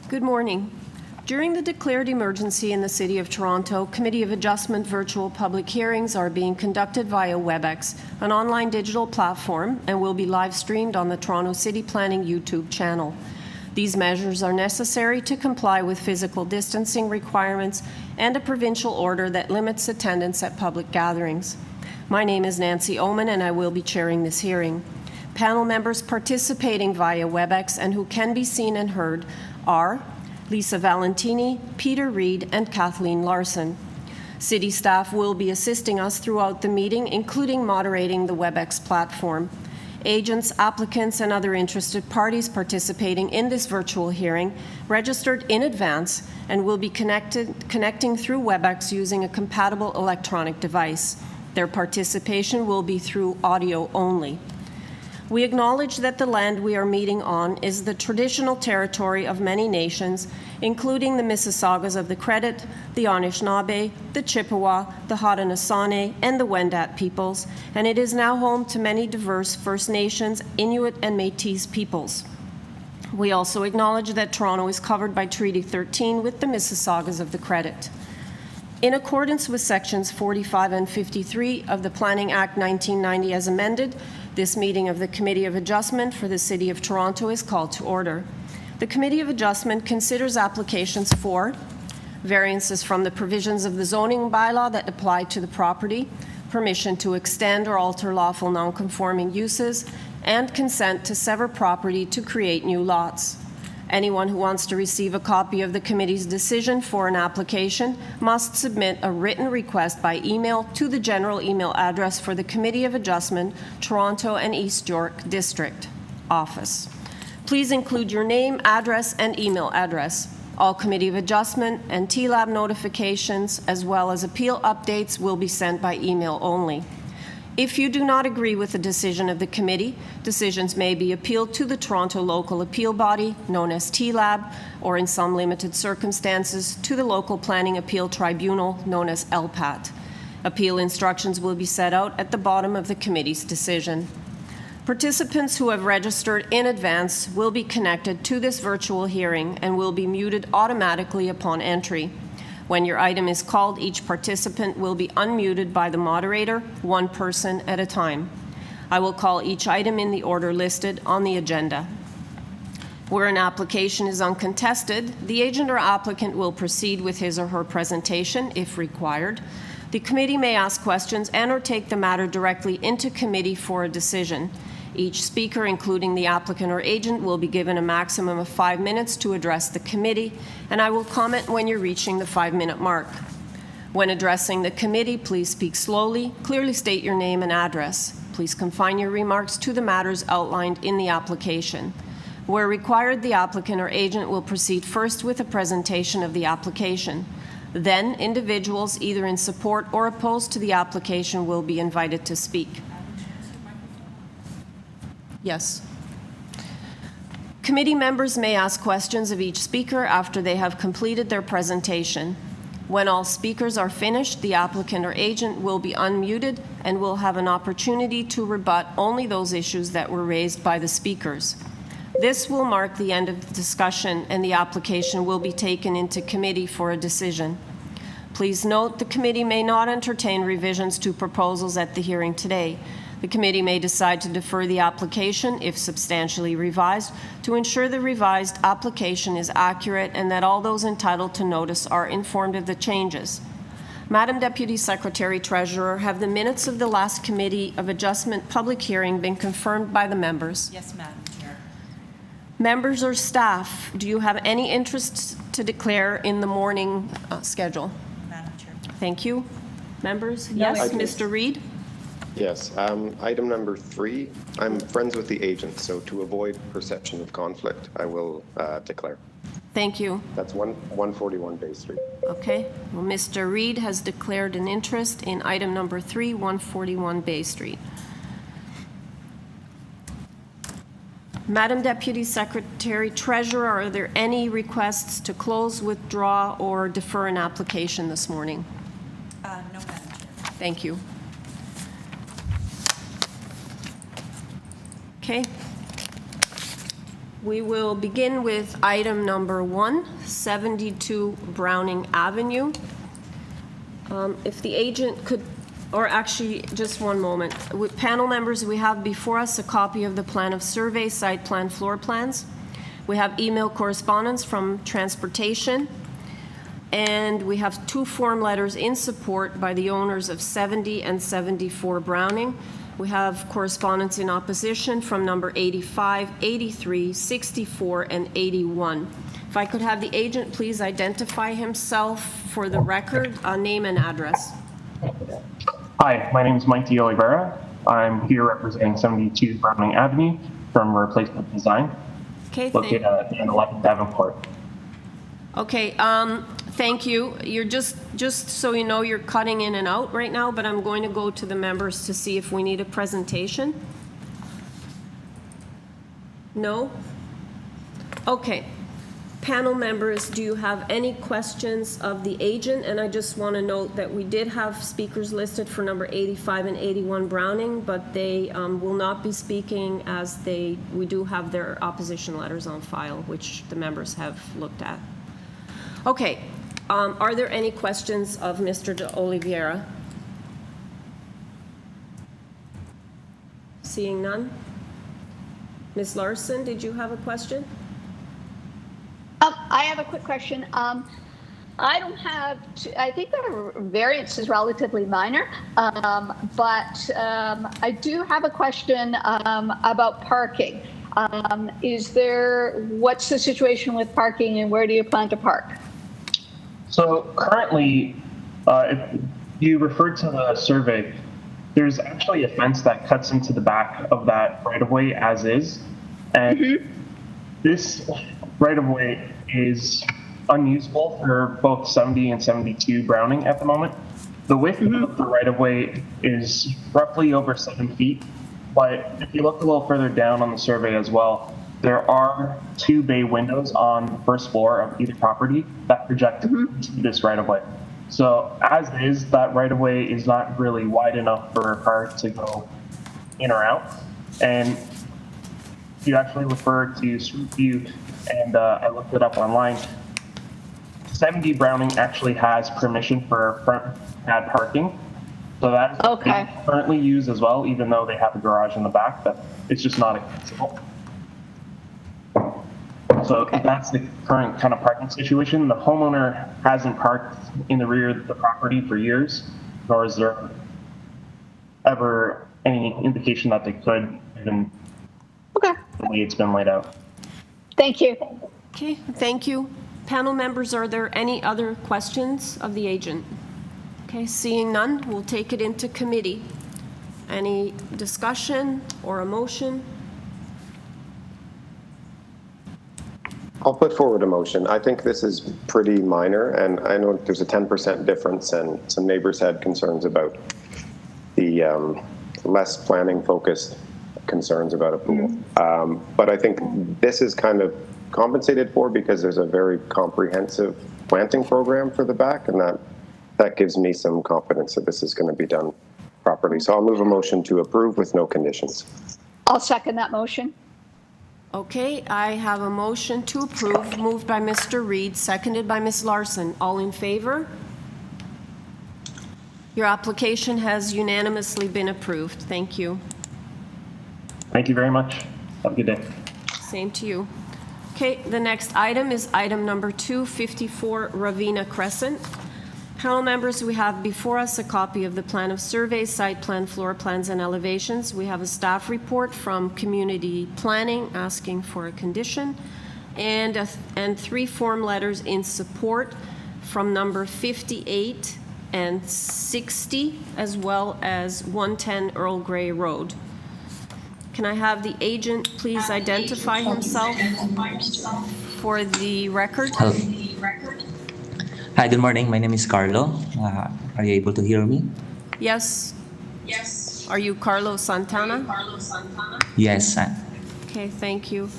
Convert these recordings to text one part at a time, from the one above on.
Good morning. During the declared emergency in the City of Toronto, Committee of Adjustment virtual public hearings are being conducted via WebEx, an online digital platform, and will be live streamed on the Toronto City Planning YouTube channel. These measures are necessary to comply with physical distancing requirements and a provincial order that limits attendance at public gatherings. My name is Nancy Oman, and I will be chairing this hearing. Panel members participating via WebEx and who can be seen and heard are Lisa Valentini, Peter Reid, and Kathleen Larson. City staff will be assisting us throughout the meeting, including moderating the WebEx platform. Agents, applicants, and other interested parties participating in this virtual hearing registered in advance and will be connecting through WebEx using a compatible electronic device. Their participation will be through audio only. We acknowledge that the land we are meeting on is the traditional territory of many nations, including the Mississaugas of the Credit, the Anishinaabe, the Chippewa, the Haudenosaunee, and the Wendat peoples, and it is now home to many diverse First Nations, Inuit, and Métis peoples. We also acknowledge that Toronto is covered by Treaty 13 with the Mississaugas of the Credit. In accordance with Sections 45 and 53 of the Planning Act 1990 as amended, this meeting of the Committee of Adjustment for the City of Toronto is called to order. The Committee of Adjustment considers applications for variances from the provisions of the zoning bylaw that apply to the property, permission to extend or alter lawful nonconforming uses, and consent to sever property to create new lots. Anyone who wants to receive a copy of the committee's decision for an application must submit a written request by email to the general email address for the Committee of Adjustment, Toronto and East York District Office. Please include your name, address, and email address. All Committee of Adjustment and TLAB notifications, as well as appeal updates, will be sent by email only. If you do not agree with the decision of the committee, decisions may be appealed to the Toronto Local Appeal Body, known as TLAB, or in some limited circumstances, to the Local Planning Appeal Tribunal, known as LPAT. Appeal instructions will be set out at the bottom of the committee's decision. Participants who have registered in advance will be connected to this virtual hearing and will be muted automatically upon entry. When your item is called, each participant will be unmuted by the moderator, one person at a time. I will call each item in the order listed on the agenda. Where an application is uncontested, the agent or applicant will proceed with his or her presentation if required. The committee may ask questions and/or take the matter directly into committee for a decision. Each speaker, including the applicant or agent, will be given a maximum of 5 minutes to address the committee, and I will comment when you're reaching the 5-minute mark. When addressing the committee, please speak slowly, clearly state your name and address. Please confine your remarks to the matters outlined in the application. Where required, the applicant or agent will proceed first with a presentation of the application. Then, individuals either in support or opposed to the application will be invited to speak. Yes. Committee members may ask questions of each speaker after they have completed their presentation. When all speakers are finished, the applicant or agent will be unmuted and will have an opportunity to rebut only those issues that were raised by the speakers. This will mark the end of the discussion, and the application will be taken into committee for a decision. Please note the committee may not entertain revisions to proposals at the hearing today. The committee may decide to defer the application, if substantially revised, to ensure the revised application is accurate and that all those entitled to notice are informed of the changes. Madam Deputy Secretary Treasurer, have the minutes of the last Committee of Adjustment public hearing been confirmed by the members? Yes, Madam Chair. Members or staff, do you have any interest to declare in the morning schedule? Madam Chair. Thank you. Members? No, yes, Mr. Reid? Yes. Item number 3, I'm friends with the agent, so to avoid perception of conflict, I will declare. Thank you. That's 141 Bay Street. Okay. Well, Mr. Reid has declared an interest in item number 3, 141 Bay Street. Madam Deputy Secretary Treasurer, are there any requests to close, withdraw, or defer an application this morning? No, Madam Chair. Thank you. Okay. We will begin with item number 1, 72 Browning Avenue. If the agent could, or actually, just one moment. With panel members, we have before us a copy of the plan of survey, site plan, floor plans. We have email correspondence from transportation. And we have 2 form letters in support by the owners of 70 and 74 Browning. We have correspondence in opposition from number 85, 83, 64, and 81. If I could have the agent please identify himself for the record, name and address. Hi, my name is Mike Oliveira. I'm here representing 72 Browning Avenue from Replacement Design, Okay, located at 11th Davenport. Okay, thank you. You're just so you know, you're cutting in and out right now, but I'm going to go to the members to see if we need a presentation. No? Okay. Panel members, do you have any questions of the agent? And I just want to note that we did have speakers listed for number 85 and 81 Browning, but they will not be speaking as we do have their opposition letters on file, which the members have looked at. Okay, are there any questions of Mr. de Oliveira? Seeing none. Ms. Larson, did you have a question? I have a quick question. I don't have, I think the variance is relatively minor, but I do have a question about parking. What's the situation with parking and where do you plan to park? So currently, if you referred to the survey, there's actually a fence that cuts into the back of that right-of-way as is. And this right-of-way is unusable for both 70 and 72 Browning at the moment. The width of the right-of-way is roughly over 7 feet, but if you look a little further down on the survey as well, there are 2 bay windows on the first floor of either property that project into this right-of-way. So as is, that right-of-way is not really wide enough for a car to go in or out. And if you actually refer to Street View, and I looked it up online, 70 Browning actually has permission for front pad parking. So that is currently used as well, even though they have a garage in the back, that it's just not accessible. So that's the current kind of parking situation. The homeowner hasn't parked in the rear of the property for years, nor is there ever any indication that they could, given the way it's been laid out. Thank you. Okay, thank you. Panel members, are there any other questions of the agent? Okay, seeing none, we'll take it into committee. Any discussion or a motion? I'll put forward a motion. I think this is pretty minor, and I know there's a 10% difference, and some neighbors had concerns about the less planning-focused concerns about a pool. But I think this is kind of compensated for because there's a very comprehensive planting program for the back, and that gives me some confidence that this is going to be done properly. So I'll move a motion to approve with no conditions. I'll second that motion. Okay, I have a motion to approve, moved by Mr. Reed, seconded by Ms. Larson. All in favor? Your application has unanimously been approved. Thank you. Thank you very much. Have a good day. Same to you. Okay, the next item is item number 2, 54 Ravena Crescent. Panel members, we have before us a copy of the plan of survey, site plan, floor plans, and elevations. We have a staff report from community planning asking for a condition, and 3 form letters in support from number 58 and 60, as well as 110 Earl Grey Road. Can I have the agent please identify himself for the record? Hello. Hi, good morning. My name is Carlo. Are you able to hear me? Yes. Yes. Are you Carlo Santana? Yes. Okay, thank you.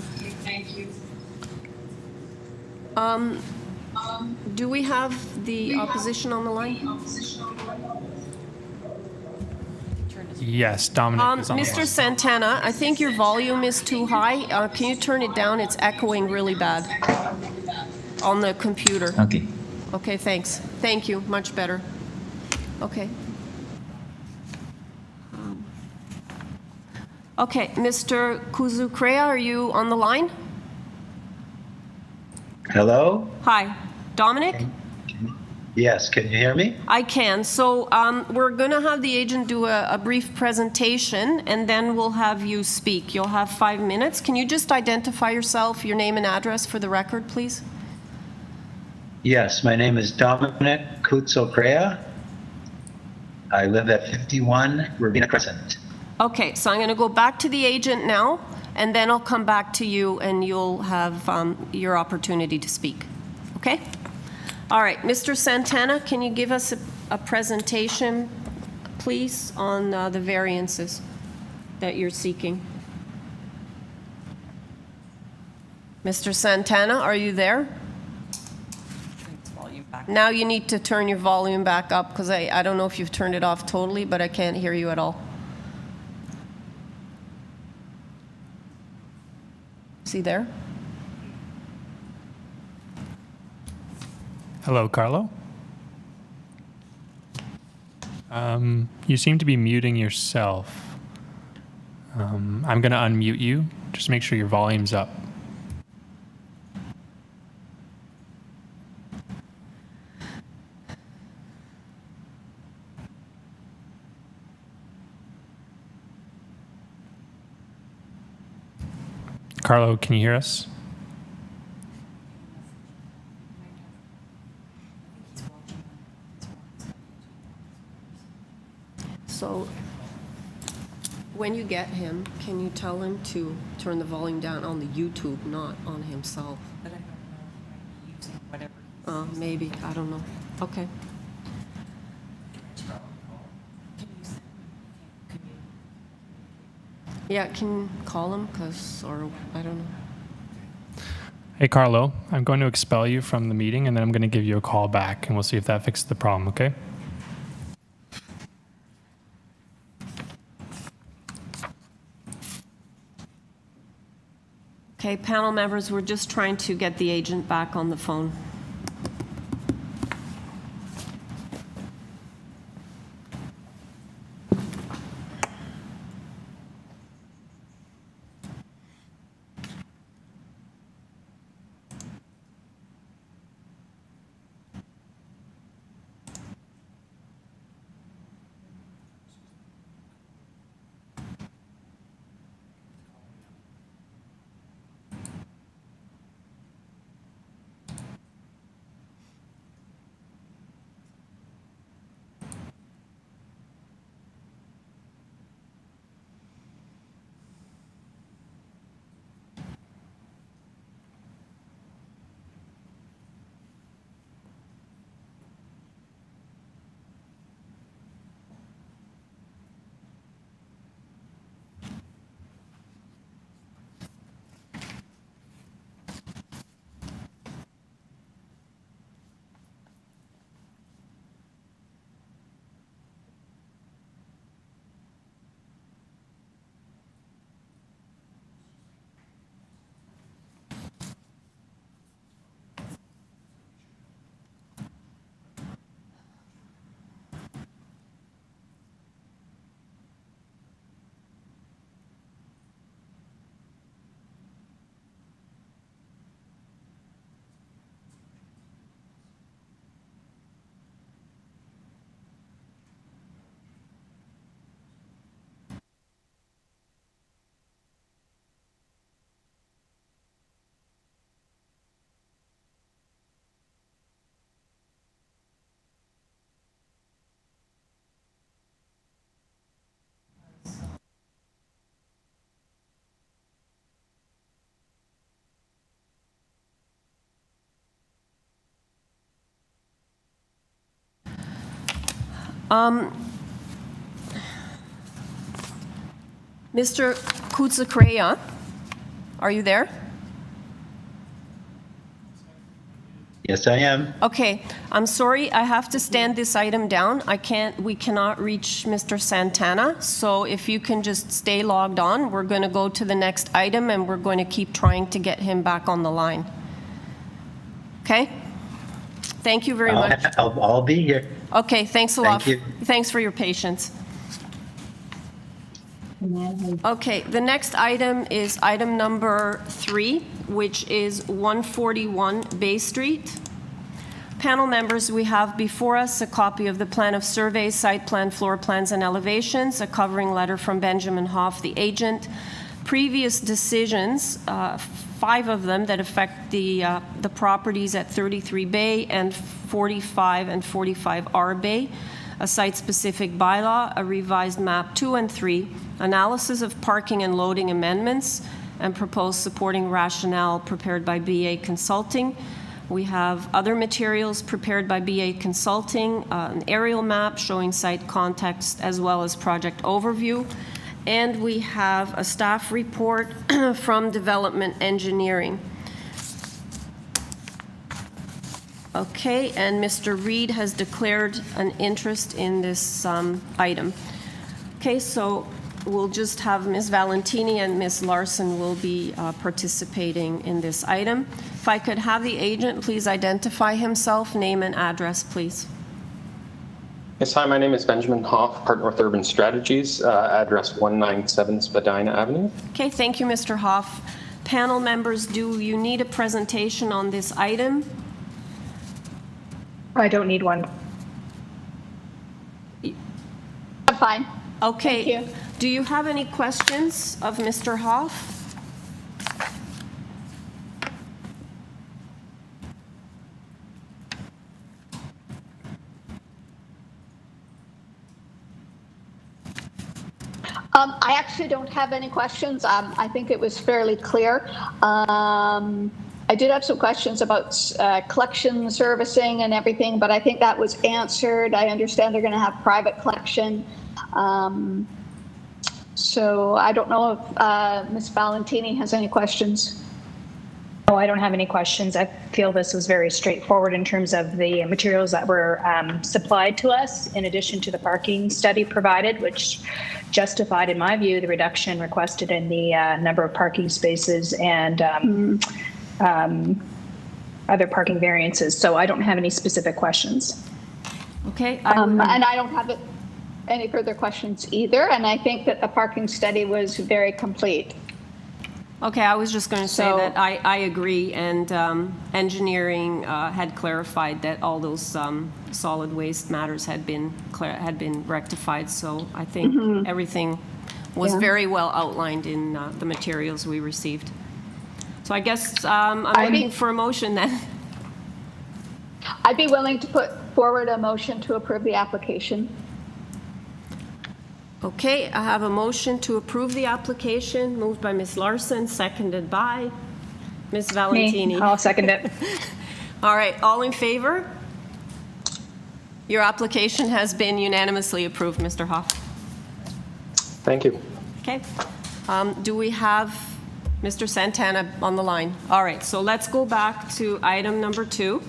Do we have the opposition on the line? Yes, Dominic is on the Mr. line. Santana, I think your volume is too high. Can you turn it down? It's echoing really bad on the computer. Okay. Okay, thanks. Thank you. Much better. Okay. Okay, Mr. Kuzukrea, are you on the line? Hello? Hi. Dominic? Yes, can you hear me? I can. So we're going to have the agent do a brief presentation, and then we'll have you speak. You'll have 5 minutes. Can you just identify yourself, your name and address for the record, please? Yes, my name is Dominic Kutsokrea. I live at 51 Ravena Crescent. Okay, so I'm going to go back to the agent now, and then I'll come back to you, and you'll have your opportunity to speak. Okay? All right, Mr. Santana, can you give us a presentation, please, on the variances that you're seeking? Mr. Santana, are you there? Volume back. Now you need to turn your volume back up, because I don't know if you've turned it off totally, but I can't hear you at all. Is he there? Hello, Carlo. You seem to be muting yourself. I'm going to unmute you. Just make sure your volume's up. Carlo, can you hear us? So when you get him, can you tell him to turn the volume down on the YouTube, not on himself? But I don't know, he might be using whatever. Maybe, I don't know. Okay. Can you send could you Yeah, can you call him, or I don't know. Hey, Carlo, I'm going to expel you from the meeting, and then I'm going to give you a call back, and we'll see if that fixes the problem, okay? Okay, panel members, we're just trying to get the agent back on the phone. Mr. Kutsakreya, are you there? Yes, I am. Okay, I'm sorry, I have to stand this item down. We cannot reach Mr. Santana, so if you can just stay logged on, we're going to go to the next item and we're going to keep trying to get him back on the line. Okay? Thank you very much. I'll be here. Okay, thanks a lot. Thank you. Thanks for your patience. Okay, the next item is item number 3, which is 141 Bay Street. Panel members, we have before us a copy of the plan of survey, site plan, floor plans, and elevations, a covering letter from Benjamin Hoff, the agent, previous decisions, 5 of them that affect the properties at 33 Bay and 45 and 45R Bay, a site-specific bylaw, a revised map 2 and 3, analysis of parking and loading amendments, and proposed supporting rationale prepared by BA Consulting. We have other materials prepared by BA Consulting, an aerial map showing site context as well as project overview, and we have a staff report from Development Engineering. Okay, and Mr. Reed has declared an interest in this item. Okay, so we'll just have Ms. Valentini and Ms. Larson will be participating in this item. If I could have the agent please identify himself, name and address, please. Yes, hi, my name is Benjamin Hoff, partner with Urban Strategies, address 197 Spadina Avenue. Okay, thank you, Mr. Hoff. Panel members, do you need a presentation on this item? I don't need one. I'm fine. Okay. Thank you. Do you have any questions of Mr. Hoff? I actually don't have any questions. I think it was fairly clear. I did have some questions about collection servicing and everything, but I think that was answered. I understand they're going to have private collection. So I don't know if Ms. Valentini has any questions. No, I don't have any questions. I feel this was very straightforward in terms of the materials that were supplied to us, in addition to the parking study provided, which justified, in my view, the reduction requested in the number of parking spaces and other parking variances. So I don't have any specific questions. Okay. And I don't have any further questions either. And I think that the parking study was very complete. Okay, I was just going to say So- that I agree, and engineering had clarified that all those solid waste matters had been rectified. So I think everything was Yeah. very well outlined in the materials we received. So I guess I'm I looking think- for a motion then. I'd be willing to put forward a motion to approve the application. Okay, I have a motion to approve the application, moved by Ms. Larson, seconded by Ms. Valentini. Me, I'll second it. All right, all in favor? Your application has been unanimously approved, Mr. Hoff. Thank you. Okay. Do we have Mr. Santana on the line? All right, so let's go back to item number 2.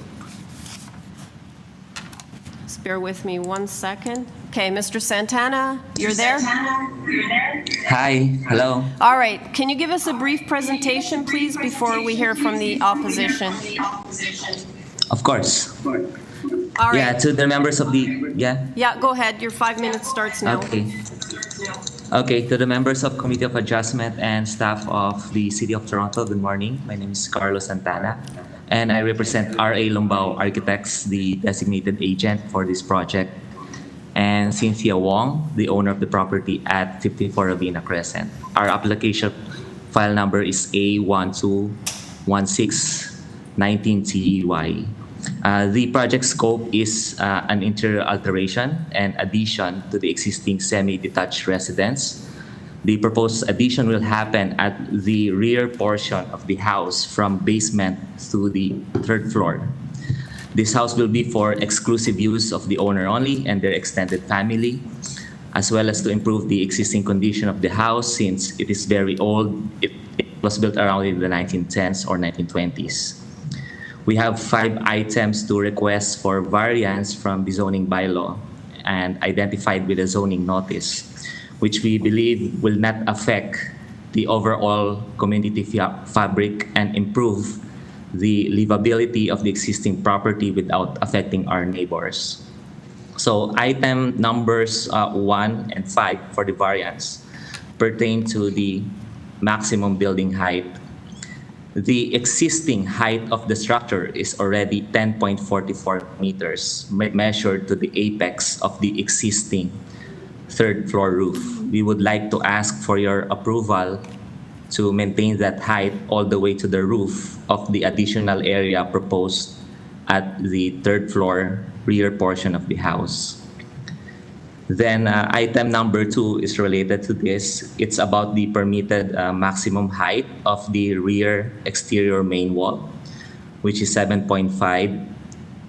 Just bear with me 1 second. Okay, Mr. Santana, you're there? Hi, hello. All right, can you give us a brief presentation, please, before we hear from the opposition? Of course. All Yeah, right. to the members of the, yeah? Yeah, go ahead. Your 5 minutes starts now. Okay. Okay, to the members of Committee of Adjustment and staff of the City of Toronto, good morning. My name is Carlos Santana, and I represent R.A. Lombao Architects, the designated agent for this project, and Cynthia Wong, the owner of the property at 54 Ravena Crescent. Our application file number is A121619TY. The project scope is an interior alteration and addition to the existing semi-detached residence. The proposed addition will happen at the rear portion of the house from basement to the 3rd floor. This house will be for exclusive use of the owner only and their extended family, as well as to improve the existing condition of the house since it is very old. It was built around in the 1910s or 1920s. We have 5 items to request for variance from the zoning bylaw and identified with a zoning notice, which we believe will not affect the overall community fabric and improve the livability of the existing property without affecting our neighbors. So item numbers 1 and 5 for the variance pertain to the maximum building height. The existing height of the structure is already 10.44 meters measured to the apex of the existing third floor roof. We would like to ask for your approval to maintain that height all the way to the roof of the additional area proposed at the third floor rear portion of the house. Then item number 2 is related to this. It's about the permitted maximum height of the rear exterior main wall, which is 7.5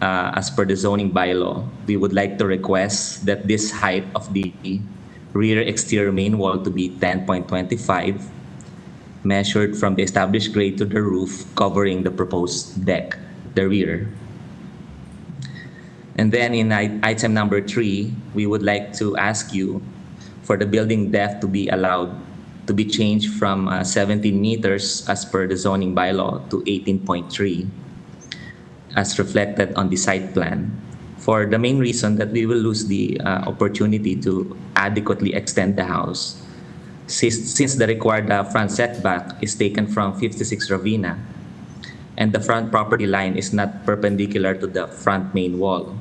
as per the zoning bylaw. We would like to request that this height of the rear exterior main wall to be 10.25, measured from the established grade to the roof covering the proposed deck, the rear. And then in item number 3, we would like to ask you for the building depth to be allowed to be changed from 17 meters as per the zoning bylaw to 18.3 as reflected on the site plan, for the main reason that we will lose the opportunity to adequately extend the house since the required front setback is taken from 56 Ravina and the front property line is not perpendicular to the front main wall.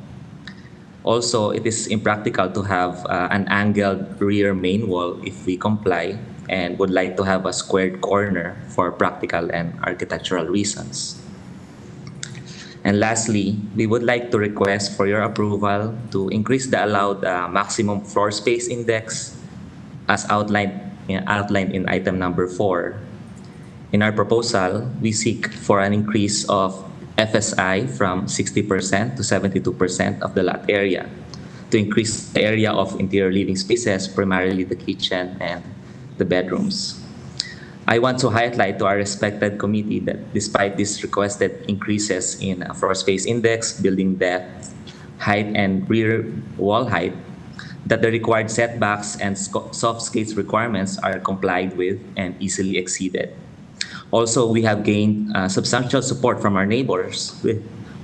Also, it is impractical to have an angled rear main wall if we comply and would like to have a squared corner for practical and architectural reasons. And lastly, we would like to request for your approval to increase the allowed maximum floor space index as outlined in item number 4. In our proposal, we seek for an increase of FSI from 60% to 72% of the lot area to increase the area of interior living spaces, primarily the kitchen and the bedrooms. I want to highlight to our respected committee that despite these requested increases in floor space index, building depth, height, and rear wall height, that the required setbacks and soft skates requirements are complied with and easily exceeded. Also, we have gained substantial support from our neighbors.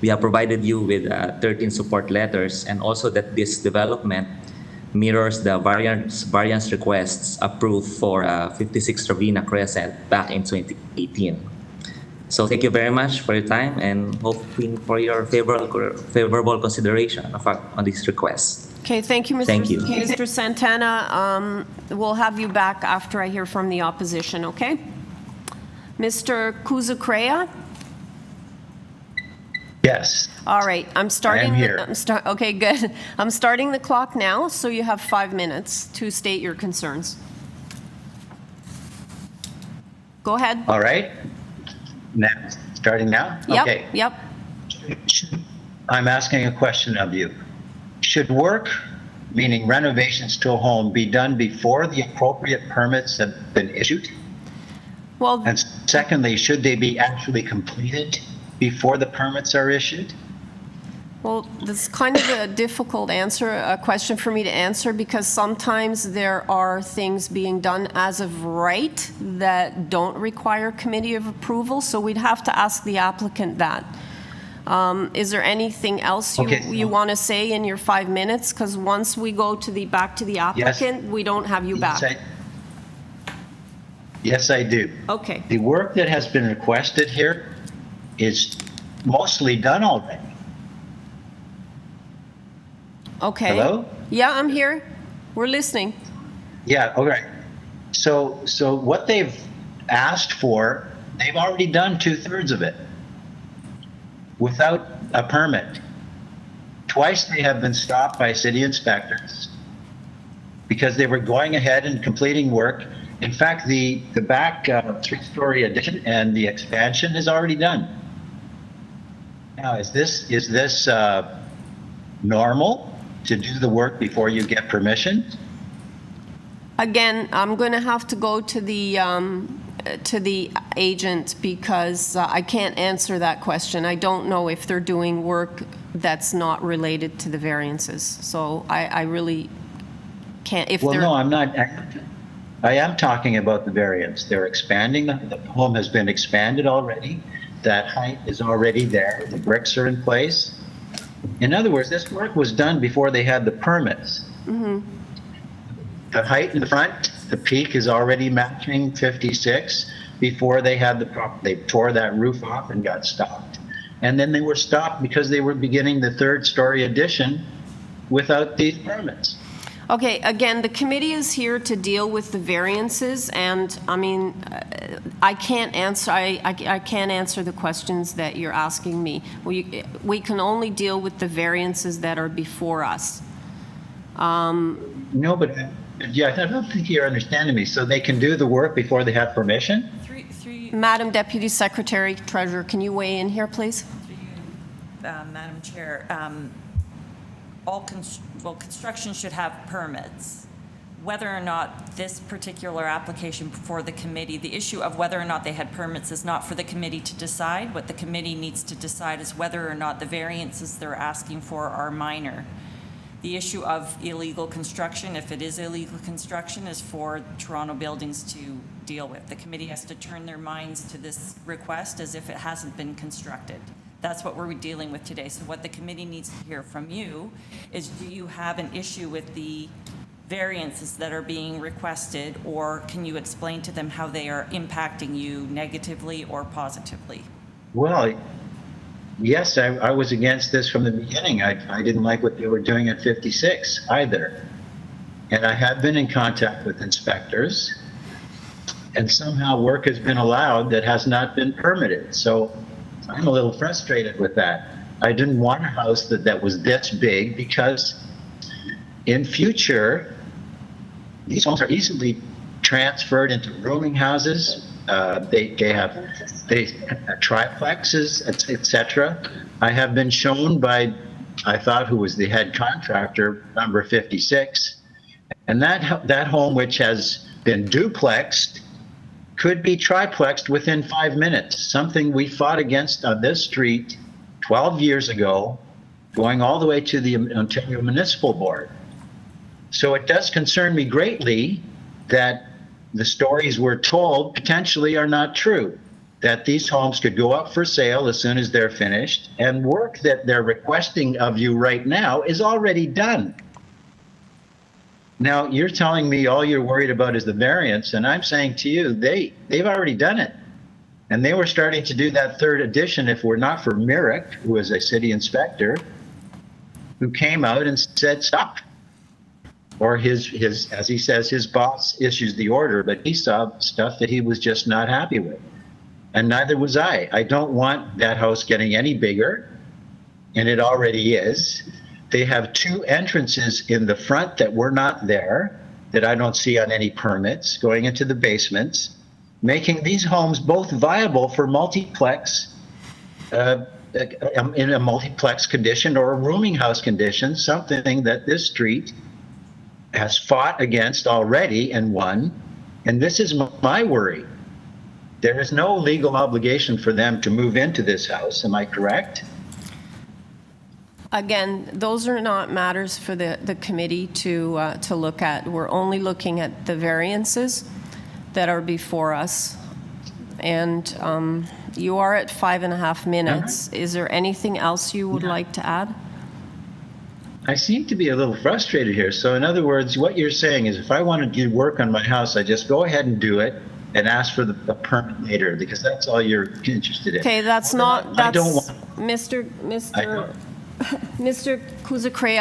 We have provided you with 13 support letters, and also that this development mirrors the variance requests approved for 56 Ravena Crescent back in 2018. So thank you very much for your time and hoping for your favorable consideration on this request. Okay, thank you, Mr. Thank you. Mr. Santana. We'll have you back after I hear from the opposition, okay? Mr. Kuzukrea? Yes. All right, I'm starting. I am here. Okay, good. I'm starting the clock now, so you have 5 minutes to state your concerns. Go ahead. All right. Now, starting now? Yep, Okay. yep. I'm asking a question of you. Should work, meaning renovations to a home, be done before the appropriate permits have been issued? Well, And secondly, should they be actually completed before the permits are issued? Well, this is kind of a difficult question for me to answer, because sometimes there are things being done as of right that don't require committee of approval, so we'd have to ask the applicant that. Is there anything else you want to say in your 5 minutes? Because once we go back to the applicant, we don't have you back. Yes, I do. Okay. The work that has been requested here is mostly done already. Okay. Hello? Yeah, I'm here. We're listening. Yeah, okay. So what they've asked for, they've already done 2/3 of it without a permit. Twice they have been stopped by city inspectors because they were going ahead and completing work. In fact, the back 3-story addition and the expansion is already done. Now, is this normal to do the work before you get permission? Again, I'm going to have to go to the to the agent because I can't answer that question. I don't know if they're doing work that's not related to the variances. So I really can't. If Well, they're, no, I'm not. I am talking about the variance. They're expanding, the home has been expanded already. That height is already there. The bricks are in place. In other words, this work was done before they had the permits. The height in the front, the peak is already matching 56 before they had they tore that roof off and got stopped. And then they were stopped because they were beginning the third story addition without these permits. okay, again, the committee is here to deal with the variances, and I mean, I can't answer. I can't answer the questions that you're asking me. We can only deal with the variances that are before us. No, but yeah, I don't think you're understanding me. So they can do the work before they have permission? Madam Deputy Secretary Treasurer, can you weigh in here, please? Madam Chair, construction should have permits. Whether or not this particular application before the committee, the issue of whether or not they had permits is not for the committee to decide. What the committee needs to decide is whether or not the variances they're asking for are minor. The issue of illegal construction, if it is illegal construction, is for Toronto Buildings to deal with. The committee has to turn their minds to this request as if it hasn't been constructed. That's what we're dealing with today. So what the committee needs to hear from you is, do you have an issue with the variances that are being requested, or can you explain to them how they are impacting you negatively or positively? Well, yes, I was against this from the beginning. I didn't like what they were doing at 56 either. And I have been in contact with inspectors, and somehow work has been allowed that has not been permitted. So I'm a little frustrated with that. I didn't want a house that was this big, because in future, these homes are easily transferred into rooming houses. They have triplexes, etc. I have been shown by, I thought, who was the head contractor, number 56, and that home, which has been duplexed, could be triplexed within 5 minutes, something we fought against on this street 12 years ago, going all the way to the Ontario Municipal Board. So it does concern me greatly that the stories we're told potentially are not true, that these homes could go up for sale as soon as they're finished, and work that they're requesting of you right now is already done. Now, you're telling me all you're worried about is the variance, and I'm saying to you, they've already done it. And they were starting to do that third addition if we're not for Merrick, who was a city inspector, who came out and said, stop. Or his, as he says, his boss issues the order, but he saw stuff that he was just not happy with. And neither was I. I don't want that house getting any bigger, and it already is. They have two entrances in the front that were not there, that I don't see on any permits, going into the basements, making these homes both viable for multiplex, in a multiplex condition or a rooming house condition, something that this street has fought against already and won. And this is my worry. There is no legal obligation for them to move into this house. Am I correct? Again, those are not matters for the committee to look at. We're only looking at the variances that are before us. And you are at 5.5 minutes. Is there anything else you would like to add? I seem to be a little frustrated here. So in other words, what you're saying is if I want to do work on my house, I just go ahead and do it and ask for the permit later, because that's all you're interested in. Okay, that's not, I don't that's, want, Mr. Kuzakrea,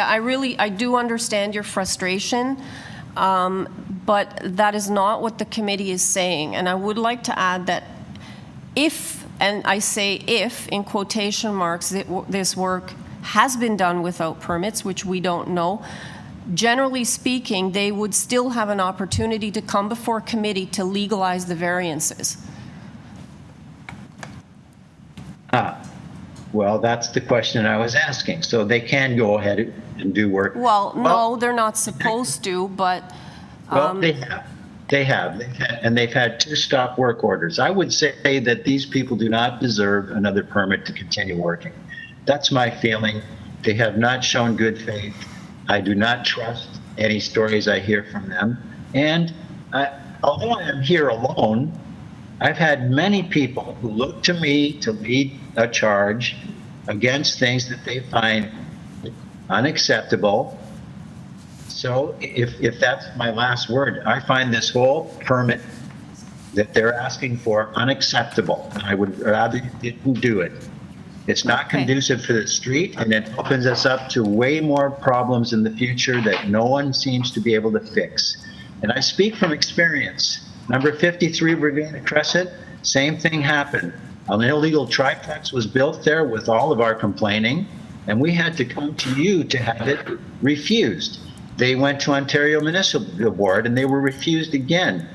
I do understand your frustration, but that is not what the committee is saying. And I would like to add that if, and I say if, in quotation marks, this work has been done without permits, which we don't know, generally speaking, they would still have an opportunity to come before committee to legalize the variances. Well, that's the question I was asking. So they can go ahead and do work. Well, no, they're not supposed to, but well, they have. They have, and they've had 2 stop work orders. I would say that these people do not deserve another permit to continue working. That's my feeling. They have not shown good faith. I do not trust any stories I hear from them. And although I am here alone, I've had many people who look to me to lead a charge against things that they find unacceptable. So if that's my last word, I find this whole permit that they're asking for unacceptable. I would rather didn't do it. It's not conducive for the street, and it opens us up to way more problems in the future that no one seems to be able to fix. And I speak from experience. Number 53 Ravena Crescent, same thing happened. An illegal triplex was built there with all of our complaining, and we had to come to you to have it refused. They went to Ontario Municipal Board and they were refused again.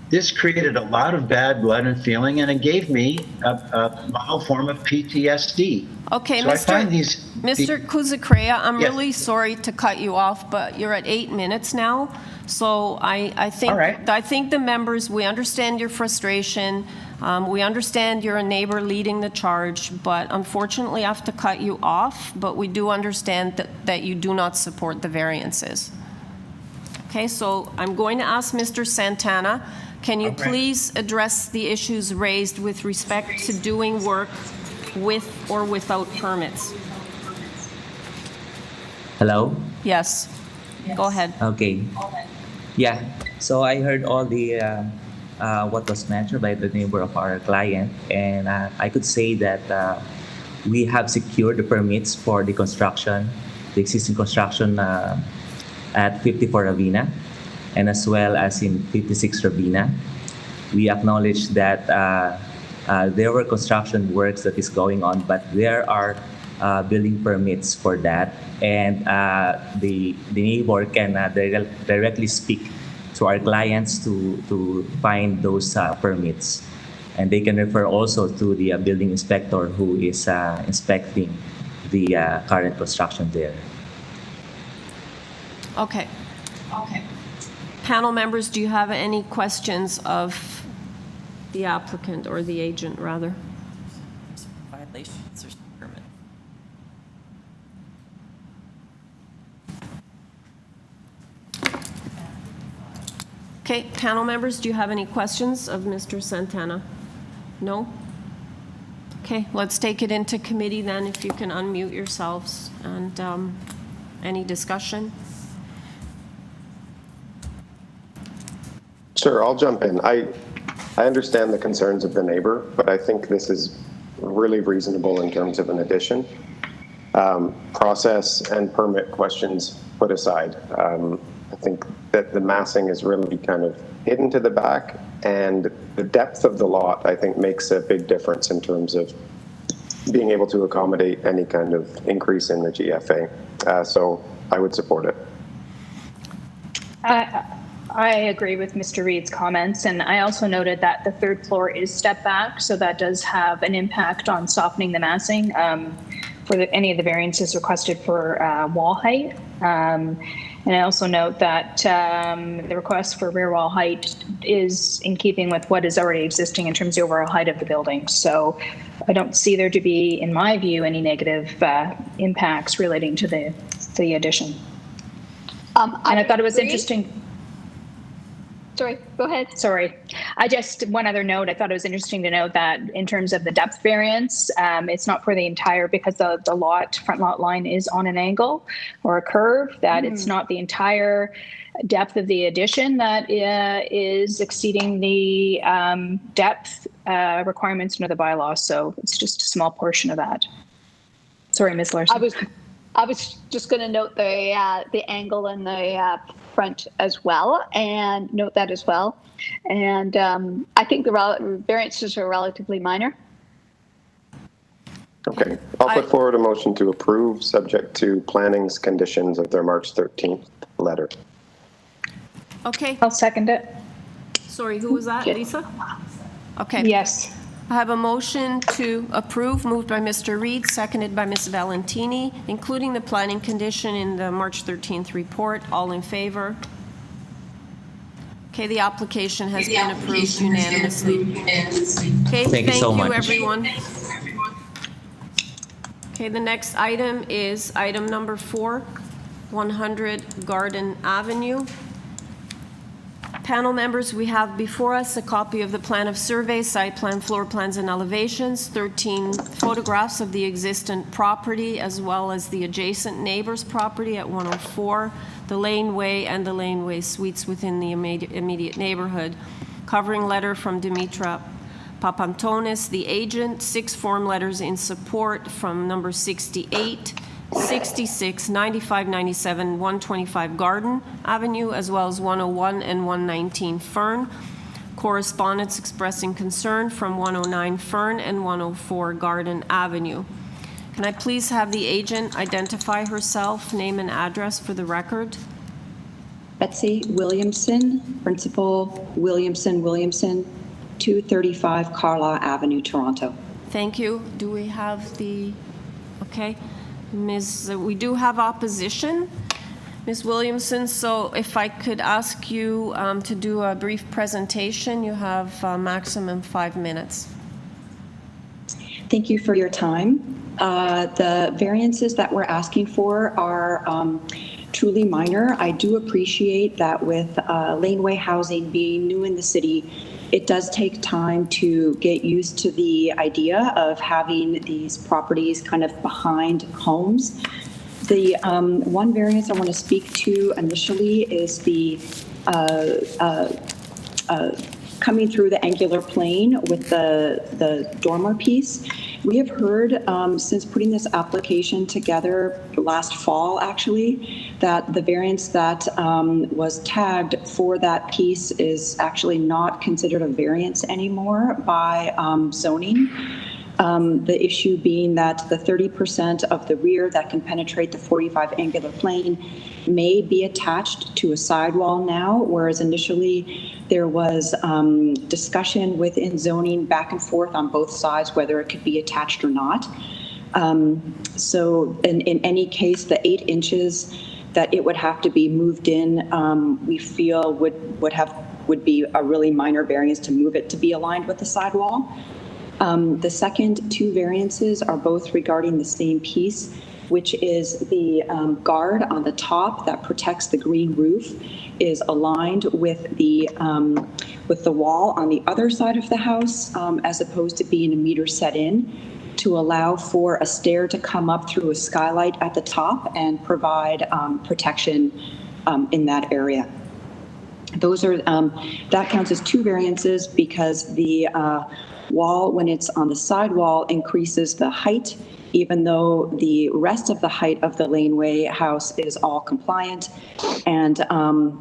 This created a lot of bad blood and feeling, and it gave me a mild form of PTSD. Okay, so I find Mr. Kuzakrea, I'm Yes. really sorry to cut you off, but you're at 8 minutes now. So I think All right. I think the members, we understand your frustration. We understand you're a neighbor leading the charge, but unfortunately I have to cut you off. But we do understand that you do not support the variances. Okay, so I'm going to ask Mr. Santana, can you please address the issues raised with respect to doing work with or without permits? Hello? Yes. Go ahead. Okay. Yeah. So I heard all the what was mentioned by the neighbor of our client, and I could say that we have secured the permits for the construction, the existing construction at 54 RAVINA, and as well as in 56 RAVINA. We acknowledge that there were construction works that is going on, but there are building permits for that, and the neighbor can directly speak to our clients to find those permits, and they can refer also to the building inspector who is inspecting the current construction there. Okay. Panel members, do you have any questions of the applicant or the agent, rather? Violations or permit. Okay, panel members, do you have any questions of Mr. Santana? No? Okay, let's take it into committee then, if you can unmute yourselves, and any discussion? Sure, I'll jump in. I understand the concerns of the neighbor, but I think this is really reasonable in terms of an addition. Process and permit questions put aside. I think that the massing is really kind of hidden to the back, and the depth of the lot, I think, makes a big difference in terms of being able to accommodate any kind of increase in the GFA. So I would support it. I agree with Mr. Reed's comments, and I also noted that the 3rd floor is step back, so that does have an impact on softening the massing for any of the variances requested for wall height. And I also note that the request for rear wall height is in keeping with what is already existing in terms of the overall height of the building. So I don't see there to be, in my view, any negative impacts relating to the addition. And I thought it was interesting. Sorry, go ahead. Sorry. One other note, I thought it was interesting to note that in terms of the depth variance, it's not for the entire, because the front lot line is on an angle or a curve, that it's not the entire depth of the addition that is exceeding the depth requirements under the bylaw. So it's just a small portion of that. Sorry, Ms. Larson. I was just going to note the angle and the front as well, and note that as well. And I think the variances are relatively minor. Okay, I'll put forward a motion to approve, subject to planning's conditions of their March 13th letter. Okay, I'll second it. sorry, who was that, Lisa? Okay. Yes. I have a motion to approve, moved by Mr. Reed, seconded by Ms. Valentini, including the planning condition in the March 13th report. All in favor? Okay, the application has been approved unanimously. Okay, Thank you so much. everyone. Okay, the next item is item number 4, 100 Garden Avenue. Panel members, we have before us a copy of the plan of survey, site plan, floor plans, and elevations, 13 photographs of the existent property, as well as the adjacent neighbor's property at 104, the laneway, and the laneway suites within the immediate neighborhood. Covering letter from Dimitra Papantonis, the agent, 6 form letters in support from number 68, 66, 95, 97, 125 Garden Avenue, as well as 101 and 119 Fern. Correspondence expressing concern from 109 Fern and 104 Garden Avenue. Can I please have the agent identify herself, name and address for the record? Betsy Williamson, Principal Williamson, 235 Carlaw Avenue, Toronto. Thank you. Do we have the, okay. We do have opposition, Ms. Williamson, so if I could ask you to do a brief presentation, you have maximum 5 minutes. Thank you for your time. The variances that we're asking for are truly minor. I do appreciate that with laneway housing being new in the city, it does take time to get used to the idea of having these properties kind of behind homes. The one variance I want to speak to initially is the coming through the angular plane with the dormer piece. We have heard since putting this application together last fall, actually, that the variance that was tagged for that piece is actually not considered a variance anymore by zoning. The issue being that the 30% of the rear that can penetrate the 45 angular plane may be attached to a sidewall now, whereas initially there was discussion within zoning back and forth on both sides whether it could be attached or not. So in any case, the 8 inches that it would have to be moved in, we feel would be a really minor variance to move it to be aligned with the sidewall. The second 2 variances are both regarding the same piece, which is the guard on the top that protects the green roof is aligned with the wall on the other side of the house, as opposed to being a meter set in, to allow for a stair to come up through a skylight at the top and provide protection in that area. Those are that counts as 2 variances because the wall, when it's on the sidewall, increases the height, even though the rest of the height of the laneway house is all compliant, and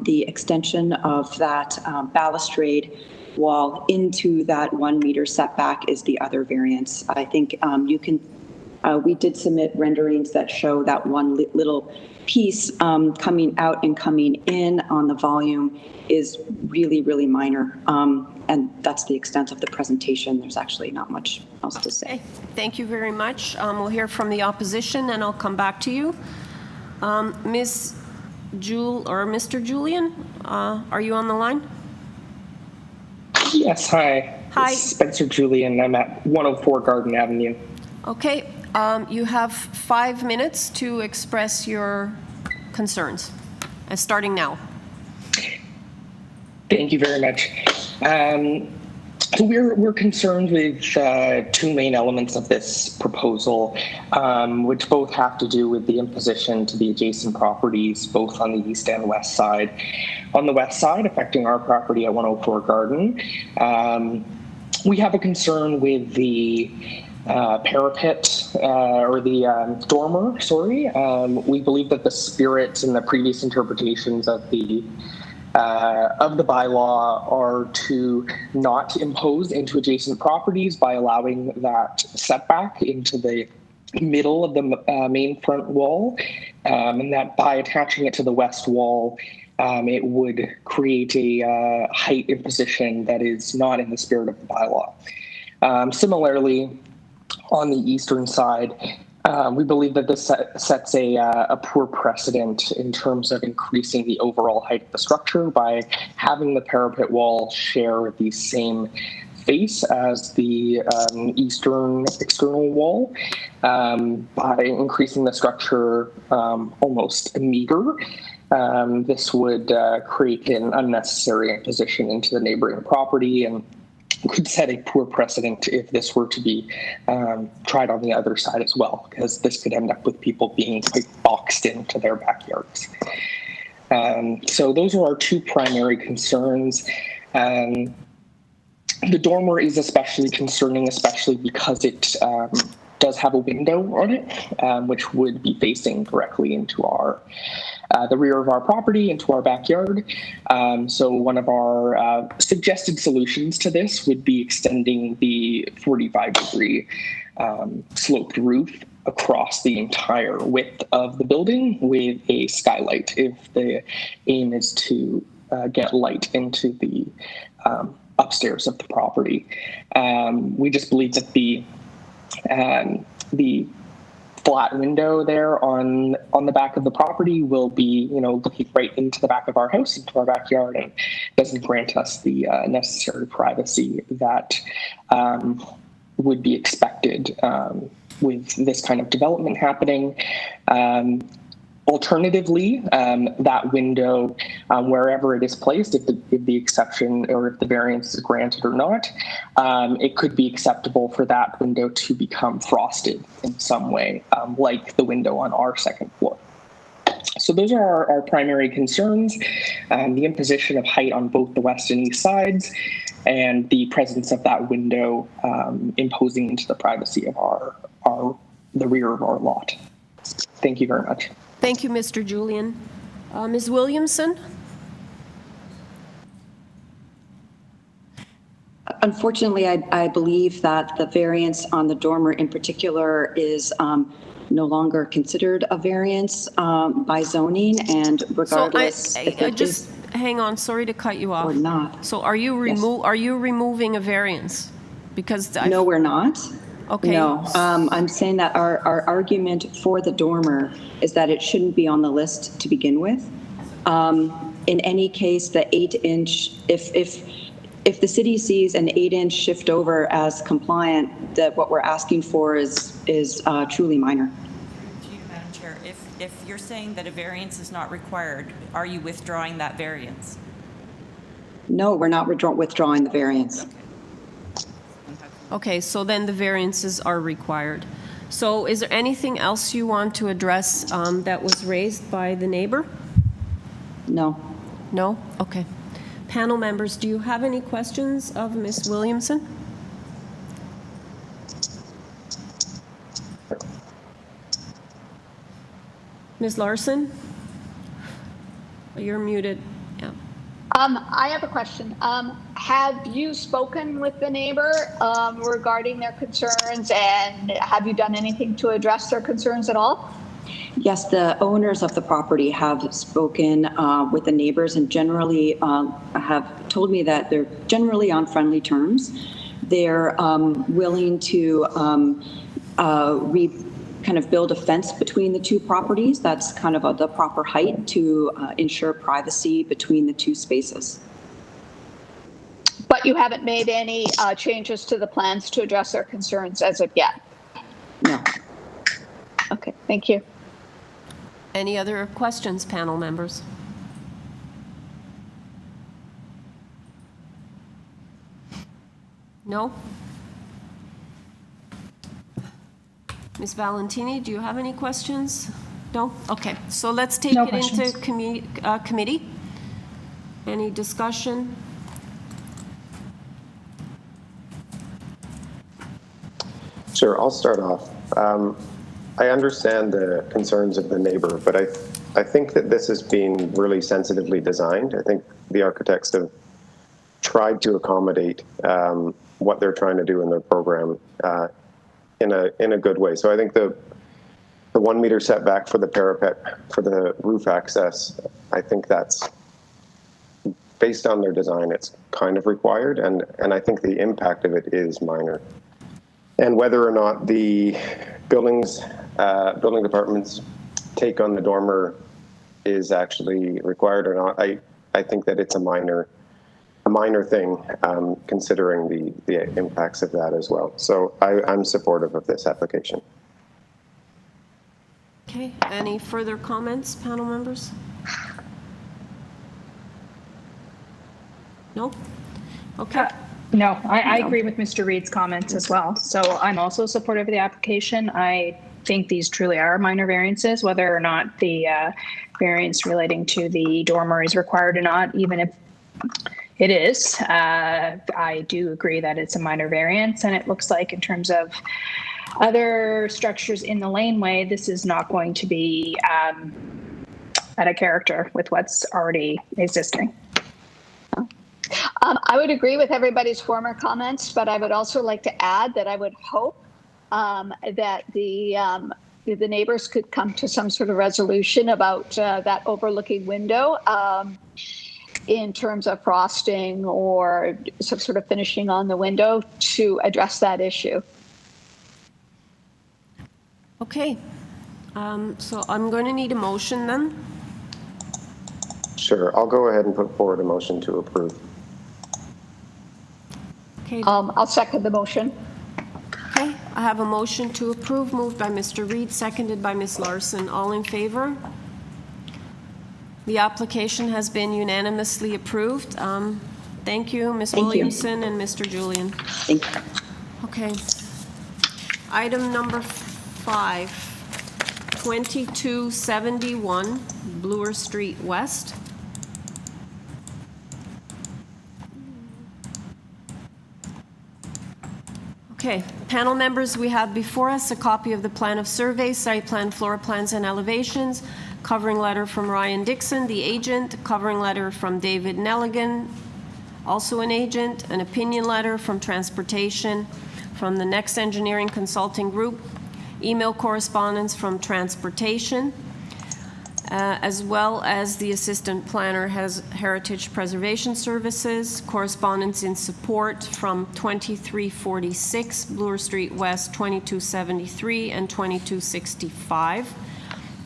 the extension of that balustrade wall into that 1 meter setback is the other variance. I think you can, we did submit renderings that show that one little piece coming out and coming in on the volume is really, really minor. And that's the extent of the presentation. There's actually not much else to say. Okay. Thank you very much. We'll hear from the opposition, and I'll come back to you. Ms. Mr. Julian, are you on the line? Yes, hi. Hi. It's Spencer Julian. I'm at 104 Garden Avenue. Okay. You have 5 minutes to express your concerns, starting now. Thank you very much. So we're concerned with 2 main elements of this proposal, which both have to do with the imposition to the adjacent properties, both on the east and west side. On the west side, affecting our property at 104 Garden, we have a concern with the parapet or the dormer. Sorry, we believe that the spirit and the previous interpretations of the bylaw are to not impose into adjacent properties by allowing that setback into the middle of the main front wall, and that by attaching it to the west wall, it would create a height imposition that is not in the spirit of the bylaw. Similarly, on the eastern side, We believe that this sets a poor precedent in terms of increasing the overall height of the structure by having the parapet wall share the same face as the eastern external wall. By increasing the structure almost a meter, this would create an unnecessary imposition into the neighboring property and could set a poor precedent if this were to be tried on the other side as well, because this could end up with people being quite boxed into their backyards. So those are our two primary concerns. The dormer is especially concerning, especially because it does have a window on it, which would be facing directly into the rear of our property, into our backyard. So one of our suggested solutions to this would be extending the 45-degree sloped roof across the entire width of the building with a skylight, if the aim is to get light into the upstairs of the property. We just believe that the flat window there on the back of the property will be, looking right into the back of our house, into our backyard, and doesn't grant us the necessary privacy that would be expected with this kind of development happening. Alternatively, that window, wherever it is placed, if the exception or if the variance is granted or not, it could be acceptable for that window to become frosted in some way, like the window on our second floor. So those are our primary concerns: the imposition of height on both the west and east sides, and the presence of that window imposing into the privacy of the rear of our lot. Thank you very much. Thank you, Mr. Julian. Ms. Williamson? Unfortunately, I believe that the variance on the dormer in particular is no longer considered a variance by zoning, and regardless hang on, sorry to cut you off. Or not. So are you removing a variance? Because no, we're not. Okay. No, I'm saying that our argument for the dormer is that it shouldn't be on the list to begin with. In any case, the 8-inch, if the city sees an 8-inch shift over as compliant, that what we're asking for is truly minor. Madam Chair, if you're saying that a variance is not required, are you withdrawing that variance? No, we're not withdrawing the variance. Okay, so then the variances are required. So is there anything else you want to address that was raised by the neighbor? No. No? Okay. Panel members, do you have any questions of Ms. Williamson? Ms. Larson? You're muted. Yeah. I have a question. Have you spoken with the neighbor regarding their concerns, and have you done anything to address their concerns at all? Yes, the owners of the property have spoken with the neighbors and generally have told me that they're generally on friendly terms. They're willing to kind of build a fence between the two properties. That's kind of the proper height to ensure privacy between the two spaces. But you haven't made any changes to the plans to address their concerns as of yet? No. Okay, thank you. Any other questions, panel members? No? Ms. Valentini, do you have any questions? No? Okay, so let's take it into committee. Any discussion? Sure, I'll start off. I understand the concerns of the neighbor, but I think that this has been really sensitively designed. I think the architects have tried to accommodate what they're trying to do in their program in a good way. So I think the 1 meter setback for the parapet for the roof access, I think that's based on their design, it's kind of required, and I think the impact of it is minor. And whether or not the buildings building department's take on the dormer is actually required or not. I think that it's a minor thing, considering the impacts of that as well. So I'm supportive of this application. Okay, any further comments, panel members? No? Okay. No, I agree with Mr. Reed's comments as well. So I'm also supportive of the application. I think these truly are minor variances, whether or not the variance relating to the dormer is required or not, even if it is. I do agree that it's a minor variance, and it looks like in terms of other structures in the laneway, this is not going to be out of character with what's already existing. I would agree with everybody's former comments, but I would also like to add that I would hope that the neighbors could come to some sort of resolution about that overlooking window in terms of frosting or some sort of finishing on the window to address that issue. Okay, so I'm going to need a motion then. Sure, I'll go ahead and put forward a motion to approve. Okay. I'll second the motion. Okay, I have a motion to approve, moved by Mr. Reed, seconded by Ms. Larson. All in favor? The application has been unanimously approved. Thank you, Ms. Williamson and Mr. Julian. Thank you. Okay. Item number 5, 2271 Bloor Street West. Okay, panel members, we have before us a copy of the plan of survey, site plan, floor plans, and elevations, covering letter from Ryan Dixon, the agent, covering letter from David Nelligan, also an agent, an opinion letter from Transportation, from the Next Engineering Consulting Group, email correspondence from Transportation, as well as the assistant planner has Heritage Preservation Services, correspondence in support from 2346 Bloor Street West, 2273 and 2265.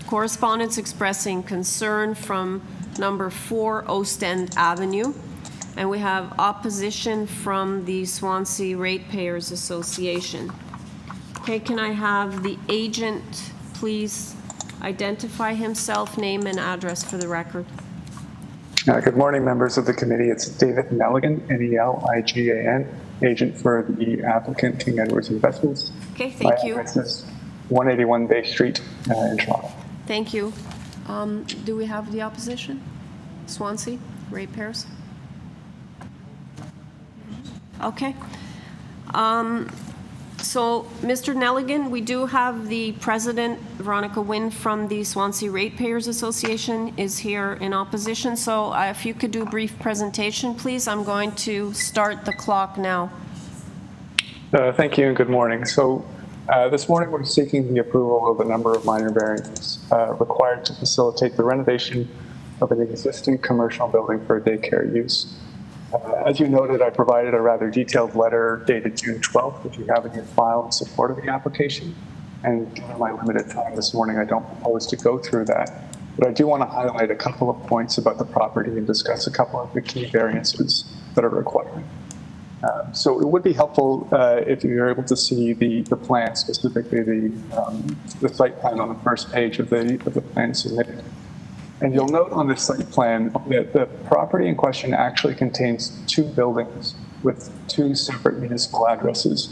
Correspondence expressing concern from number 4 Ostend Avenue. And we have opposition from the Swansea Ratepayers Association. Okay, can I have the agent please identify himself, name and address for the record? Good morning, members of the committee. It's David Nelligan, N-E-L-I-G-A-N, agent for the applicant, King Edwards Investments. Okay, thank you. My address is 181 Bay Street in Toronto. Thank you. Do we have the opposition? Swansea Ratepayers? Okay. So, Mr. Nelligan, we do have the president, Veronica Wynn, from the Swansea Ratepayers Association is here in opposition. So if you could do a brief presentation, please. I'm going to start the clock now. Thank you and good morning. So this morning we're seeking the approval of a number of minor variances required to facilitate the renovation of an existing commercial building for daycare use. As you noted, I provided a rather detailed letter dated June 12th, which you have in your file in support of the application. And given my limited time this morning, I don't propose to go through that. But I do want to highlight a couple of points about the property and discuss a couple of the key variances that are required. So it would be helpful if you're able to see the plan, specifically the site plan on the first page of the plan submitted. And you'll note on this site plan that the property in question actually contains 2 buildings with 2 separate municipal addresses.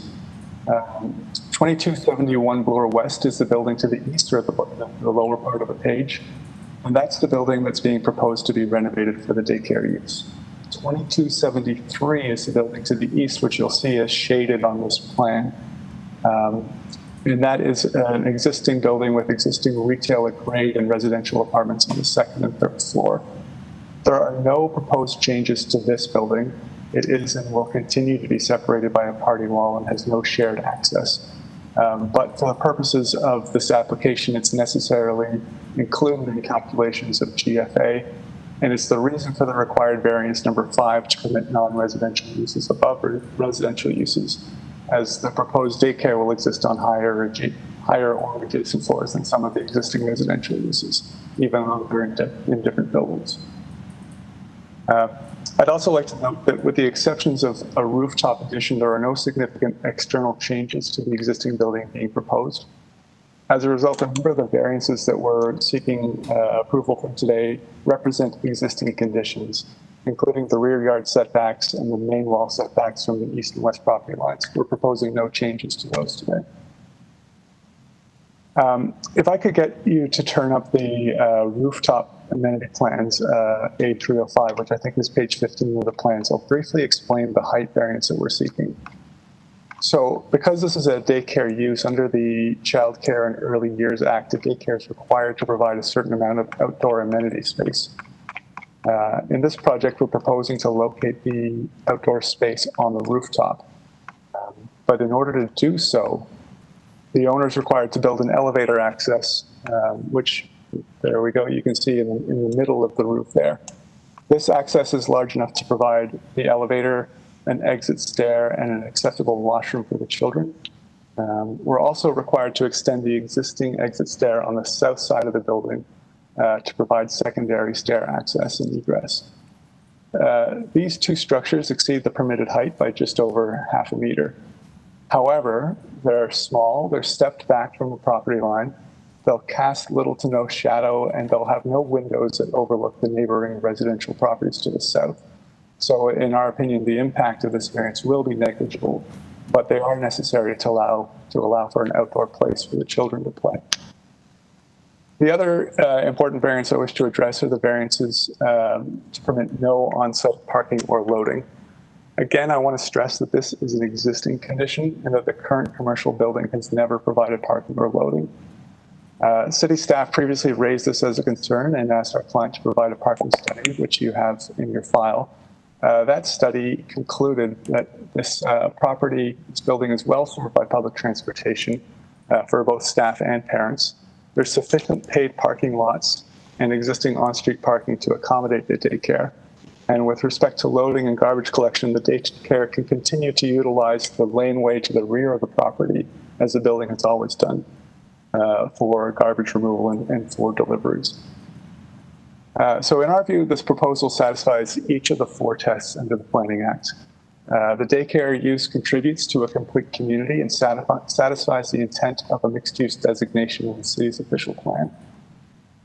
2271 Bloor West is the building to the east, or the lower part of the page. And that's the building that's being proposed to be renovated for the daycare use. 2273 is the building to the east, which you'll see is shaded on this plan. And that is an existing building with existing retail at grade and residential apartments on the 2nd and 3rd floor. There are no proposed changes to this building. It is and will continue to be separated by a party wall and has no shared access. But for the purposes of this application, it's necessarily included in the calculations of GFA. And it's the reason for the required variance number 5 to permit non-residential uses above residential uses, as the proposed daycare will exist on higher higher or adjacent floors than some of the existing residential uses, even though they're in different buildings. I'd also like to note that with the exceptions of a rooftop addition, there are no significant external changes to the existing building being proposed. As a result, a number of the variances that we're seeking approval for today represent existing conditions, including the rear yard setbacks and the main wall setbacks from the east and west property lines. We're proposing no changes to those today. If I could get you to turn up the rooftop amenity plans, A305, which I think is page 15 of the plans, I'll briefly explain the height variance that we're seeking. So because this is a daycare use under the Child Care and Early Years Act, the daycare is required to provide a certain amount of outdoor amenity space. In this project, we're proposing to locate the outdoor space on the rooftop. But in order to do so, the owner is required to build an elevator access, which, there we go, you can see in the middle of the roof there. This access is large enough to provide the elevator, an exit stair, and an accessible washroom for the children. We're also required to extend the existing exit stair on the south side of the building to provide secondary stair access and egress. These two structures exceed the permitted height by just over half a meter. However, they're small, they're stepped back from the property line, they'll cast little to no shadow, and they'll have no windows that overlook the neighboring residential properties to the south. So in our opinion, the impact of this variance will be negligible, but they are necessary to allow for an outdoor place for the children to play. The other important variance I wish to address are the variances to permit no on-site parking or loading. Again, I want to stress that this is an existing condition and that the current commercial building has never provided parking or loading. City staff previously raised this as a concern and asked our client to provide a parking study, which you have in your file. That study concluded that this building is well served by public transportation for both staff and parents. There's sufficient paid parking lots and existing on-street parking to accommodate the daycare. And with respect to loading and garbage collection, the daycare can continue to utilize the laneway to the rear of the property, as the building has always done, for garbage removal and for deliveries. So in our view, this proposal satisfies each of the 4 tests under the Planning Act. The daycare use contributes to a complete community and satisfies the intent of a mixed-use designation in the city's official plan.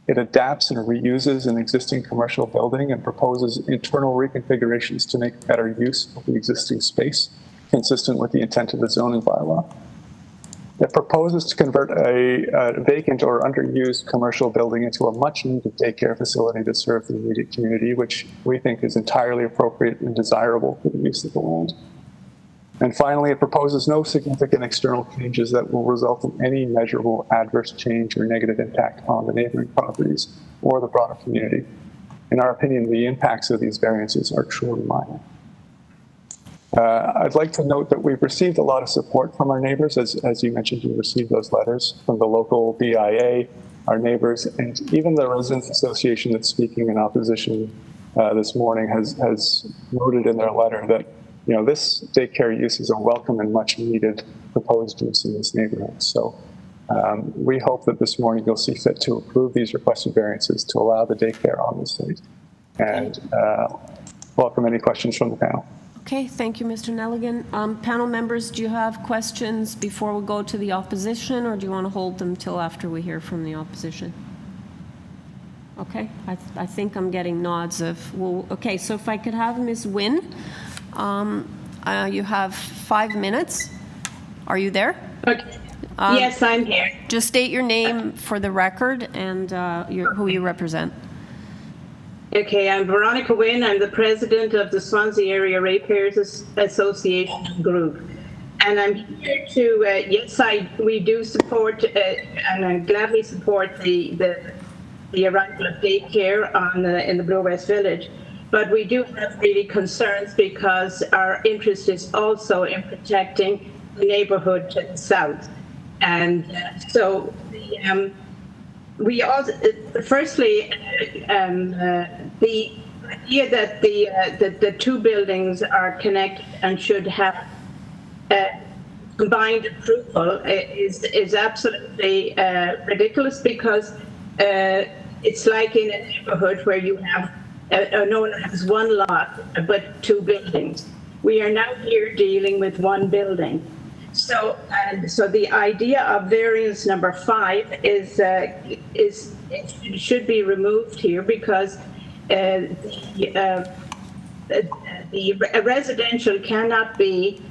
It adapts and reuses an existing commercial building and proposes internal reconfigurations to make better use of the existing space, consistent with the intent of the zoning bylaw. It proposes to convert a vacant or underused commercial building into a much-needed daycare facility to serve the immediate community, which we think is entirely appropriate and desirable for the use of the land. And finally, it proposes no significant external changes that will result in any measurable adverse change or negative impact on the neighboring properties or the broader community. In our opinion, the impacts of these variances are truly minor. I'd like to note that we've received a lot of support from our neighbors. As you mentioned, you received those letters from the local BIA, our neighbors, and even the Residents Association that's speaking in opposition this morning has noted in their letter that this daycare use is a welcome and much needed proposed use in this neighborhood. So we hope that this morning you'll see fit to approve these requested variances to allow the daycare on the site. And welcome any questions from the panel. Okay, thank you, Mr. Nelligan. Panel members, do you have questions before we go to the opposition, or do you want to hold them till after we hear from the opposition? Okay, I think I'm getting nods of, well, okay, so if I could have Ms. Wynn, you have 5 minutes. Are you there? Okay. Yes, I'm here. Just state your name for the record and who you represent. Okay, I'm Veronica Wynn. I'm the president of the Swansea Area Ratepayers Association Group. And I'm here to, yes, we do support, and I gladly support the arrival of daycare in the Bloor West Village. But we do have really concerns because our interest is also in protecting the neighborhood to the south. And so we also, firstly, the idea that the 2 buildings are connected and should have combined approval is absolutely ridiculous, because it's like in a neighborhood where you have no one has one lot but two buildings. We are now here dealing with one building. So the idea of variance number 5 is it should be removed here, because the residential cannot be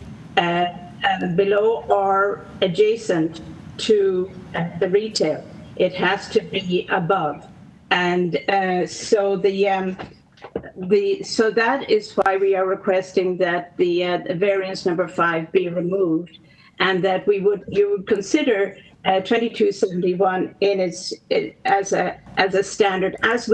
below or adjacent to the retail. It has to be above, and so that is why we are requesting that the variance number 5 be removed, and that you would consider 2271 as a standard, as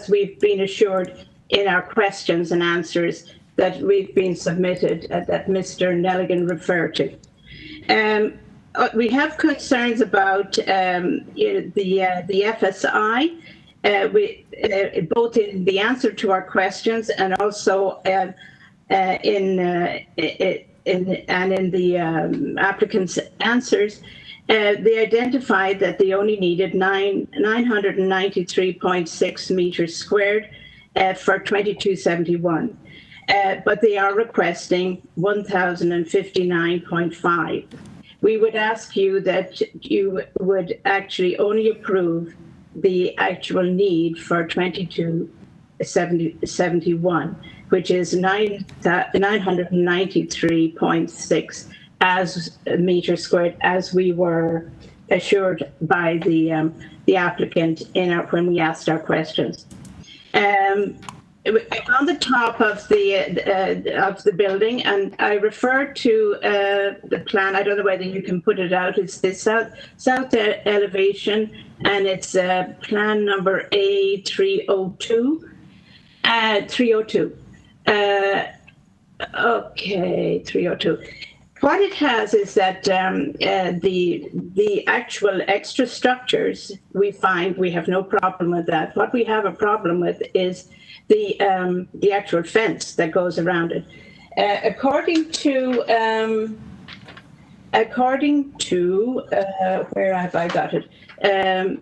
we've been assured in our questions and answers that we've been submitted, that Mr. Nelligan referred to. We have concerns about the FSI, both in the answer to our questions and also in the applicant's answers. They identified that they only needed 993.6 meters squared for 2271. But they are requesting 1,059.5. We would ask you that you would actually only approve the actual need for 2271, which is 993.6 as meters squared, as we were assured by the applicant when we asked our questions. On the top of the building, and I refer to the plan. I don't know whether you can put it out. It's the south elevation, and it's plan number A302. 302. Okay, 302. What it has is that the actual extra structures, we find we have no problem with that. What we have a problem with is the actual fence that goes around it. According to where have I got it? The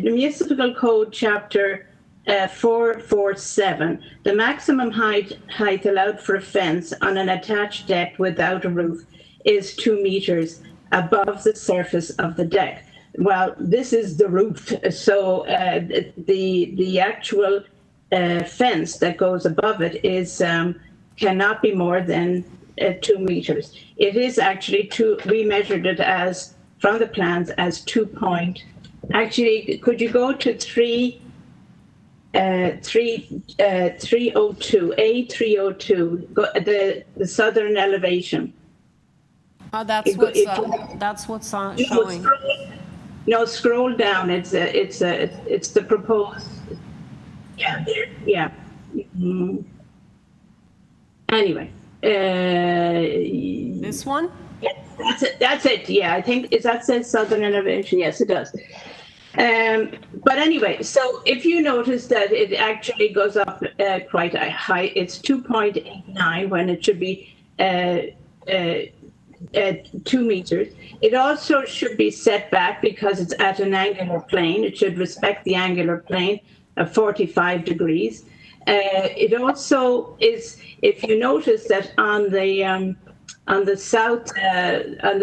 municipal code chapter 447. The maximum height allowed for a fence on an attached deck without a roof is 2 meters above the surface of the deck. Well, this is the roof, so the actual fence that goes above it is cannot be more than 2 meters. It is actually 2. We measured it as from the plans as 2 point. Actually, could you go to 302 A302, the southern elevation? That's what's showing. No, scroll down. It's the proposed. Yeah, there. Yeah. Mm-hmm. Anyway, this one. Yeah, that's it. Yeah, I think that says southern elevation. Yes, it does. But anyway, so if you notice that it actually goes up quite high, it's 2.89 when it should be 2 meters. It also should be set back because it's at an angular plane. It should respect the angular plane of 45 degrees. It also is, if you notice that on the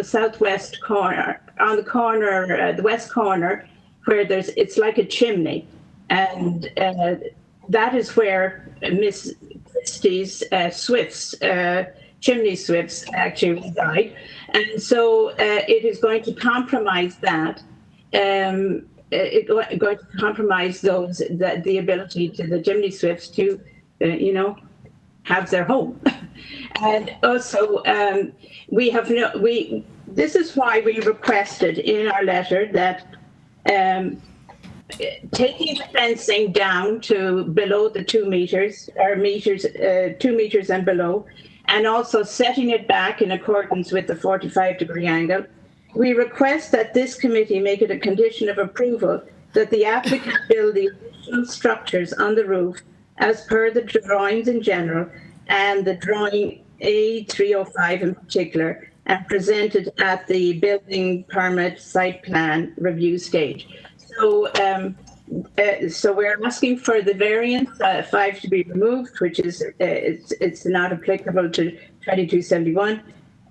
southwest corner, on the corner, the west corner, where it's like a chimney, and that is where Miss Christie's Swift's chimney swifts actually reside, and so it is going to compromise that. It's going to compromise the ability to the chimney swifts to, have their home, and also this is why we requested in our letter that taking the fencing down to below the 2 meters, or 2 meters and below, and also setting it back in accordance with the 45-degree angle. We request that this committee make it a condition of approval that the applicant build the additional structures on the roof as per the drawings in general and the drawing A305 in particular, and presented at the building permit site plan review stage. So, so we're asking for the variance 5 to be removed, which is it's not applicable to 2271,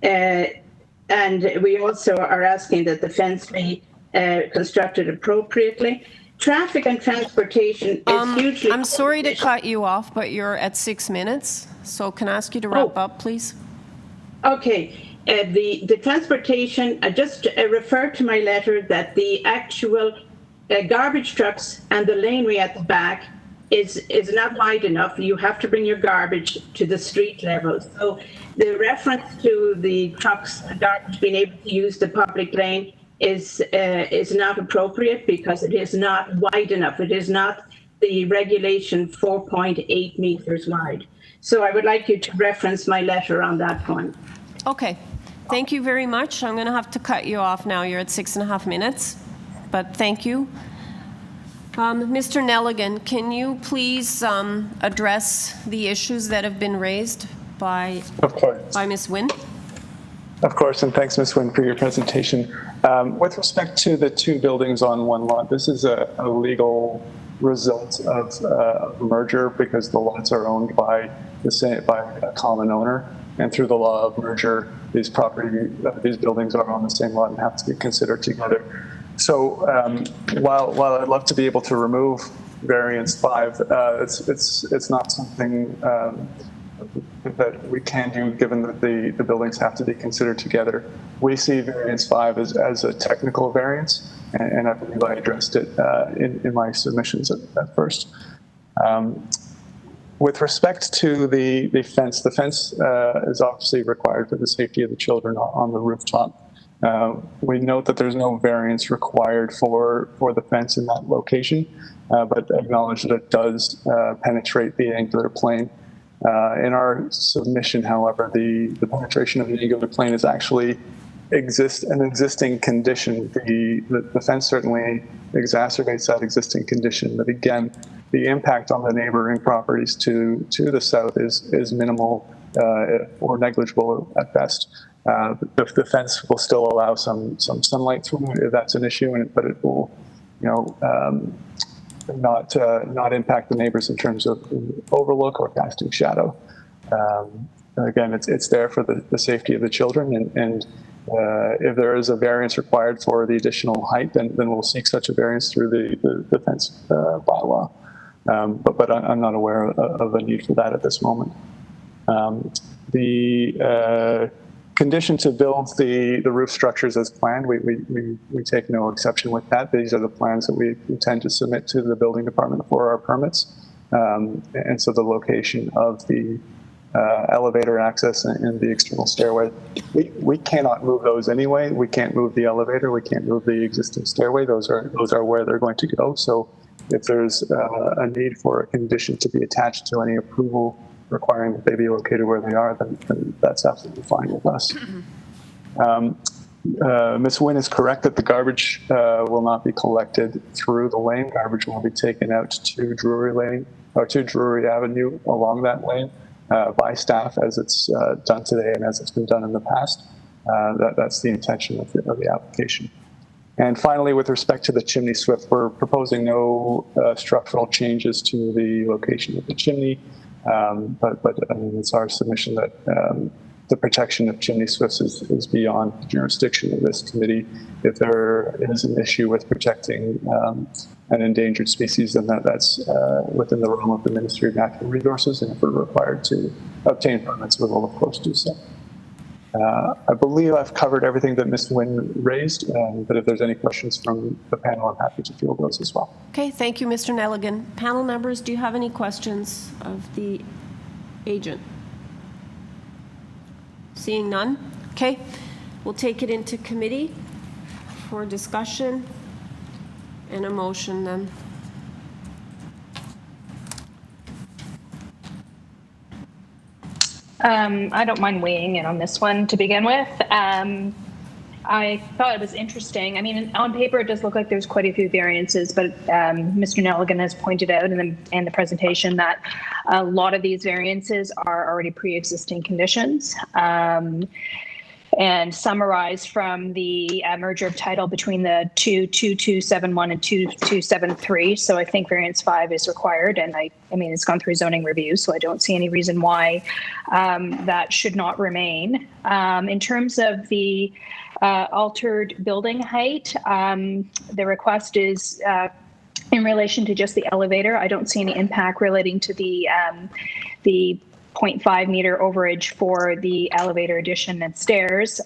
and we also are asking that the fence be constructed appropriately. Traffic and transportation is hugely. I'm sorry to cut you off, but you're at 6 minutes, so can I ask you to wrap up, please? Okay. The transportation, I just refer to my letter that the actual garbage trucks and the laneway at the back is not wide enough. You have to bring your garbage to the street level. So the reference to the trucks and garbage being able to use the public lane is not appropriate because it is not wide enough. It is not the regulation 4.8 meters wide. So I would like you to reference my letter on that point. Okay. Thank you very much. I'm going to have to cut you off now. You're at 6.5 minutes, but thank you. Mr. Nelligan, can you please address the issues that have been raised by Ms. Wynne? Of course, and thanks, Ms. Wynne, for your presentation. With respect to the two buildings on one lot, this is a legal result of a merger because the lots are owned by a common owner, and through the law of merger, these buildings are on the same lot and have to be considered together. So while I'd love to be able to remove variance 5, it's not something that we can do given that the buildings have to be considered together. We see variance 5 as a technical variance, and I believe I addressed it in my submissions at first. With respect to the fence is obviously required for the safety of the children on the rooftop. We note that there's no variance required for the fence in that location, but acknowledge that it does penetrate the angular plane. In our submission, however, the penetration of the angular plane is actually an existing condition. The fence certainly exacerbates that existing condition, but again, the impact on the neighboring properties to the south is minimal or negligible at best. The fence will still allow some sunlight through if that's an issue, but it will, not impact the neighbors in terms of overlook or casting shadow. Again, it's there for the safety of the children, and if there is a variance required for the additional height, then we'll seek such a variance through the fence bylaw. But I'm not aware of a need for that at this moment. The condition to build the roof structures as planned, we take no exception with that. These are the plans that we intend to submit to the building department for our permits. And so the location of the elevator access and the external stairway, we cannot move those anyway. We can't move the elevator. We can't move the existing stairway. Those are where they're going to go. So if there's a need for a condition to be attached to any approval requiring that they be located where they are, then that's absolutely fine with us. Ms. Wynne is correct that the garbage will not be collected through the lane. Garbage will be taken out to Drury Avenue along that lane by staff as it's done today and as it's been done in the past. That's the intention of the application. And finally, with respect to the chimney swift, we're proposing no structural changes to the location of the chimney. But I mean, it's our submission that the protection of chimney swifts is beyond the jurisdiction of this committee. If there is an issue with protecting an endangered species, then that's within the realm of the Ministry of Natural Resources, and if we're required to obtain permits, we will of course do so. I believe I've covered everything that Ms. Wynne raised, but if there's any questions from the panel, I'm happy to field those as well. Okay, thank you, Mr. Nelligan. Panel members, do you have any questions of the agent? Seeing none? Okay, we'll take it into committee for discussion and a motion then. I don't mind weighing in on this one to begin with. I thought it was interesting. I mean, on paper, it does look like there's quite a few variances, but Mr. Nelligan has pointed out in the presentation that a lot of these variances are already pre-existing conditions. And summarized from the merger of title between the 2271 and 2273. So I think variance 5 is required, and I mean it's gone through zoning review, so I don't see any reason why that should not remain. In terms of the altered building height, the request is in relation to just the elevator. I don't see any impact relating to the 0.5 meter overage for the elevator addition and stairs.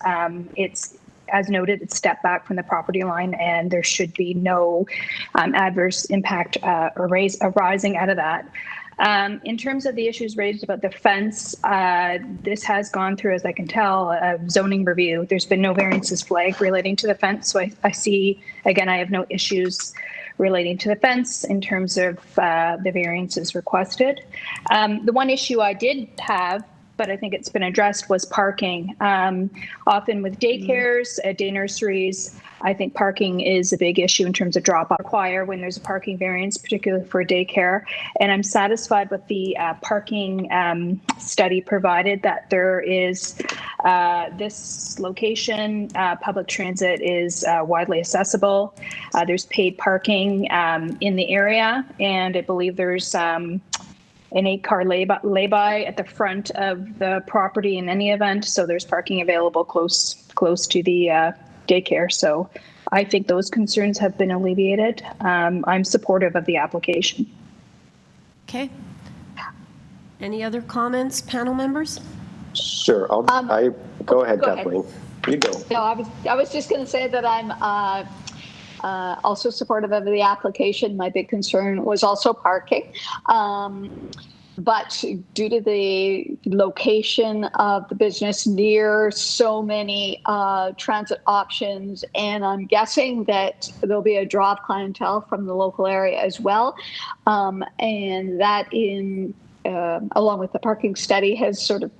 It's, as noted, it's stepped back from the property line, and there should be no adverse impact arising out of that. In terms of the issues raised about the fence, this has gone through, as I can tell, a zoning review. There's been no variances flagged relating to the fence, so I see, again, I have no issues relating to the fence in terms of the variances requested. The one issue I did have, but I think it's been addressed, was parking. Often with daycares, day nurseries, I think parking is a big issue in terms of drop-off require when there's a parking variance, particularly for daycare. And I'm satisfied with the parking study provided that there is this location, public transit is widely accessible. There's paid parking in the area, and I believe there's an 8-car lay-by at the front of the property in any event, so there's parking available close to the daycare. So I think those concerns have been alleviated. I'm supportive of the application. Okay. Any other comments, panel members? Sure. Go ahead, Kathleen. You go. No, I was just going to say that I'm also supportive of the application. My big concern was also parking. But due to the location of the business near so many transit options, and I'm guessing that there'll be a draw of clientele from the local area as well, and that along with the parking study has sort of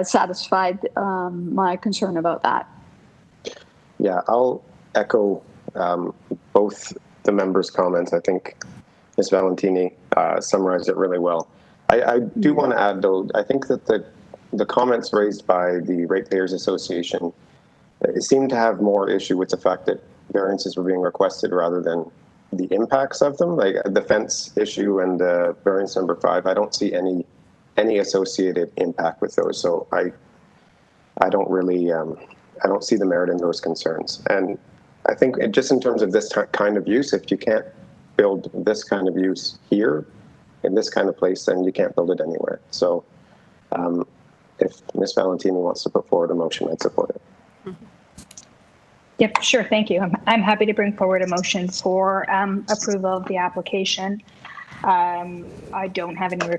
satisfied my concern about that. Yeah, I'll echo both the members' comments. I think Ms. Valentini summarized it really well. I do want to add, though, I think that the comments raised by the Ratepayers Association seem to have more issue with the fact that variances were being requested rather than the impacts of them. Like the fence issue and the variance number 5, I don't see any associated impact with those. So I don't really, I don't see the merit in those concerns. And I think just in terms of this kind of use, if you can't build this kind of use here, in this kind of place, then you can't build it anywhere. So if Ms. Valentini wants to put forward a motion, I'd support it. Mm-hmm. Yep, sure, thank you. I'm happy to bring forward a motion for approval of the application. I don't have any,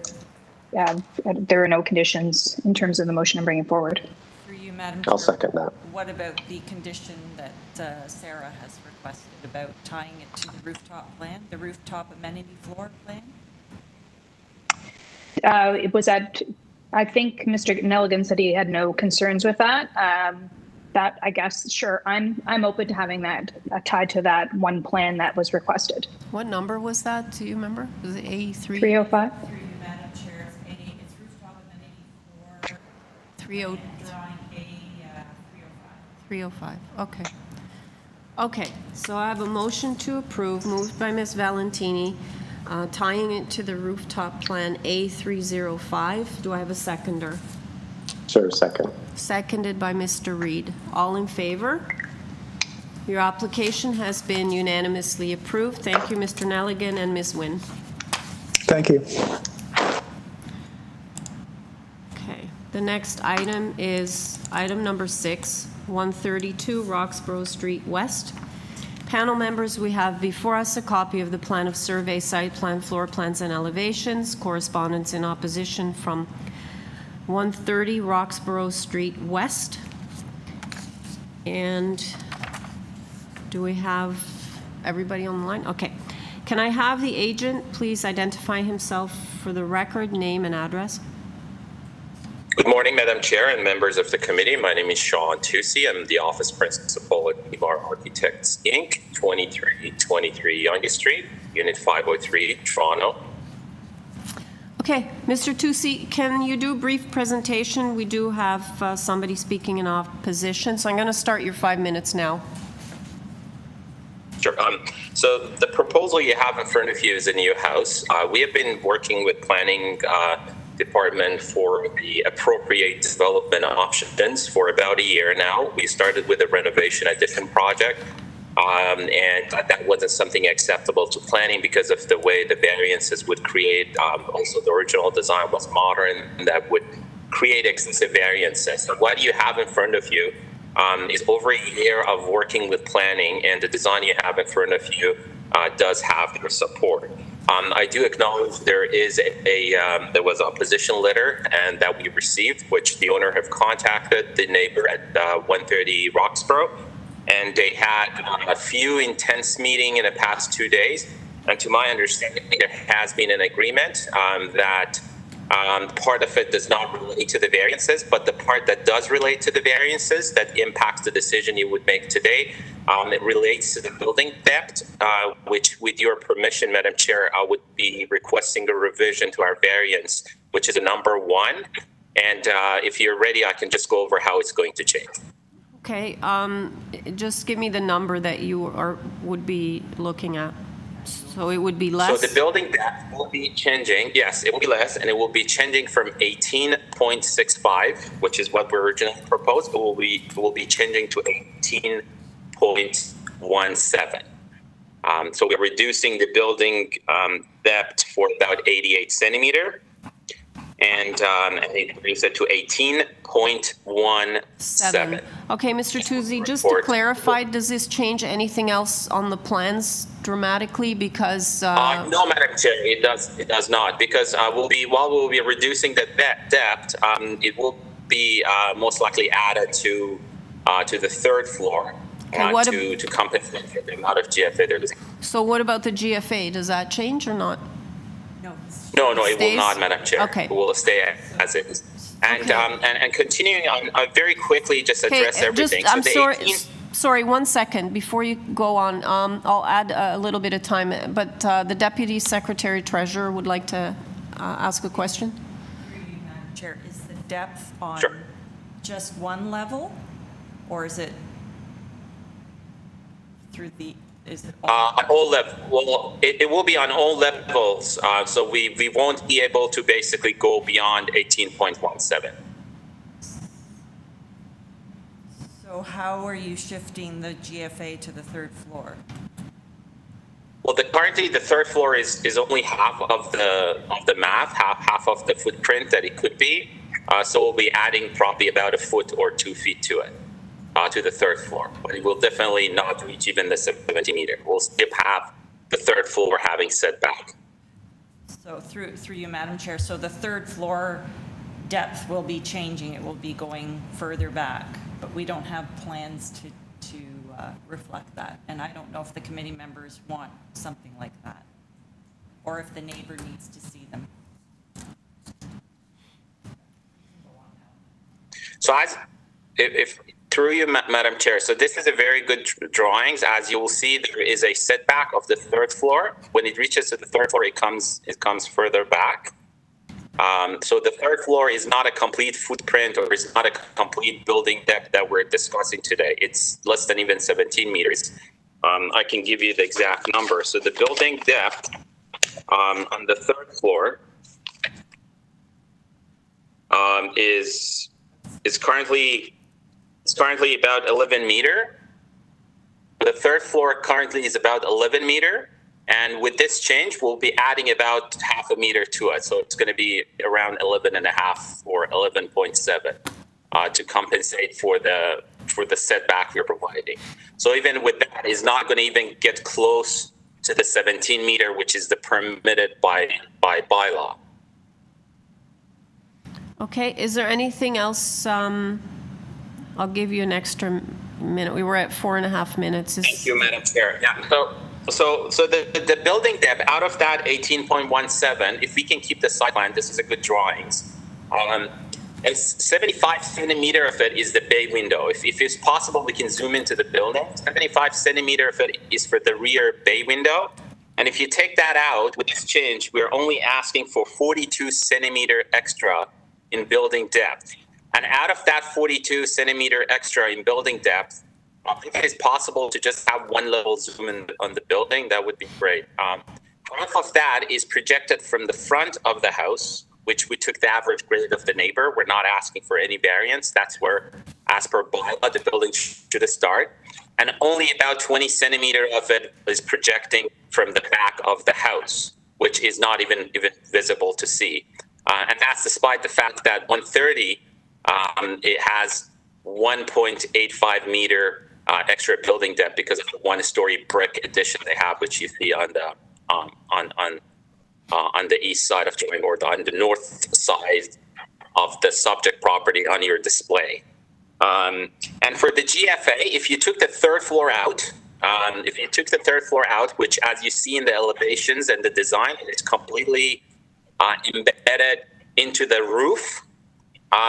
there are no conditions in terms of the motion I'm bringing forward. For you, Madam Chair, I'll second that. What about the condition that Sarah has requested about tying it to the rooftop plan, the rooftop amenity floor plan? It was I think Mr. Nelligan said he had no concerns with that. That, I guess, sure, I'm open to having that tied to that one plan that was requested. What number was that? Do you remember? Was it A3? 305? Through you, Madam Chair, it's rooftop amenity floor. 30. Drawing A 305. 305. Okay. Okay. So I have a motion to approve, moved by Ms. Valentini, tying it to the rooftop plan A305. Do I have a seconder? Sure, second. Seconded by Mr. Reed. All in favor? Your application has been unanimously approved. Thank you, Mr. Nelligan and Ms. Wynn. Thank you. Okay. The next item is item number 6, 132 Roxboro Street West. Panel members, we have before us a copy of the plan of survey, site plan, floor plans, and elevations, correspondence in opposition from 130 Roxboro Street West. And do we have everybody on the line? Okay. Can I have the agent please identify himself for the record, name and address? Good morning, Madam Chair and members of the committee. My name is Sean Tusi. I'm the office principal at Ebar Architects, Inc., 2323 Yonge Street, Unit 503, Toronto. Okay, Mr. Tusi, can you do a brief presentation? We do have somebody speaking in opposition, so I'm going to start your 5 minutes now. Sure. So the proposal you have in front of you is a new house. We have been working with planning department for the appropriate development options for about a year now. We started with a renovation addition project, and that wasn't something acceptable to planning because of the way the variances would create. Also, the original design was modern, and that would create excessive variances. So what you have in front of you is over a year of working with planning, and the design you have in front of you does have their support. I do acknowledge there is there was an opposition letter and that we received, which the owner have contacted the neighbor at 130 Roxborough, and they had a few intense meetings in the past 2 days. And to my understanding, there has been an agreement that part of it does not relate to the variances, but the part that does relate to the variances that impacts the decision you would make today, it relates to the building depth, which with your permission, Madam Chair, I would be requesting a revision to our variance, which is a number 1. And if you're ready, I can just go over how it's going to change. Okay, just give me the number that you would be looking at. So it would be less? So the building depth will be changing. Yes, it will be less, and it will be changing from 18.65, which is what we originally proposed. It will be changing to 18.17. So we're reducing the building depth for about 88 centimeter, and it brings it to 18.17. Okay, Mr. Tusi, just to clarify, does this change anything else on the plans dramatically? Because no, Madam Chair, it does not, because while we'll be reducing the depth, it will be most likely added to the third floor to compensate for the amount of GFA they're losing. So what about the GFA? Does that change or not? No, it will not, Madam Chair. Okay. It will stay as it is. And and continuing on, very quickly, just address everything. I'm sorry, 1 second before you go on. I'll add a little bit of time, but the Deputy Secretary Treasurer would like to ask a question. Madam Chair, is the depth on Sure. just one level, or is it through the? Is it on all levels? Well, it will be on all levels. So we won't be able to basically go beyond 18.17. So how are you shifting the GFA to the third floor? Well, currently the third floor is only half of the math, half of the footprint that it could be. So we'll be adding probably about a foot or 2 feet to it. To the third floor, but it will definitely not reach even the 70 meter. We'll still have the third floor having setback. So through you, Madam Chair, so the third floor depth will be changing. It will be going further back, but we don't have plans to reflect that. And I don't know if the committee members want something like that, or if the neighbor needs to see them. So if through you, Madam Chair, so this is a very good drawings. As you will see, there is a setback of the third floor. When it reaches to the third floor, it comes further back. So the third floor is not a complete footprint, or is not a complete building depth that we're discussing today. It's less than even 17 meters. I can give you the exact number. So the building depth on the third floor is currently about 11 meter. The third floor currently is about 11 meter. And with this change, we'll be adding about half a meter to it. So it's going to be around 11.5 or 11.7 to compensate for the setback we're providing. So even with that, it's not going to even get close to the 17 meter, which is the permitted by bylaw. Okay, is there anything else? I'll give you an extra minute. We were at 4.5 minutes. Thank you, Madam Chair. Yeah. So the building depth out of that 18.17, if we can keep the site plan, this is a good drawings. and 75 centimeter of it is the bay window. If it's possible, we can zoom into the building. 75 centimeter of it is for the rear bay window. And if you take that out, with this change, we're only asking for 42 centimeter extra in building depth. And out of that 42 centimeter extra in building depth, if it is possible to just have one level zoom in on the building, that would be great. Half of that is projected from the front of the house, which we took the average grade of the neighbor. We're not asking for any variance. That's where, as per bylaw, the building should start. And only about 20 centimeter of it is projecting from the back of the house, which is not even visible to see. And that's despite the fact that 130, it has 1.85 meter extra building depth because of the one-story brick addition they have, which you see on the east side of Joy, or on the north side of the subject property on your display. And for the GFA, if you took the third floor out, which, as you see in the elevations and the design, it's completely embedded into the roof.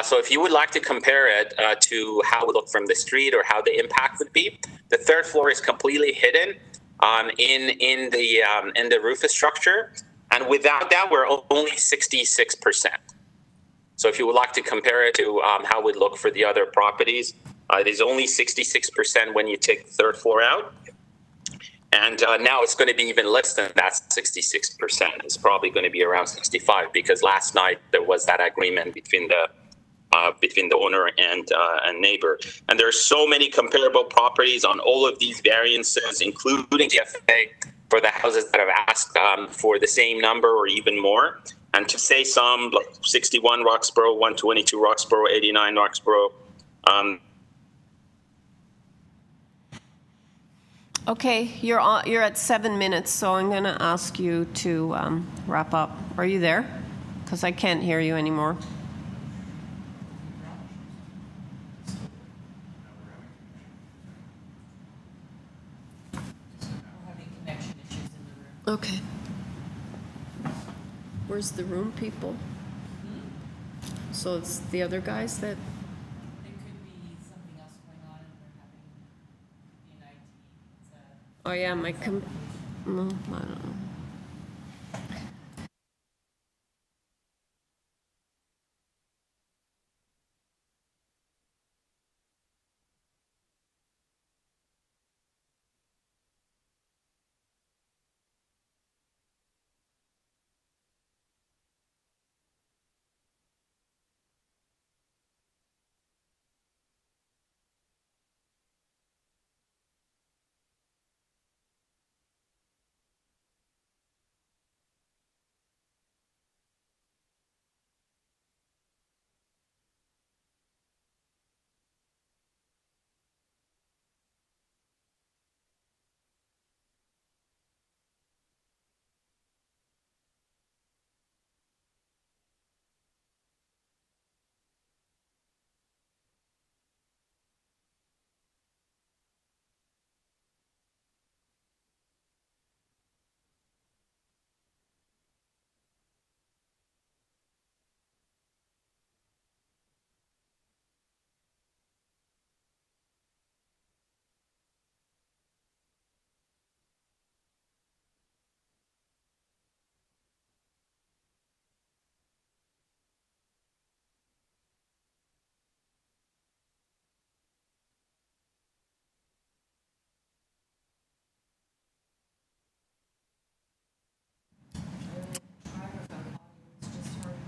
So if you would like to compare it to how it would look from the street or how the impact would be, the third floor is completely hidden in the roof structure, and without that, we're only 66%. So if you would like to compare it to how it would look for the other properties, it is only 66% when you take the third floor out. And now it's going to be even less than that 66%. It's probably going to be around 65 because last night there was that agreement between the owner and neighbor. And there are so many comparable properties on all of these variances, including GFA, for the houses that have asked for the same number or even more. And to say some, like 61 Roxborough, 122 Roxborough, 89 Roxborough. Okay, you're at 7 minutes, so I'm going to ask you to wrap up. Are you there? Because I can't hear you anymore. Okay. Where's the room, people? So it's the other guys that... Oh yeah, no, I don't know.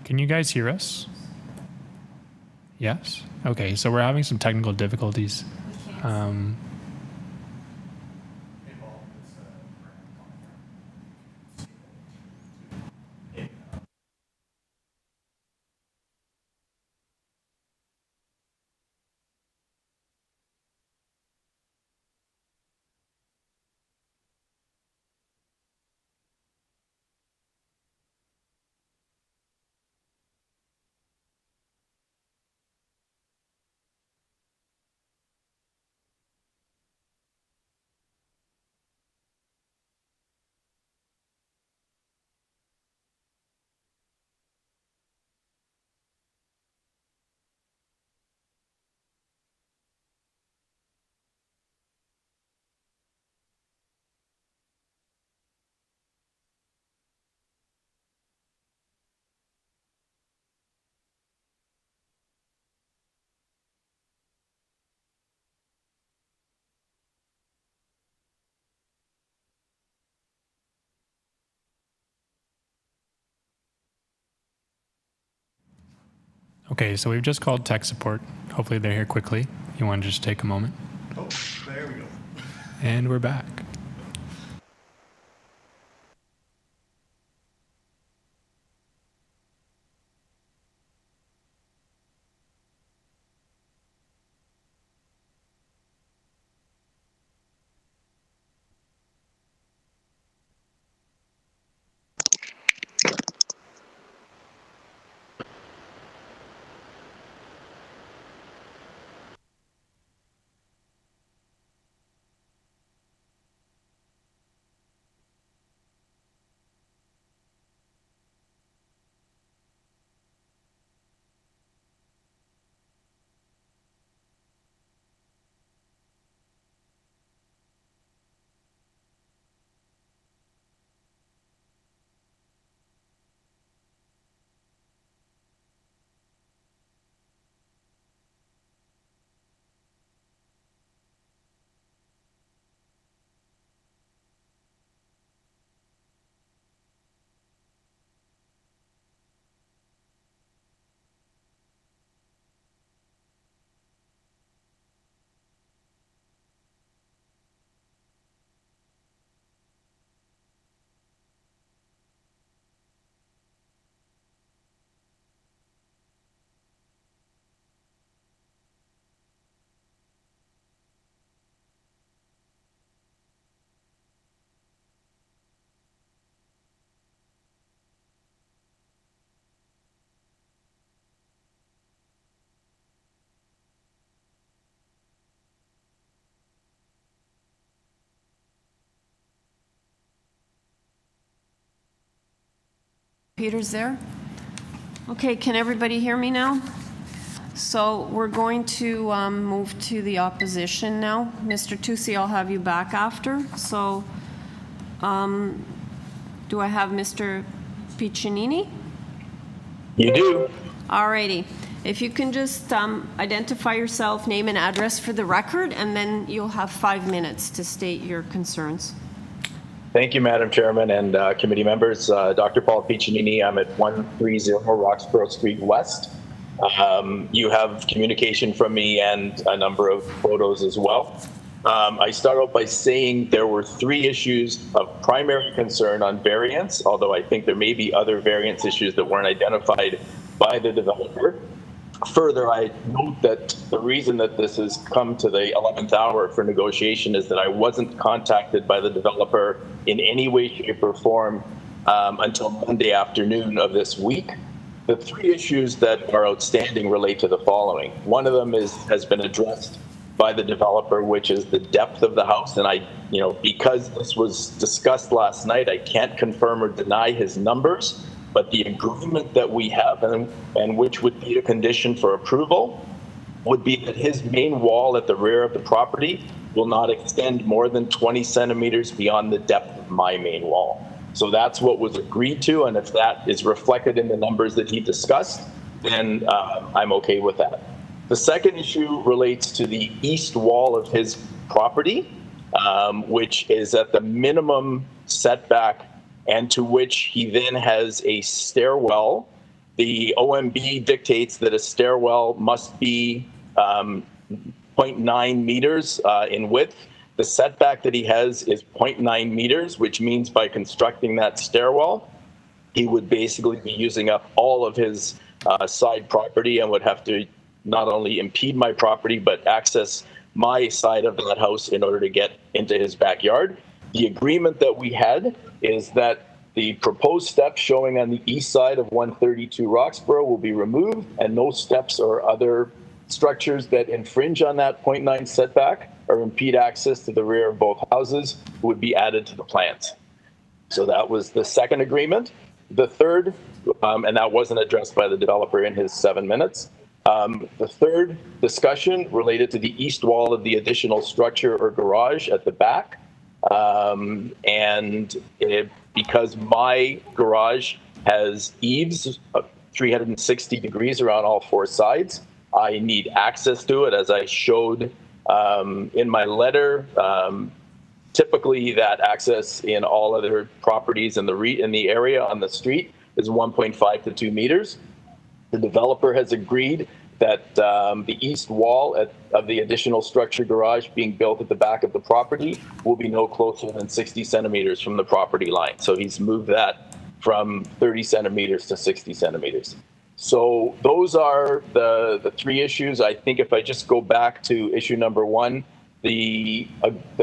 Can you guys hear us? Yes? Okay, so we're having some technical difficulties. Okay, so we've just called tech support. Hopefully they're here quickly. You want to just take a moment? Oh, there we go. And we're back. Peter's there? Okay, can everybody hear me now? So we're going to move to the opposition now. Mr. Tusi, I'll have you back after. So do I have Mr. Piccinini? You do. All righty. If you can just identify yourself, name and address for the record, and then you'll have 5 minutes to state your concerns. Thank you, Madam Chairman and committee members. Dr. Paul Piccinini, I'm at 130 Roxboro Street West. You have communication from me and a number of photos as well. I start out by saying there were 3 issues of primary concern on variance, although I think there may be other variance issues that weren't identified by the developer. Further, I note that the reason that this has come to the 11th hour for negotiation is that I wasn't contacted by the developer in any way, shape, or form until Monday afternoon of this week. The 3 issues that are outstanding relate to the following. One of them has been addressed by the developer, which is the depth of the house. And because this was discussed last night, I can't confirm or deny his numbers. But the agreement that we have, and which would be a condition for approval, would be that his main wall at the rear of the property will not extend more than 20 centimeters beyond the depth of my main wall. So that's what was agreed to, and if that is reflected in the numbers that he discussed, then I'm okay with that. The second issue relates to the east wall of his property, which is at the minimum setback, and to which he then has a stairwell. The OMB dictates that a stairwell must be 0.9 meters in width. The setback that he has is 0.9 meters, which means by constructing that stairwell, he would basically be using up all of his side property and would have to not only impede my property, but access my side of that house in order to get into his backyard. The agreement that we had is that the proposed steps showing on the east side of 132 Roxboro will be removed, and no steps or other structures that infringe on that 0.9 setback or impede access to the rear of both houses would be added to the plans. So that was the second agreement. The third, and that wasn't addressed by the developer in his 7 minutes. The third discussion related to the east wall of the additional structure or garage at the back. Because my garage has eaves of 360 degrees around all 4 sides, I need access to it, as I showed in my letter. Typically, that access in all other properties in the area on the street is 1.5 to 2 meters. The developer has agreed that the east wall of the additional structure garage being built at the back of the property will be no closer than 60 centimeters from the property line. So he's moved that from 30 centimeters to 60 centimeters. So those are the three issues. I think if I just go back to issue number one, the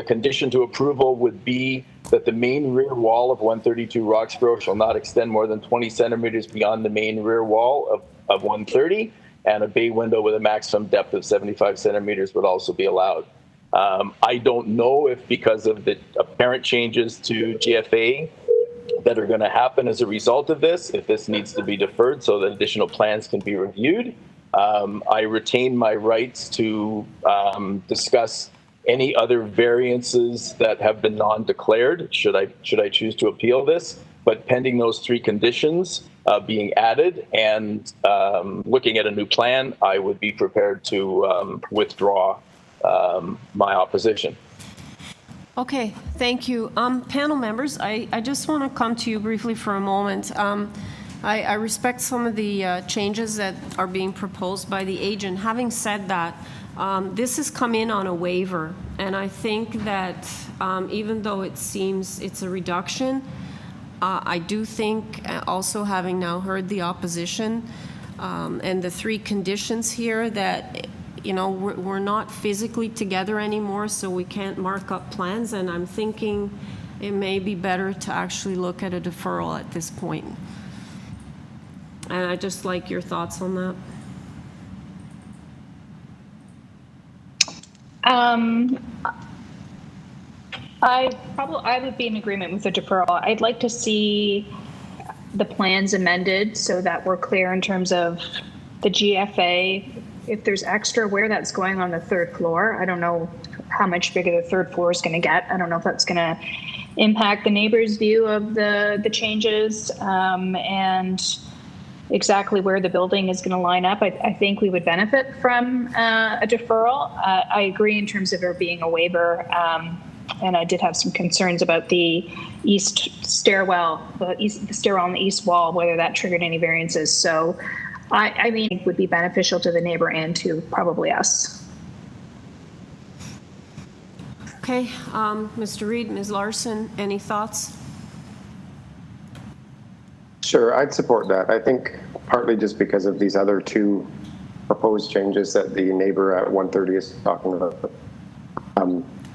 condition to approval would be that the main rear wall of 132 Roxborough shall not extend more than 20 centimeters beyond the main rear wall of 130, and a bay window with a maximum depth of 75 centimeters would also be allowed. I don't know if, because of the apparent changes to GFA that are going to happen as a result of this, if this needs to be deferred so that additional plans can be reviewed. I retain my rights to discuss any other variances that have been non-declared, should I choose to appeal this. But pending those three conditions being added and looking at a new plan, I would be prepared to withdraw my opposition. Okay, thank you. Panel members, I just want to come to you briefly for a moment. I respect some of the changes that are being proposed by the agent. Having said that, this has come in on a waiver, and I think that even though it seems it's a reduction, I do think, also having now heard the opposition and the three conditions here, that we're not physically together anymore, so we can't mark up plans, and I'm thinking it may be better to actually look at a deferral at this point. And I'd just like your thoughts on that. I would be in agreement with the deferral. I'd like to see the plans amended so that we're clear in terms of the GFA. If there's extra, where that's going on the third floor. I don't know how much bigger the third floor is going to get. I don't know if that's going to impact the neighbor's view of the changes and exactly where the building is going to line up. I think we would benefit from a deferral. I agree in terms of there being a waiver, and I did have some concerns about the east stairwell, the stairwell on the east wall, whether that triggered any variances. So I mean, it would be beneficial to the neighbor and to probably us. Okay, Mr. Reid, Ms. Larson, any thoughts? Sure, I'd support that. I think partly just because of these other two proposed changes that the neighbor at 130 is talking about,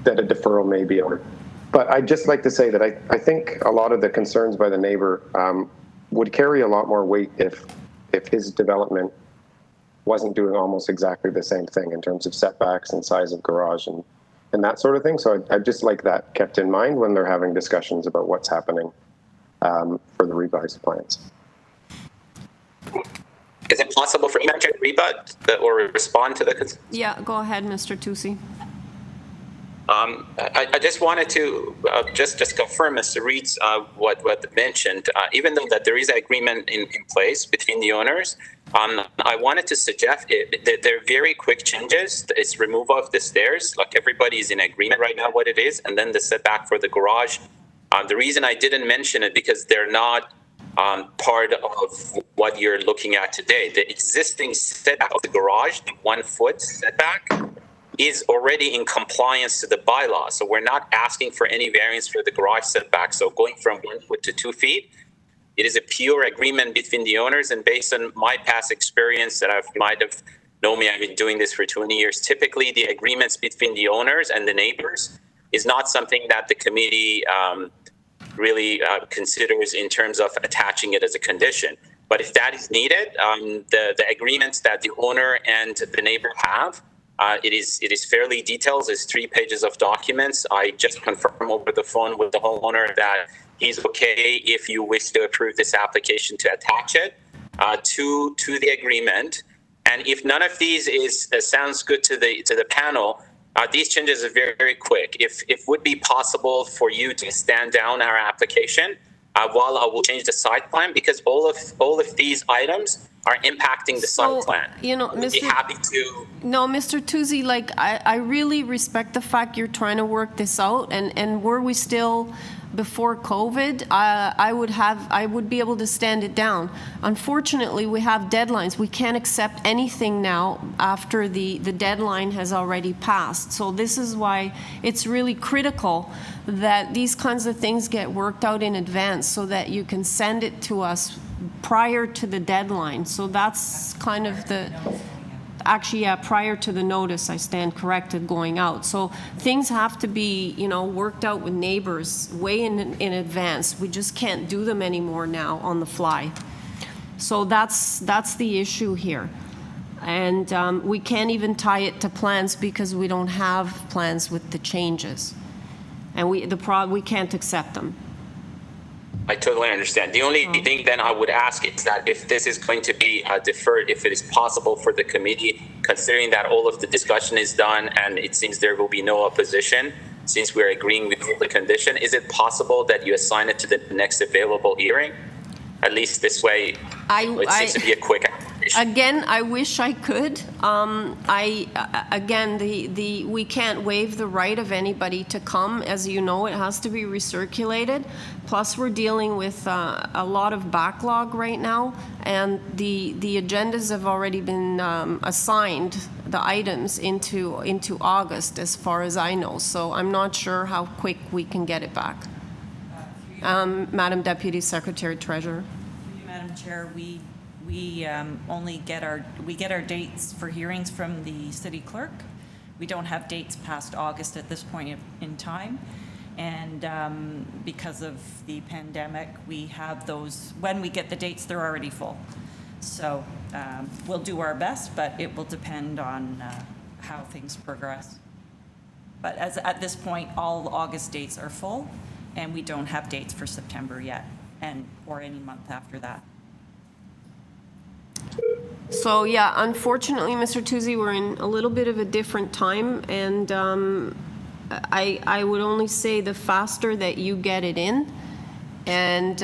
that a deferral may be ordered. But I'd just like to say that I think a lot of the concerns by the neighbor would carry a lot more weight if his development wasn't doing almost exactly the same thing in terms of setbacks and size of garage and that sort of thing. So I'd just like that kept in mind when they're having discussions about what's happening for the revised plans. Is it possible for you to rebut or respond to the? Yeah, go ahead, Mr. Tusi. I just wanted to just confirm Mr. Reid's what mentioned. Even though that there is an agreement in place between the owners, I wanted to suggest that they're very quick changes. It's removal of the stairs. Like, everybody's in agreement right now what it is, and then the setback for the garage. The reason I didn't mention it because they're not part of what you're looking at today. The existing setback of the garage, the 1 foot setback, is already in compliance to the bylaw. So we're not asking for any variance for the garage setback. So going from 1 foot to 2 feet, it is a pure agreement between the owners. And based on my past experience that you might have known me, I've been doing this for 20 years. Typically, the agreements between the owners and the neighbors is not something that the committee really considers in terms of attaching it as a condition. But if that is needed, the agreements that the owner and the neighbor have, it is fairly detailed. There's 3 pages of documents. I just confirmed over the phone with the homeowner that he's okay if you wish to approve this application to attach it to the agreement. And if none of these sounds good to the panel, these changes are very, very quick. If would be possible for you to stand down our application while I will change the site plan, because all of these items are impacting the site plan. I'd be happy to. No, Mr. Tusi, like, I really respect the fact you're trying to work this out, and were we still before COVID, I would be able to stand it down. Unfortunately, we have deadlines. We can't accept anything now after the deadline has already passed. So this is why it's really critical that these kinds of things get worked out in advance so that you can send it to us prior to the deadline. So that's kind of the... Actually, yeah, prior to the notice, I stand corrected going out. So things have to be, worked out with neighbors way in advance. We just can't do them anymore now on the fly. So that's the issue here. And we can't even tie it to plans because we don't have plans with the changes. And we can't accept them. I totally understand. The only thing then I would ask is that if this is going to be deferred, if it is possible for the committee, considering that all of the discussion is done and it seems there will be no opposition, since we're agreeing with the condition, is it possible that you assign it to the next available hearing? At least this way, it seems to be a quick application. Again, I wish I could. We can't waive the right of anybody to come. As you know, it has to be recirculated. Plus, we're dealing with a lot of backlog right now, and the agendas have already been assigned, the items into August, as far as I know. So I'm not sure how quick we can get it back. Madam Deputy Secretary Treasurer. Madam Chair, we only get our dates for hearings from the city clerk. We don't have dates past August at this point in time. And because of the pandemic, we have those, when we get the dates, they're already full. So we'll do our best, but it will depend on how things progress. But at this point, all August dates are full, and we don't have dates for September yet, or any month after that. So yeah, unfortunately, Mr. Tuzzi, we're in a little bit of a different time, and I would only say the faster that you get it in, and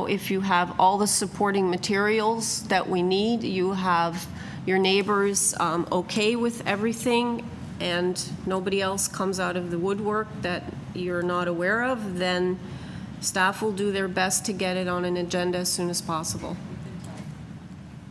if you have all the supporting materials that we need, you have your neighbors okay with everything, and nobody else comes out of the woodwork that you're not aware of, then staff will do their best to get it on an agenda as soon as possible.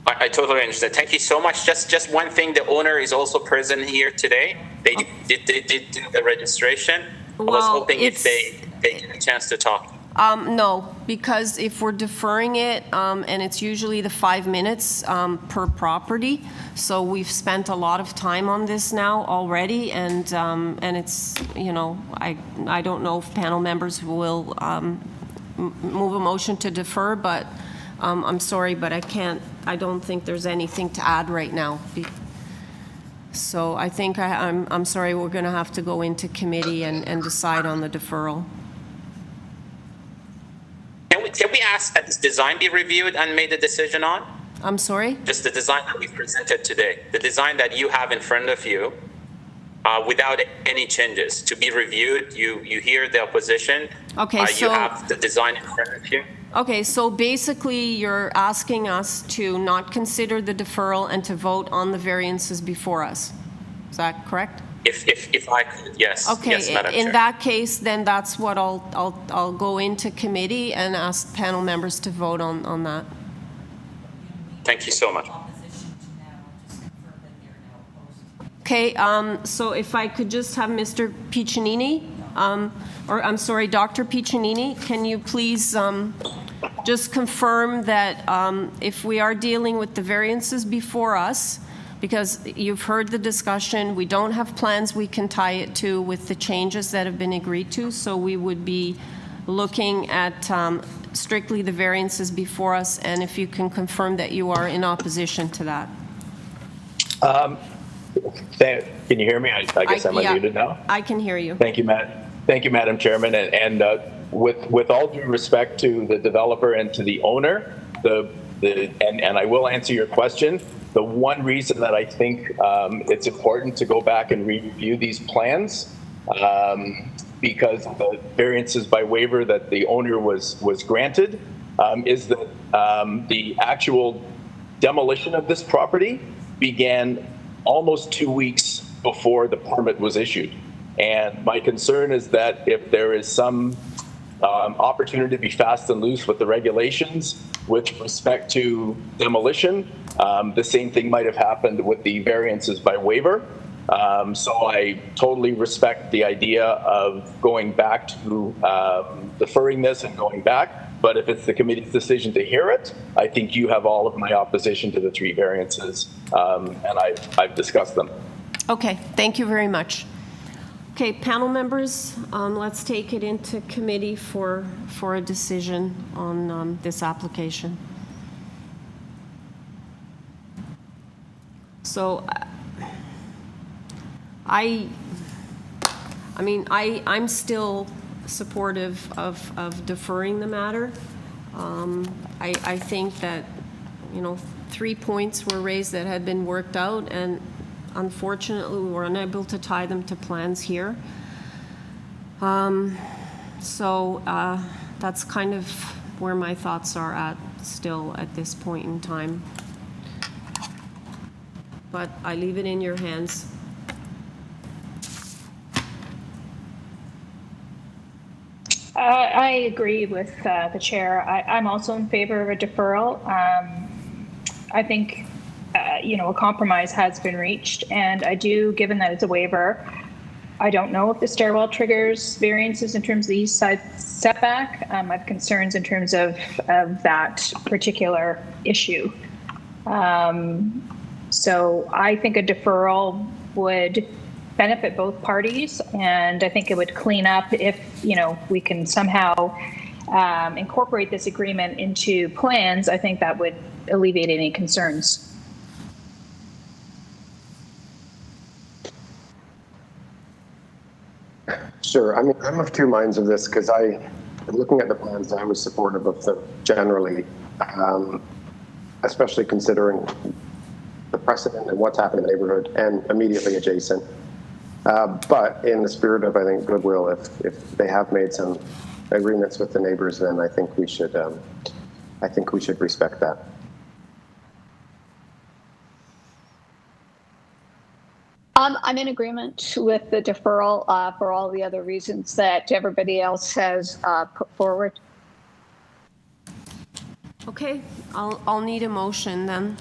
I totally understand. Thank you so much. Just one thing, the owner is also present here today. They did do the registration. I was hoping if they get a chance to talk. No, because if we're deferring it, and it's usually the 5 minutes per property, so we've spent a lot of time on this now already, and it's, I don't know if panel members will move a motion to defer, but I'm sorry, but I don't think there's anything to add right now. So I think I'm sorry, we're going to have to go into committee and decide on the deferral. Can we ask that this design be reviewed and made a decision on? I'm sorry? Just the design that we presented today, the design that you have in front of you, without any changes, to be reviewed. You hear the opposition. Okay, you have the design in front of you. Okay, so basically you're asking us to not consider the deferral and to vote on the variances before us. Is that correct? If I could, yes. Okay, yes, Madam Chair. in that case, then that's what I'll go into committee and ask panel members to vote on that. Thank you so much. Okay, so if I could just have Mr. Piccinini, or I'm sorry, Dr. Piccinini, can you please just confirm that if we are dealing with the variances before us, because you've heard the discussion, we don't have plans we can tie it to with the changes that have been agreed to, so we would be looking at strictly the variances before us, and if you can confirm that you are in opposition to that. Can you hear me? I guess I'm unmuted now. I can hear you. Thank you, Madam Chairman. And with all due respect to the developer and to the owner, and I will answer your question. The one reason that I think it's important to go back and review these plans, because the variances by waiver that the owner was granted, is that the actual demolition of this property began almost 2 weeks before the permit was issued. And my concern is that if there is some opportunity to be fast and loose with the regulations with respect to demolition. The same thing might have happened with the variances by waiver. So I totally respect the idea of going back to deferring this and going back. But if it's the committee's decision to hear it, I think you have all of my opposition to the 3 variances, and I've discussed them. Okay, thank you very much. Okay, panel members, let's take it into committee for a decision on this application. So, I'm still supportive of deferring the matter. I think that, 3 points were raised that had been worked out, and unfortunately we were unable to tie them to plans here. So that's kind of where my thoughts are at still at this point in time. But I leave it in your hands. I agree with the chair. I'm also in favor of a deferral. I think, a compromise has been reached, and I do, given that it's a waiver, I don't know if the stairwell triggers variances in terms of the east side setback. I have concerns in terms of that particular issue. So I think a deferral would benefit both parties, and I think it would clean up if, we can somehow incorporate this agreement into plans. I think that would alleviate any concerns. Sure. I'm of 2 minds of this because looking at the plans, I was supportive of them generally, especially considering the precedent and what's happened in the neighborhood and immediately adjacent. But in the spirit of, I think, goodwill, if they have made some agreements with the neighbors, then I think we should respect that. I'm in agreement with the deferral for all the other reasons that everybody else has put forward. Okay, I'll need a motion then.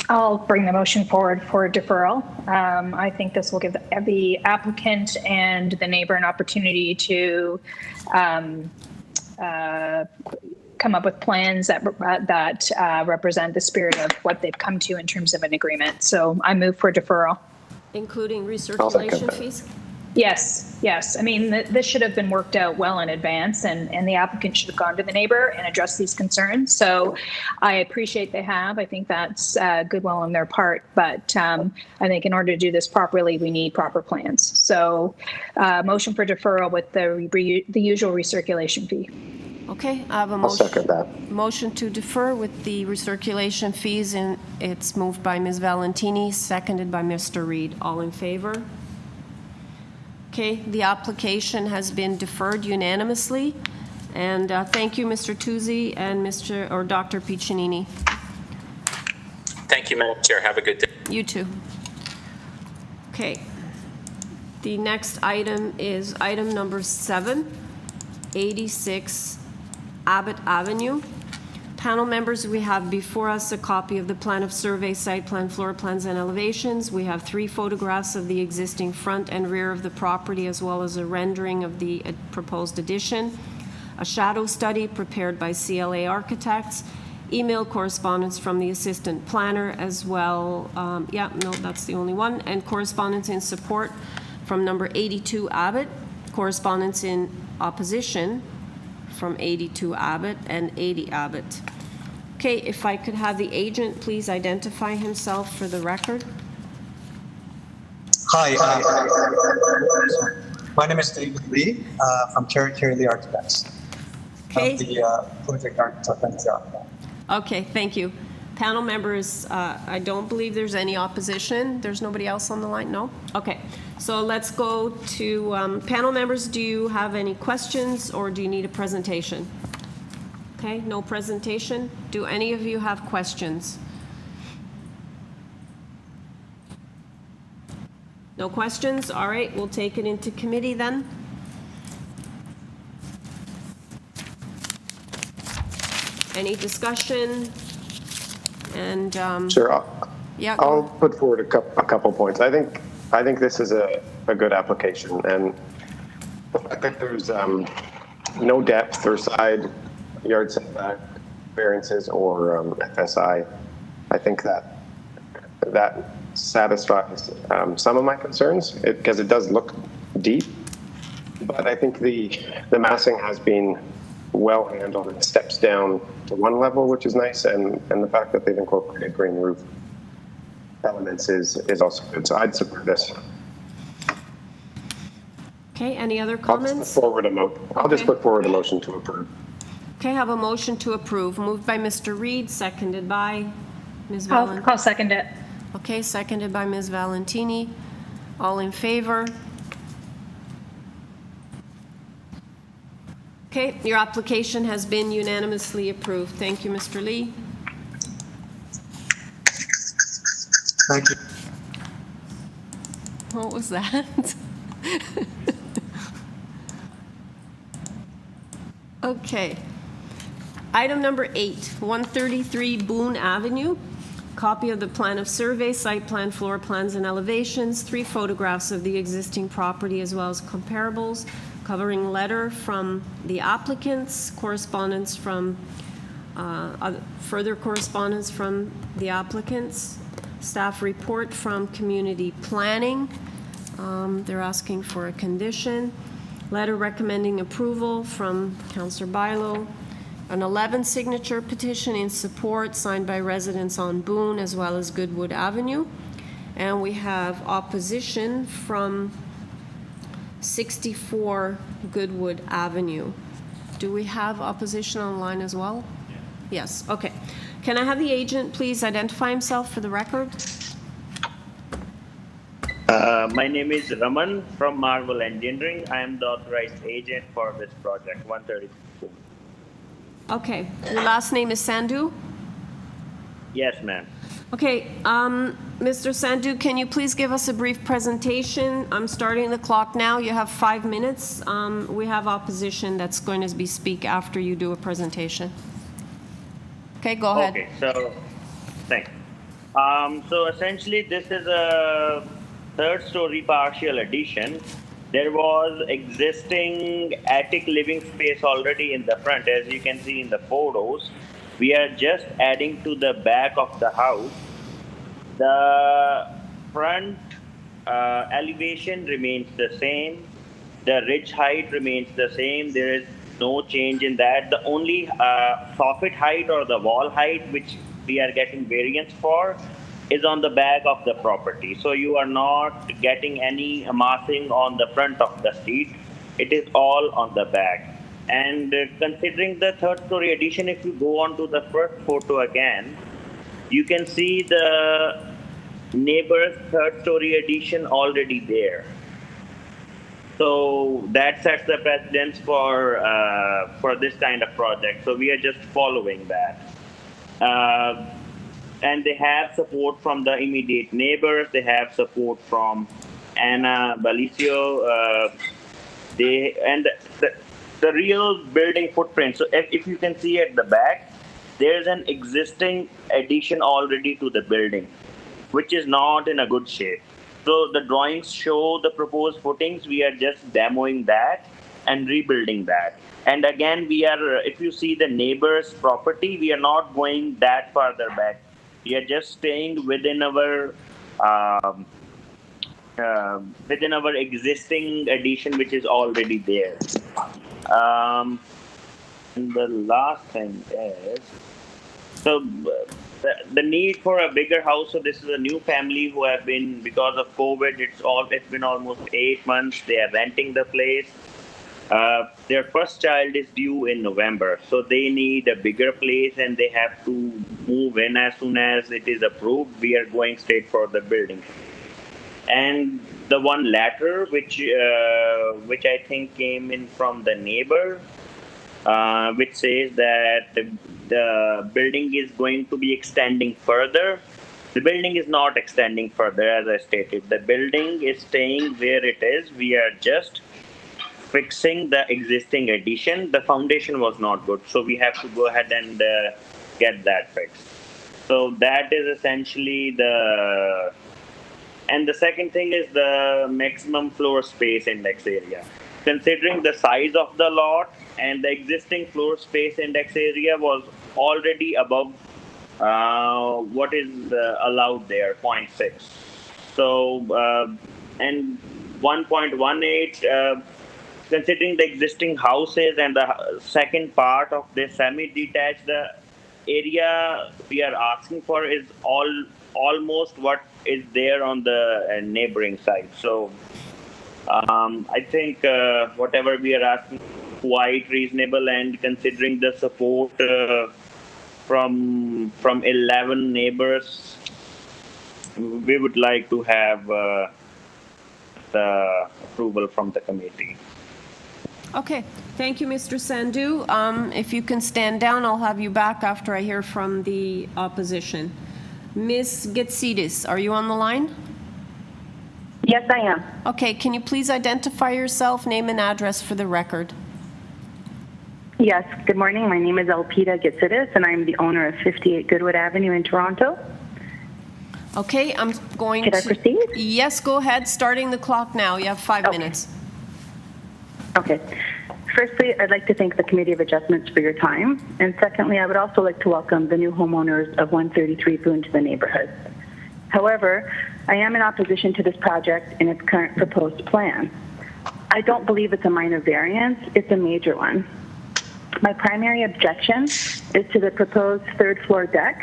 I'll bring the motion forward for deferral. I think this will give the applicant and the neighbor an opportunity to come up with plans that represent the spirit of what they've come to in terms of an agreement. So I move for deferral. Including recirculation fees? Yes. This should have been worked out well in advance, and the applicant should have gone to the neighbor and addressed these concerns. So I appreciate they have. I think that's goodwill on their part. But I think in order to do this properly, we need proper plans. So motion for deferral with the usual recirculation fee. Okay, I have a I'll second that. Motion to defer with the recirculation fees, and it's moved by Ms. Valentini, seconded by Mr. Reed. All in favor? Okay, the application has been deferred unanimously, and thank you, Mr. Tuzzi and Dr. Piccinini. Thank you, Madam Chair. Have a good day. You too. Okay, the next item is item number 7, 86 Abbott Avenue. Panel members, we have before us a copy of the plan of survey, site plan, floor plans, and elevations. We have 3 photographs of the existing front and rear of the property, as well as a rendering of the proposed addition, a shadow study prepared by CLA Architects, email correspondence from the assistant planner as well. That's the only one. And correspondence in support from number 82 Abbott, correspondence in opposition from 82 Abbott and 80 Abbott. Okay, if I could have the agent please identify himself for the record. Hi, my name is David Lee from Cherry Lee Architects. Okay. I'm the project architect and Benterra. Okay, thank you. Panel members, I don't believe there's any opposition. There's nobody else on the line? No? Okay. So let's go to panel members. Do you have any questions or do you need a presentation? Okay, no presentation. Do any of you have questions? No questions? All right, we'll take it into committee then. Any discussion? And Sure. yeah, go I'll ahead. put forward a couple points. I think this is a good application, and the fact that there's no depth or side yard setback variances or FSI, I think that satisfies some of my concerns because it does look deep, but I think the massing has been well handled. It steps down to one level, which is nice, and the fact that they've incorporated green roof elements is also good. So I'd support this. Okay, any other I'll just comments? put forward a motion to approve. Okay, have a motion to approve. Moved by Mr. Reed, seconded by Ms. Valentini. I'll second it. Okay, seconded by Ms. Valentini. All in favor? Okay, your application has been unanimously approved. Thank you, Mr. Lee. Thank you. What was that? Okay. Item number 8, 133 Boone Avenue. Copy of the plan of survey, site plan, floor plans, and elevations, 3 photographs of the existing property as well as comparables, covering letter from the applicants, correspondence from, further correspondence from the applicants, staff report from community planning. They're asking for a condition. Letter recommending approval from Councillor Bilo. An 11 signature petition in support signed by residents on Boone as well as Goodwood Avenue. And we have opposition from 64 Goodwood Avenue. Do we have opposition online as well? Yes, okay. Can I have the agent please identify himself for the record? My name is Raman from Marvel Engineering. I am the authorized agent for this project, 132. Okay, your last name is Sandhu? Yes, ma'am. Okay, Mr. Sandhu, can you please give us a brief presentation? I'm starting the clock now. You have 5 minutes. We have opposition that's going to speak after you do a presentation. Okay, go ahead. Okay, so thanks. So essentially, this is a third-story partial addition. There was existing attic living space already in the front, as you can see in the photos. We are just adding to the back of the house. The front elevation remains the same. The ridge height remains the same. There is no change in that. The only soffit height or the wall height which we are getting variance for is on the back of the property. So you are not getting any massing on the front of the street. It is all on the back. And considering the third story addition, if you go on to the first photo again, you can see the neighbor's third story addition already there. So that sets the precedence for this kind of project. So we are just following that. And they have support from the immediate neighbors. They have support from Anna Balicio. The real building footprint. So if you can see at the back, there's an existing addition already to the building, which is not in a good shape. So the drawings show the proposed footings. We are just demoing that and rebuilding that. And again, we are, if you see the neighbor's property, we are not going that farther back. We are just staying within our existing addition, which is already there. And the last thing is, so the need for a bigger house. So this is a new family who have been, because of COVID, it's been almost 8 months. They are renting the place. Their first child is due in November, so they need a bigger place and they have to move in as soon as it is approved. We are going straight for the building. And the one letter, which I think came in from the neighbor, which says that the building is going to be extending further. The building is not extending further, as I stated. The building is staying where it is. We are just fixing the existing addition. The foundation was not good, so we have to go ahead and get that fixed. So that is essentially the. And the second thing is the maximum floor space index area. Considering the size of the lot and the existing floor space index area was already above what is allowed there, 0.6. So, and 1.18, considering the existing houses and the second part of this semi-detached, the area we are asking for is almost what is there on the neighboring side. So, I think whatever we are asking, quite reasonable, and considering the support from 11 neighbors, we would like to have the approval from the committee. Okay, thank you, Mr. Sandhu. If you can stand down, I'll have you back after I hear from the opposition. Ms. Getsidis, are you on the line? Yes, I am. Okay, can you please identify yourself, name and address for the record? Yes, good morning. My name is Elpida Getsidis, and I'm the owner of 58 Goodwood Avenue in Toronto. Okay, I'm going to... Can I proceed? Yes, go ahead. Starting the clock now. You have 5 minutes. Okay. Firstly, I'd like to thank the Committee of Adjustments for your time. And secondly, I would also like to welcome the new homeowners of 133 Boone to the neighborhood. However, I am in opposition to this project in its current proposed plan. I don't believe it's a minor variance, it's a major one. My primary objection is to the proposed third floor deck,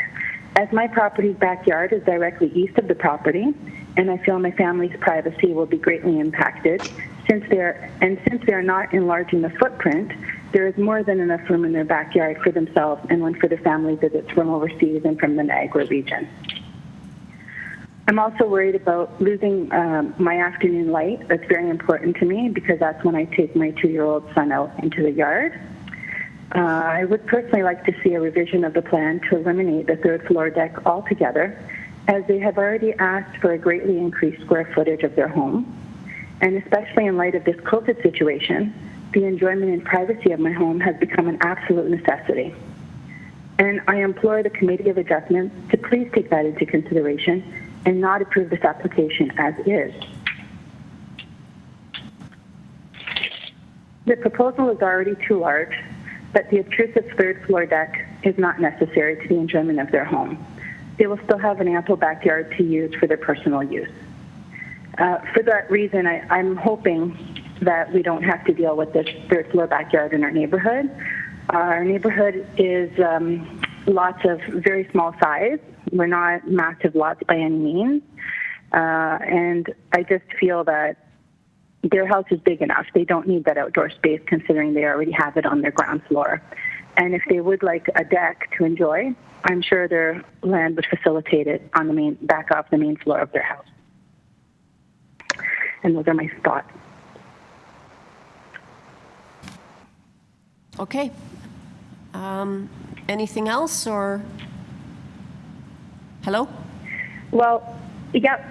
as my property's backyard is directly east of the property, and I feel my family's privacy will be greatly impacted. Since they are not enlarging the footprint, there is more than enough room in their backyard for themselves and one for the family visits from overseas and from the Niagara region. I'm also worried about losing my afternoon light. That's very important to me because that's when I take my 2-year-old son out into the yard. I would personally like to see a revision of the plan to eliminate the third floor deck altogether, as they have already asked for a greatly increased square footage of their home. And especially in light of this COVID situation, the enjoyment and privacy of my home has become an absolute necessity. And I implore the Committee of Adjustments to please take that into consideration and not approve this application as is. The proposal is already too large, but the obtrusive third floor deck is not necessary to the enjoyment of their home. They will still have an ample backyard to use for their personal use. For that reason, I'm hoping that we don't have to deal with this third floor backyard in our neighborhood. Our neighborhood is lots of very small size. We're not massive lots by any means. And I just feel that their house is big enough. They don't need that outdoor space considering they already have it on their ground floor. And if they would like a deck to enjoy, I'm sure their land would facilitate it on the back off the main floor of their house. And those are my thoughts. Okay. Anything else or? Hello? Well, yeah,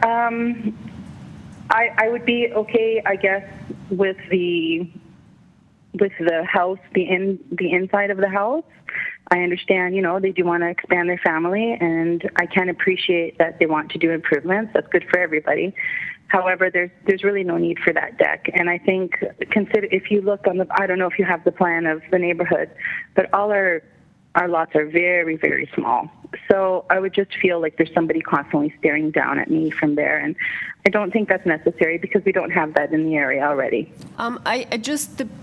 I would be okay, I guess, with the house, the inside of the house. I understand, they do want to expand their family, and I can appreciate that they want to do improvements. That's good for everybody. However, there's really no need for that deck. And I think, if you look on I don't know if you have the plan of the neighborhood, but all our lots are very, very small. So I would just feel like there's somebody constantly staring down at me from there. And I don't think that's necessary because we don't have that in the area already.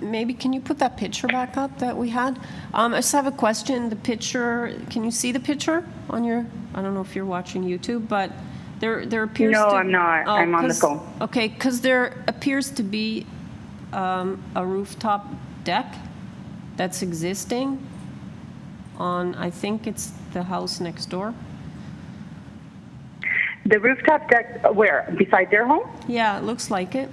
Maybe can you put that picture back up that we had? I just have a question. The picture, can you see the picture on your, I don't know if you're watching YouTube, but there appears No, to... I'm not. I'm on the phone. Okay, because there appears to be a rooftop deck that's existing on, I think it's the house next door. The rooftop deck, where? Beside their home? Yeah, it looks like it.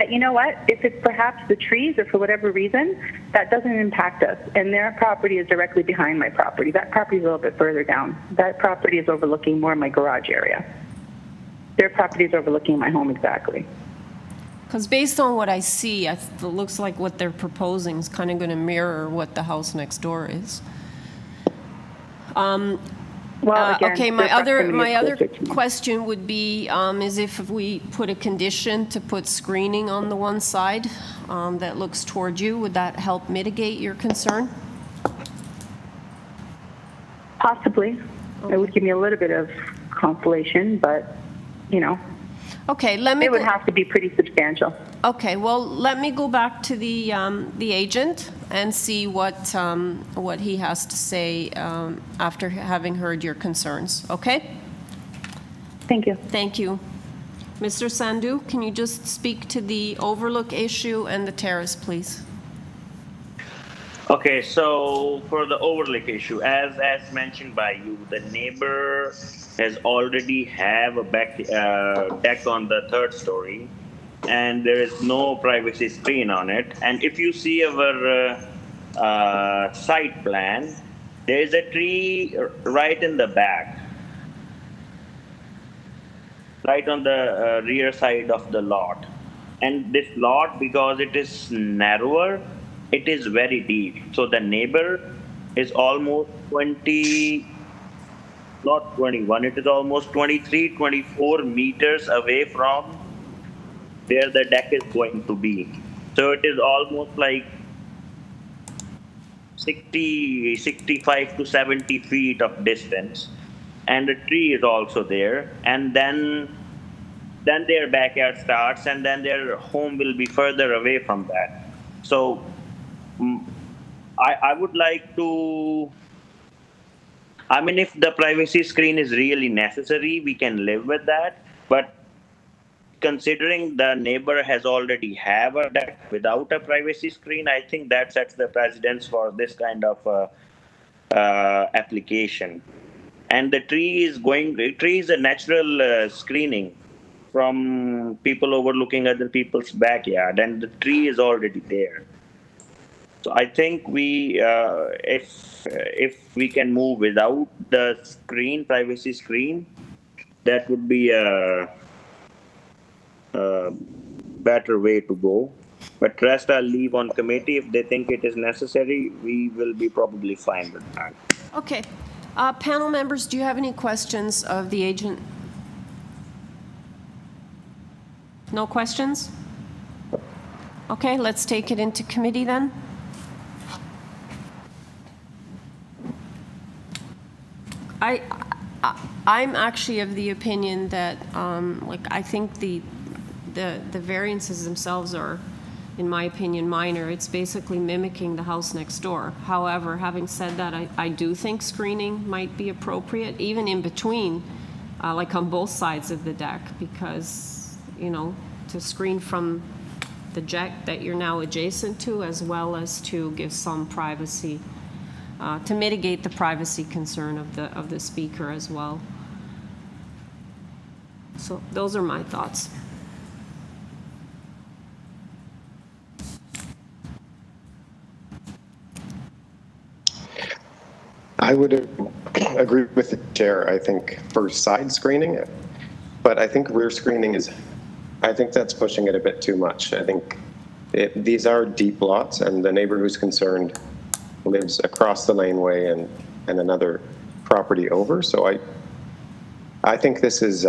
that, you know what, if it's perhaps the trees or for whatever reason, that doesn't impact us. And their property is directly behind my property. That property is a little bit further down. That property is overlooking more my garage area. Their property is overlooking my home exactly. Because based on what I see, it looks like what they're proposing is kind of going to mirror what the house next door is. Well, again, okay, their proximity my is other closer to me. question would be, is if we put a condition to put screening on the one side that looks toward you, would that help mitigate your concern? Possibly. It would give me a little bit of consolation, but, you know. Okay, it would have to be pretty substantial. Okay, well, let me go back to the agent and see what he has to say after having heard your concerns, okay? Thank you. Thank you. Mr. Sandhu, can you just speak to the overlook issue and the terrace, please? Okay, so for the overlook issue, as mentioned by you, the neighbor has already have a back deck on the third story, and there is no privacy screen on it. And if you see our site plan, there is a tree right in the back, right on the rear side of the lot. And this lot, because it is narrower, it is very deep. So the neighbor is almost 20, not 21, it is almost 23, 24 meters away from where the deck is going to be. So it is almost like 65 to 70 feet of distance. And the tree is also there. And then their backyard starts, and then their home will be further away from that. So I would like to, I mean, if the privacy screen is really necessary, we can live with that. But considering the neighbor has already have a deck without a privacy screen, I think that sets the precedence for this kind of application. And the tree is a natural screening from people overlooking other people's backyard, and the tree is already there. So I think we, if we can move without the screen, privacy screen, that would be a better way to go. But rest I'll leave on committee. If they think it is necessary, we will be probably fine with that. Okay. Panel members, do you have any questions of the agent? No questions? Okay, let's take it into committee then. I'm actually of the opinion that, I think the variances themselves are, in my opinion, minor. It's basically mimicking the house next door. However, having said that, I do think screening might be appropriate, even in between, like on both sides of the deck, because, you know, to screen from the deck that you're now adjacent to, as well as to give some privacy, to mitigate the privacy concern of the speaker as well. So those are my thoughts. I would agree with the chair. I think for side screening, but I think rear screening I think that's pushing it a bit too much. I think these are deep lots, and the neighbor who's concerned lives across the laneway and another property over. So I think this is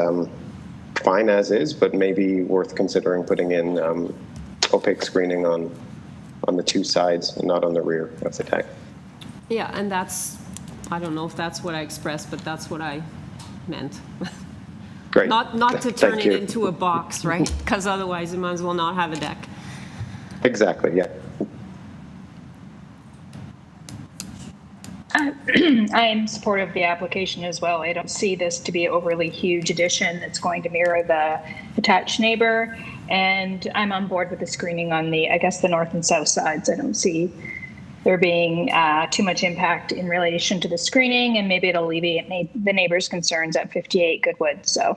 fine as is, but maybe worth considering putting in opaque screening on the two sides and not on the rear of the deck. Yeah, and I don't know if that's what I expressed, but that's what I meant. Great. Not to turn Thank it you. into a box, right? Because otherwise you might as well not have a deck. Exactly, yeah. I am supportive of the application as well. I don't see this to be an overly huge addition that's going to mirror the attached neighbor. And I'm on board with the screening on the north and south sides. I don't see there being too much impact in relation to the screening, and maybe it'll alleviate the neighbors' concerns at 58 Goodwood. So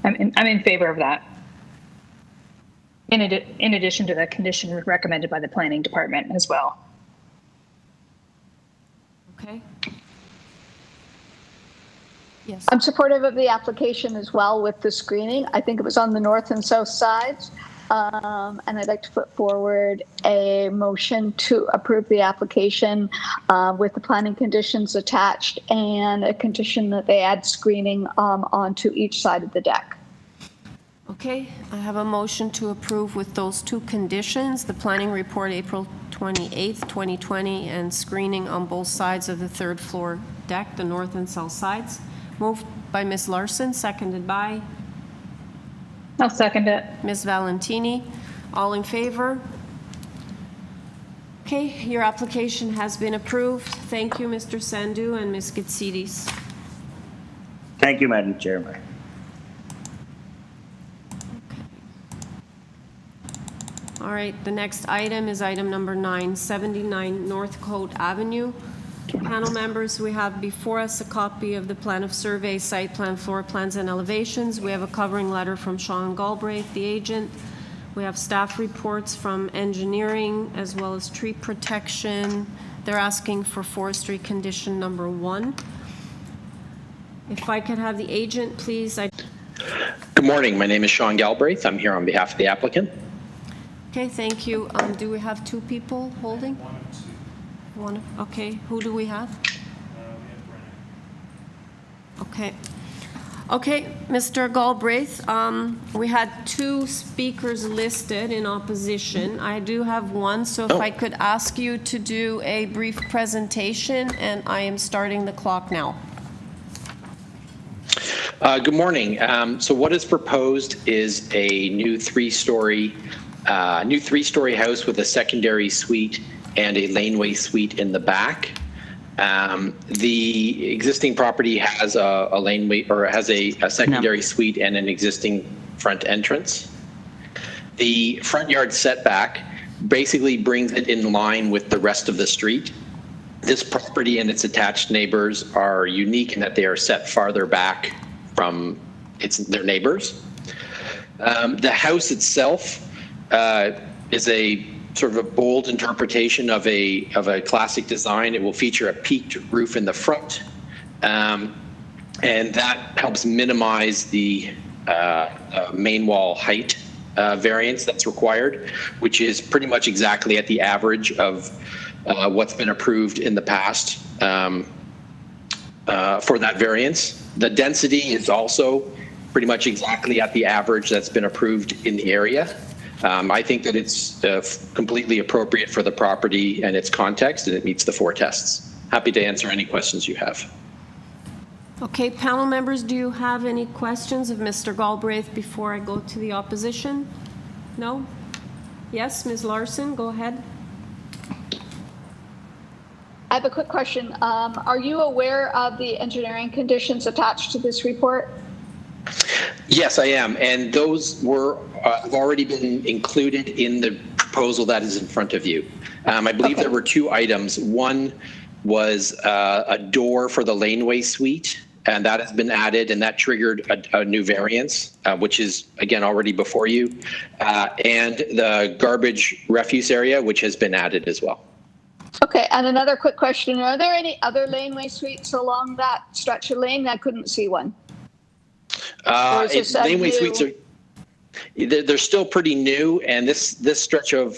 I'm in favor of that. in addition to the condition recommended by the planning department as well. Okay. Yes. I'm supportive of the application as well with the screening. I think it was on the north and south sides. And I'd like to put forward a motion to approve the application with the planning conditions attached and a condition that they add screening onto each side of the deck. Okay, I have a motion to approve with those two conditions, the planning report April 28th, 2020, and screening on both sides of the third floor deck, the north and south sides. Moved by Ms. Larson, seconded by? I'll second it. Ms. Valentini. All in favor? Okay, your application has been approved. Thank you, Mr. Sandhu and Ms. Gitsidis. Thank you, Madam Chairman. All right, the next item is item number 9, 79 Northcote Avenue. Panel members, we have before us a copy of the plan of survey, site plan, floor plans, and elevations. We have a covering letter from Sean Galbraith, the agent. We have staff reports from engineering as well as tree protection. They're asking for forestry condition number 1. If I could have the agent, please. Good morning. My name is Sean Galbraith. I'm here on behalf of the applicant. Okay, thank you. Do we have 2 people holding? One. Okay, who do we have? Okay. Okay, Mr. Galbraith, we had 2 speakers listed in opposition. I do have one, so if I could ask you to do a brief presentation, and I am starting the clock now. Good morning. So what is proposed is a new three-story house with a secondary suite and a laneway suite in the back. The existing property has a laneway, or has a secondary suite and an existing front entrance. The front yard setback basically brings it in line with the rest of the street. This property and its attached neighbors are unique in that they are set farther back from their neighbors. The house itself is a sort of a bold interpretation of a classic design. It will feature a peaked roof in the front, and that helps minimize the main wall height variance that's required, which is pretty much exactly at the average of what's been approved in the past for that variance. The density is also pretty much exactly at the average that's been approved in the area. I think that it's completely appropriate for the property and its context, and it meets the 4 tests. Happy to answer any questions you have. Okay, panel members, do you have any questions of Mr. Galbraith before I go to the opposition? No? Yes, Ms. Larson, go ahead. I have a quick question. Are you aware of the engineering conditions attached to this report? Yes, I am, and those have already been included in the proposal that is in front of you. I believe there were 2 items. One was a door for the laneway suite, and that has been added, and that triggered a new variance, which is, again, already before you, and the garbage refuse area, which has been added as well. Okay, and another quick question. Are there any other laneway suites along that stretch of lane? I couldn't see one. Laneway suites they're still pretty new, and this stretch of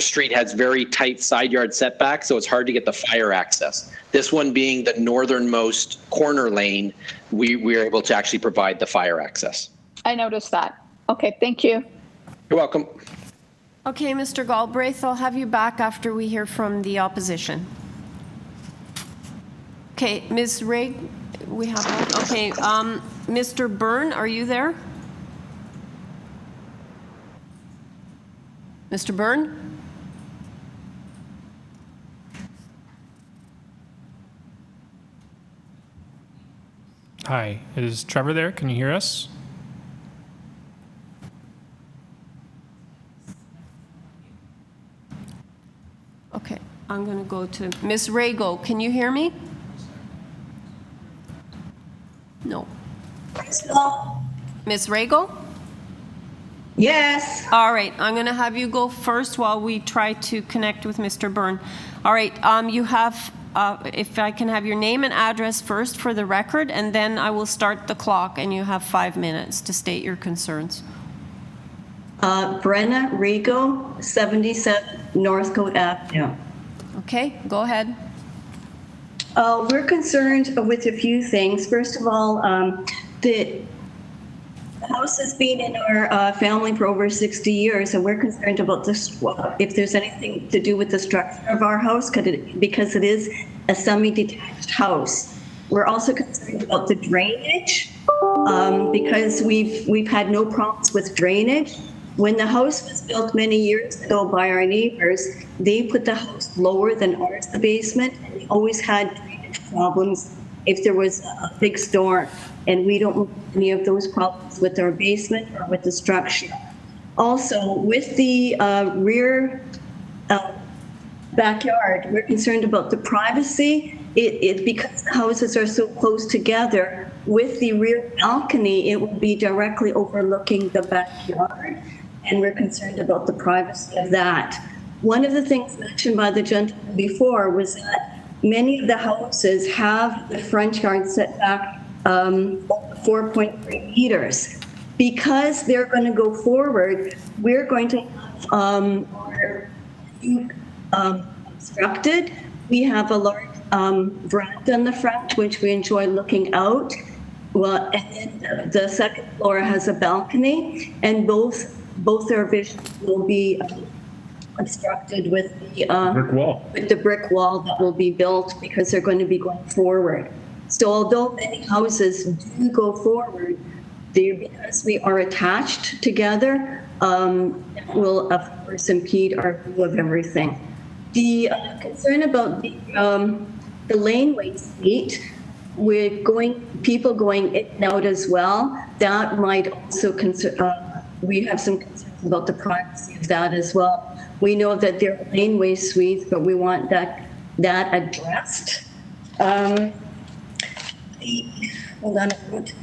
street has very tight side yard setbacks, so it's hard to get the fire access. This one being the northernmost corner lane, we are able to actually provide the fire access. I noticed that. Okay, thank you. You're welcome. Okay, Mr. Galbraith, I'll have you back after we hear from the opposition. Okay, Ms. Ray, we have one. Okay, Mr. Byrne, are you there? Mr. Byrne? Hi, is Trevor there? Can you hear us? Okay, I'm going to go to Ms. Rago. Can you hear me? No. Ms. Rago? Yes. All right, I'm going to have you go first while we try to connect with Mr. Byrne. All right, you have, if I can have your name and address first for the record, and then I will start the clock, and you have 5 minutes to state your concerns. Brenna Rigo, 77 Northcote Avenue. Okay, go ahead. We're concerned with a few things. First of all, the house has been in our family for over 60 years, and we're concerned about this. If there's anything to do with the structure of our house, because it is a semi-detached house. We're also concerned about the drainage, because we've had no problems with drainage. When the house was built many years ago by our neighbors, they put the house lower than ours, the basement, and we always had drainage problems if there was a big storm. And we don't have any of those problems with our basement or with the structure. Also, with the rear backyard, we're concerned about the privacy. Because the houses are so close together, with the rear balcony, it will be directly overlooking the backyard. And we're concerned about the privacy of that. One of the things mentioned by the gentleman before was that many of the houses have the front yard setback 4.3 meters. Because they're going to go forward, we're going to have constructed. We have a large veranda in the front, which we enjoy looking out. Well, and then the second floor has a balcony, and both their visions will be obstructed with the brick wall. With the brick wall that will be built because they're going to be going forward. So although many houses do go forward, because we are attached together, will of course impede our view of everything. The concern about the laneway suite, with people going in and out as well, that might also we have some concerns about the privacy of that as well. We know that there are laneway suites, but we want that addressed. Hold on a minute.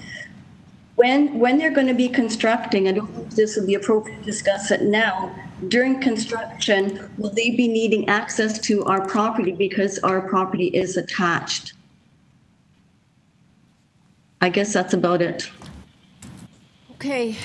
When they're going to be constructing, I don't know if this would be appropriate to discuss it now. During construction, will they be needing access to our property because our property is attached? I guess that's about it. Okay.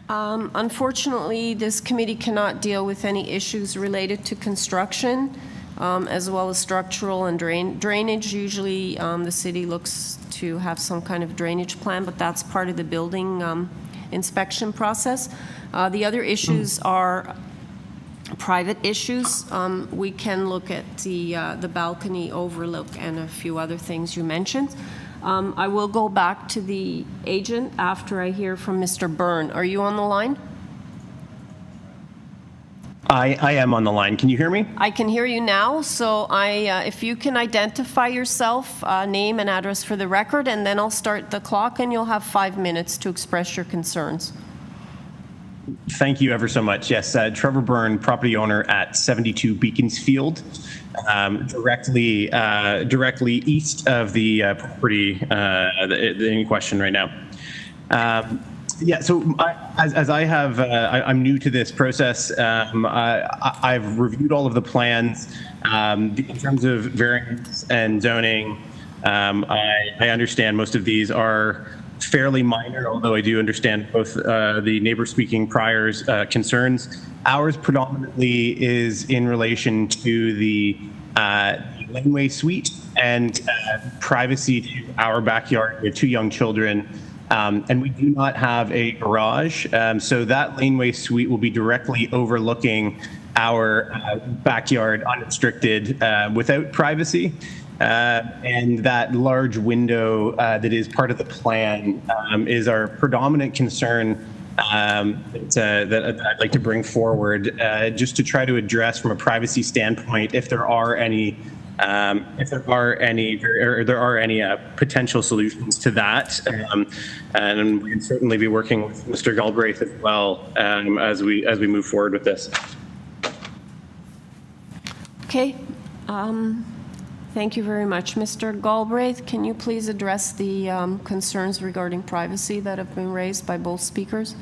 Unfortunately, this committee cannot deal with any issues related to construction, as well as structural and drainage. Usually, the city looks to have some kind of drainage plan, but that's part of the building inspection process. The other issues are private issues. We can look at the balcony overlook and a few other things you mentioned. I will go back to the agent after I hear from Mr. Byrne. Are you on the line? I am on the line. Can you hear me? I can hear you now. So if you can identify yourself, name and address for the record, and then I'll start the clock and you'll have 5 minutes to express your concerns. Thank you ever so much. Yes, Trevor Byrne, property owner at 72 Beaconsfield, directly east of the property in question right now. Yeah, so as I have, I'm new to this process. I've reviewed all of the plans. In terms of variance and zoning, I understand most of these are fairly minor, although I do understand both the neighbor speaking prior's concerns. Ours predominantly is in relation to the laneway suite and privacy to our backyard. We have 2 young children, and we do not have a garage. So that laneway suite will be directly overlooking our backyard unrestricted without privacy. And that large window that is part of the plan is our predominant concern that I'd like to bring forward, just to try to address from a privacy standpoint if there are any potential solutions to that. And we'd certainly be working with Mr. Galbraith as well as we move forward with this. Okay. Thank you very much. Mr. Galbraith, can you please address the concerns regarding privacy that have been raised by both speakers?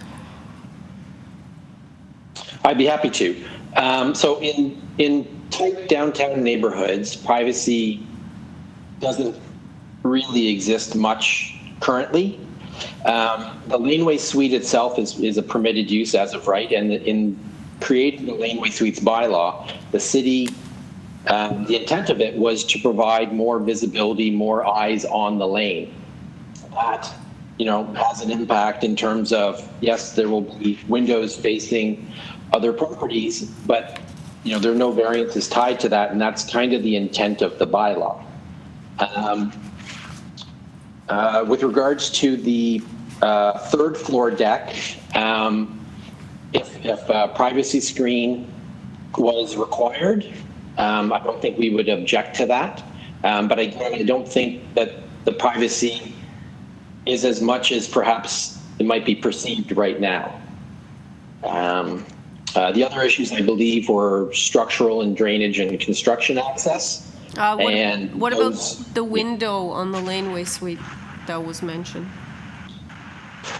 I'd be happy to. So in tight downtown neighborhoods, privacy doesn't really exist much currently. The laneway suite itself is a permitted use as of right, and in creating the laneway suites bylaw, the city, the intent of it was to provide more visibility, more eyes on the lane. That, has an impact in terms of, yes, there will be windows facing other properties, but there are no variances tied to that, and that's kind of the intent of the bylaw. With regards to the third floor deck, if a privacy screen was required, I don't think we would object to that. But again, I don't think that the privacy is as much as perhaps it might be perceived right now. The other issues, I believe, were structural and drainage and construction access. What about the window on the laneway suite that was mentioned?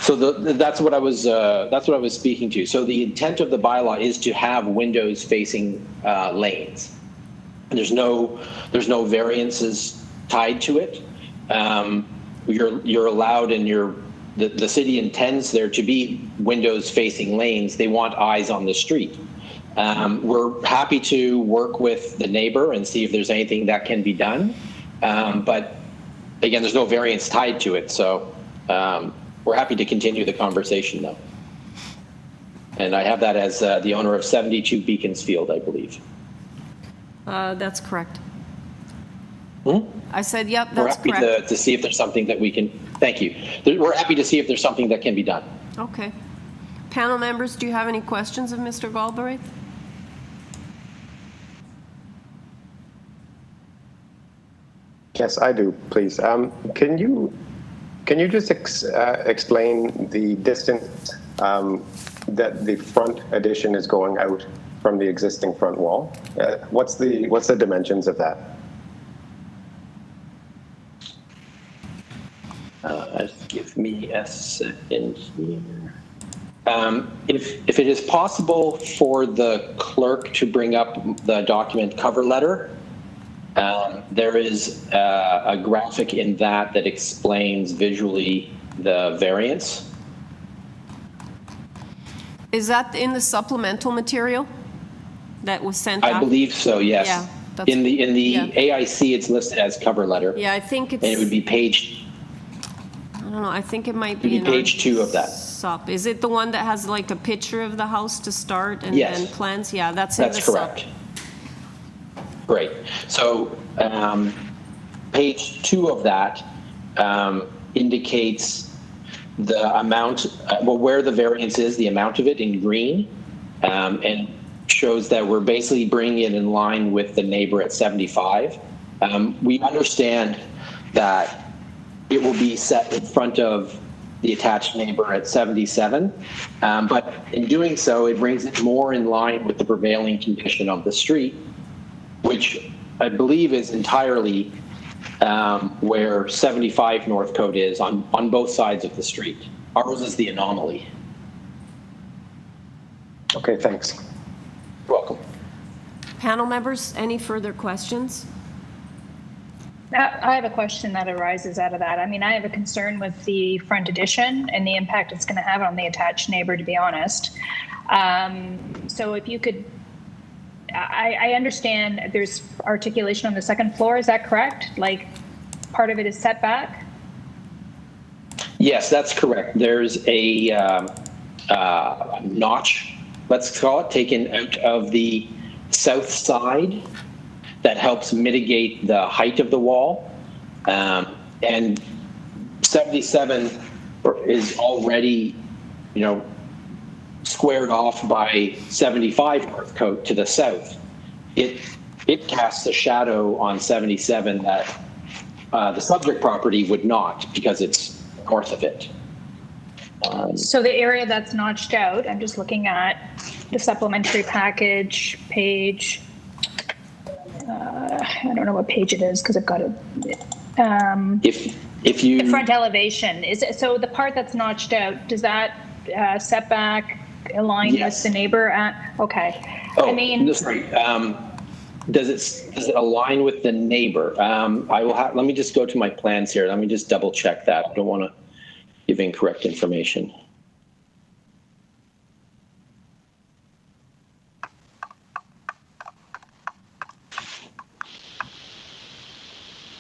So that's what I was speaking to. So the intent of the bylaw is to have windows facing lanes. And there's no variances tied to it. You're allowed, and the city intends there to be windows facing lanes. They want eyes on the street. We're happy to work with the neighbor and see if there's anything that can be done. But again, there's no variance tied to it. So we're happy to continue the conversation, though. And I have that as the owner of 72 Beaconsfield, I believe. That's correct. I said, yep, We're that's happy correct. to see if there's something that we can, thank you. We're happy to see if there's something that can be done. Okay. Panel members, do you have any questions of Mr. Galbraith? Yes, I do, please. Can you just explain the distance that the front addition is going out from the existing front wall? What's the dimensions of that? Give me a second here. If it is possible for the clerk to bring up the document cover letter, there is a graphic in that explains visually the variance. Is that in the supplemental material that was sent out? I believe so, yes. Yeah, in the AIC, it's listed as cover letter. Yeah, I think it's... And it would be page... I don't know, I think it might be... page 2 of that. Sup. Is it the one that has like a picture of the house to start and Yes. then plans? Yeah, that's in the correct. Great. So page 2 of that indicates the amount, where the variance is, the amount of it in green, and shows that we're basically bringing it in line with the neighbor at 75. We understand that it will be set in front of the attached neighbor at 77, but in doing so, it brings it more in line with the prevailing condition of the street, which I believe is entirely where 75 Northcote is on both sides of the street. Ours is the anomaly. Okay, thanks. You're welcome. Panel members, any further questions? I have a question that arises out of that. I mean, I have a concern with the front addition and the impact it's going to have on the attached neighbor, to be honest. So if you could, I understand there's articulation on the second floor. Is that correct? Like part of it is setback? Yes, that's correct. There's a notch, let's call it, taken out of the south side that helps mitigate the height of the wall. And 77 is already, squared off by 75 Northcote to the south. It casts a shadow on 77 that the subject property would not, because it's north of it. So the area that's notched out, I'm just looking at the supplementary package page. I don't know what page it is because I've got it. If you the front elevation is it, so the part that's notched out, does that setback aligned Yes. with the neighbor? Okay. Oh, I mean, sorry. Does it align with the neighbor? Let me just go to my plans here. Let me just double check that. I don't want to give incorrect information.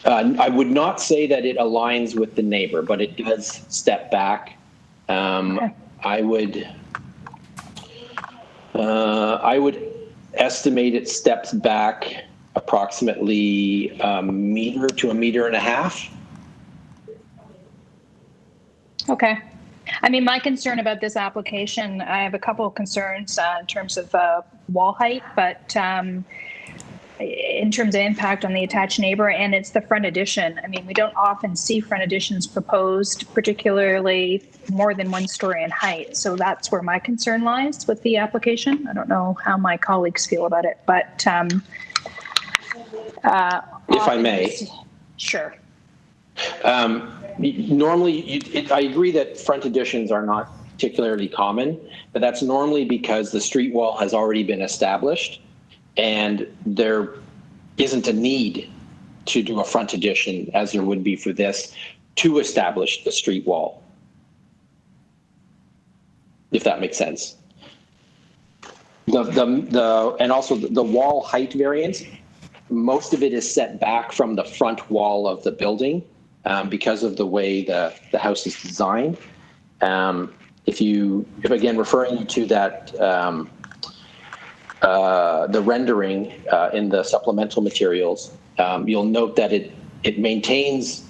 I would not say that it aligns with the neighbor, but it does step back. Okay. I would estimate it steps back approximately a meter to 1.5 meters. okay. I mean, my concern about this application, I have a couple of concerns in terms of wall height, but in terms of impact on the attached neighbor, and it's the front addition. I mean, we don't often see front additions proposed, particularly more than 1 story in height. So that's where my concern lies with the application. I don't know how my colleagues feel about it, but If I may. Sure. Normally, I agree that front additions are not particularly common, but that's normally because the street wall has already been established and there isn't a need to do a front addition as there would be for this to establish the street wall, if that makes sense. And also the wall height variance, most of it is set back from the front wall of the building because of the way the house is designed. If again, referring to that, the rendering in the supplemental materials, you'll note that it maintains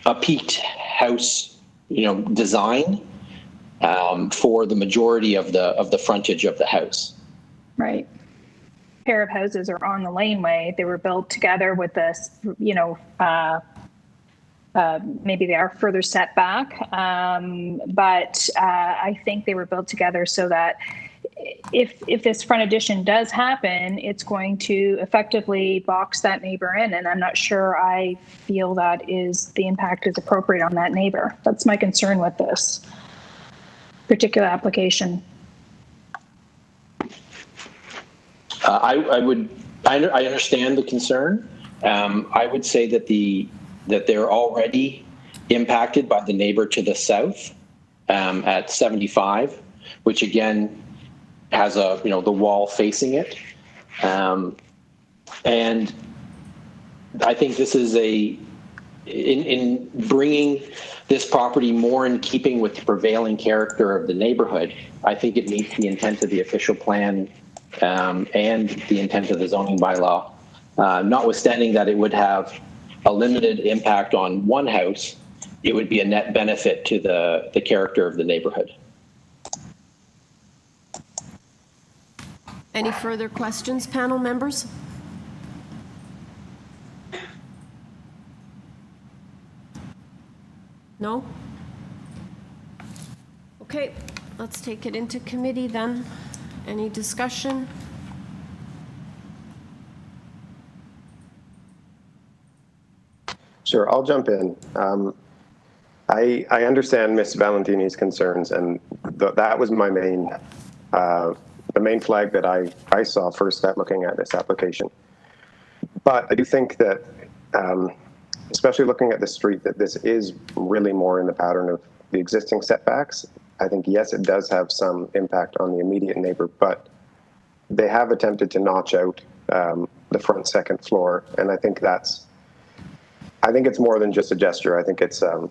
a peaked house, design for the majority of the frontage of the house. Right. Pair of houses are on the laneway. They were built together with this, maybe they are further set back, but I think they were built together so that if this front addition does happen, it's going to effectively box that neighbor in, and I'm not sure I feel that the impact is appropriate on that neighbor. That's my concern with this particular application. I understand the concern. I would say that they're already impacted by the neighbor to the south at 75, which again has the wall facing it. And I think this is in bringing this property more in keeping with the prevailing character of the neighborhood, I think it meets the intent of the official plan and the intent of the zoning bylaw, notwithstanding that it would have a limited impact on one house, it would be a net benefit to the character of the neighborhood. Any further questions, panel members? No? Okay, let's take it into committee then. Any discussion? Sure, I'll jump in. I understand Ms. Valentini's concerns, and that was my main, the main flag that I saw first at looking at this application. But I do think that, especially looking at the street, that this is really more in the pattern of the existing setbacks. I think, yes, it does have some impact on the immediate neighbor, but they have attempted to notch out the front second floor, and I think it's more than just a gesture. I think it's a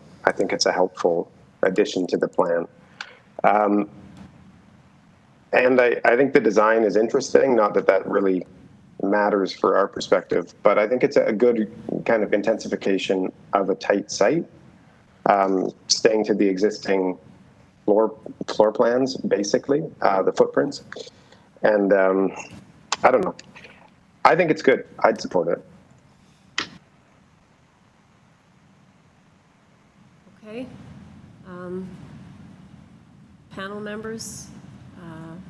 helpful addition to the plan. And I think the design is interesting, not that really matters for our perspective, but I think it's a good kind of intensification of a tight site, staying to the existing floor plans, basically, the footprints. And I don't know. I think it's good. I'd support it. Okay. Panel members,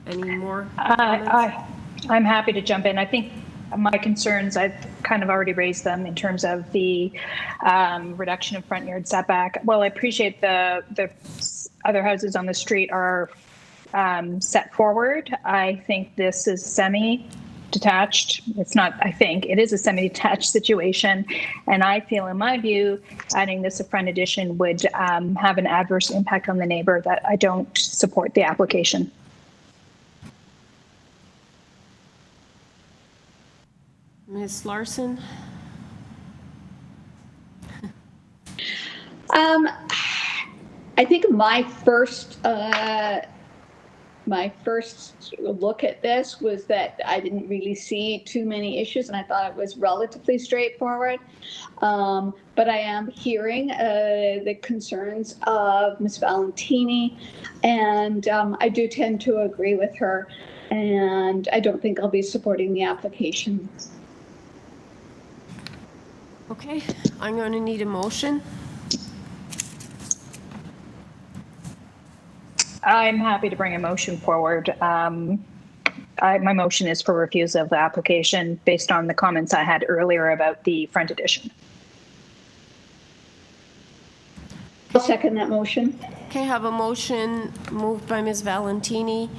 any more comments? I'm happy to jump in. I think my concerns, I've kind of already raised them in terms of the reduction of front yard setback. Well, I appreciate the other houses on the street are set forward. I think this is semi-detached. It's not, I think, it is a semi-detached situation. And I feel, in my view, adding this a front addition would have an adverse impact on the neighbor, that I don't support the application. Ms. Larson? I think my first look at this was that I didn't really see too many issues, and I thought it was relatively straightforward. But I am hearing the concerns of Ms. Valentini, and I do tend to agree with her, and I don't think I'll be supporting the application. Okay, I'm going to need a motion. I'm happy to bring a motion forward. My motion is for refusal of the application based on the comments I had earlier about the front addition. I'll second that motion. Okay, I have a motion moved by Ms. Valentini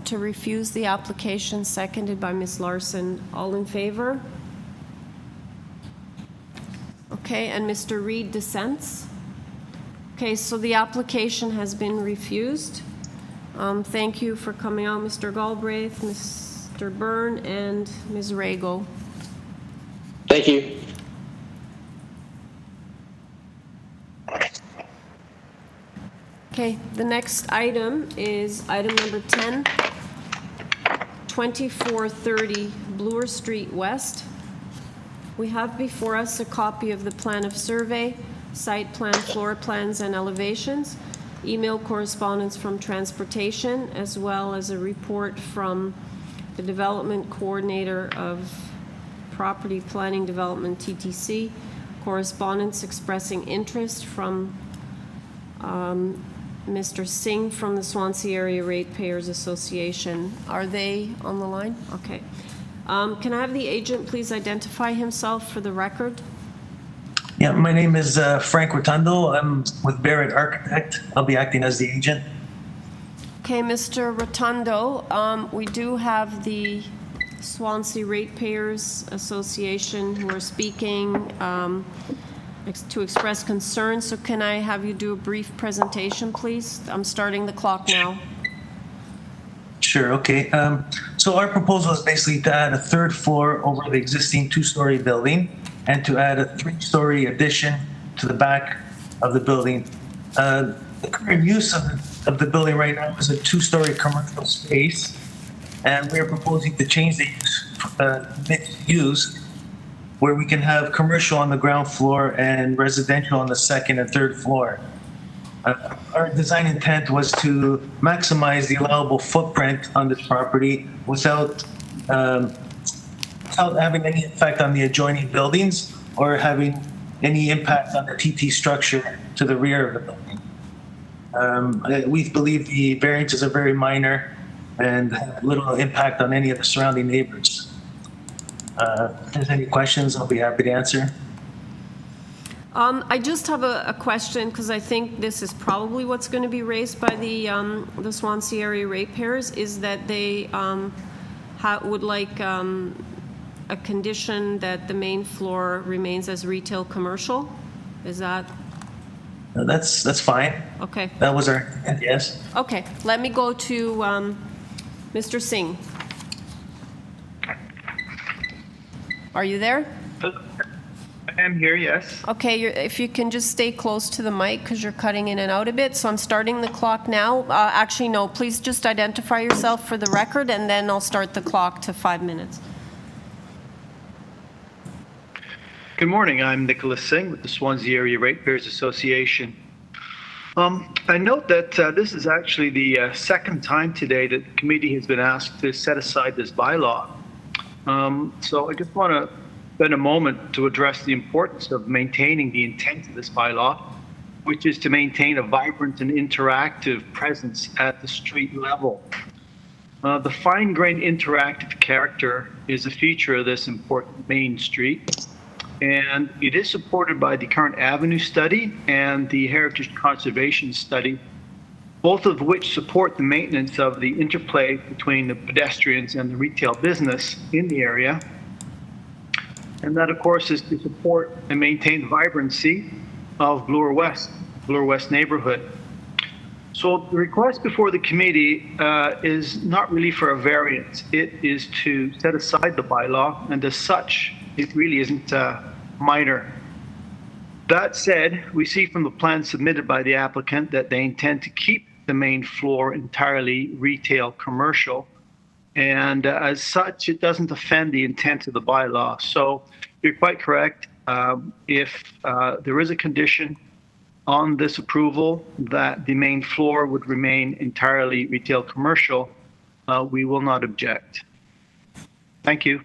to refuse the application, seconded by Ms. Larson. All in favor? Okay, and Mr. Reed dissents? Okay, so the application has been refused. Thank you for coming out, Mr. Galbraith, Mr. Byrne, and Ms. Rago. Thank you. Okay, the next item is item number 10, 2430 Bloor Street West. We have before us a copy of the plan of survey, site plan, floor plans, and elevations, email correspondence from transportation, as well as a report from the development coordinator of property planning development, TTC, correspondence expressing interest from Mr. Singh from the Swansea Area Ratepayers Association. Are they on the line? Okay. Can I have the agent please identify himself for the record? Yeah, my name is Frank Rotundo. I'm with Barrett Architect. I'll be acting as the agent. Okay, Mr. Rotundo, we do have the Swansea Ratepayers Association who are speaking to express concerns. So can I have you do a brief presentation, please? I'm starting the clock now. Sure, okay. So our proposal is basically to add a third floor over the existing two-story building and to add a three-story addition to the back of the building. The current use of the building right now is a two-story commercial space, and we're proposing to change the mixed use where we can have commercial on the ground floor and residential on the second and third floor. Our design intent was to maximize the allowable footprint on this property without having any effect on the adjoining buildings or having any impact on the TT structure to the rear of the building. We believe the variances are very minor and have little impact on any of the surrounding neighbors. If there's any questions, I'll be happy to answer. I just have a question, because I think this is probably what's going to be raised by the Swansea Area Ratepayers, is that they would like a condition that the main floor remains as retail commercial. Is that? That's fine. Okay. That was our intent, yes. Okay, let me go to Mr. Singh. Are you there? I am here, yes. Okay, if you can just stay close to the mic because you're cutting in and out a bit. So I'm starting the clock now. Actually, no, please just identify yourself for the record, and then I'll start the clock to 5 minutes. Good morning. I'm Nicholas Singh with the Swansea Area Ratepayers Association. I note that this is actually the second time today that the committee has been asked to set aside this bylaw. So I just want to spend a moment to address the importance of maintaining the intent of this bylaw, which is to maintain a vibrant and interactive presence at the street level. The fine-grained interactive character is a feature of this important main street, and it is supported by the current Avenue study and the Heritage Conservation study, both of which support the maintenance of the interplay between the pedestrians and the retail business in the area. And that, of course, is to support and maintain the vibrancy of Bloor West neighborhood. So the request before the committee is not really for a variance. It is to set aside the bylaw, and as such, it really isn't minor. That said, we see from the plan submitted by the applicant that they intend to keep the main floor entirely retail commercial, and as such, it doesn't offend the intent of the bylaw. So you're quite correct. If there is a condition on this approval that the main floor would remain entirely retail commercial, we will not object. Thank you.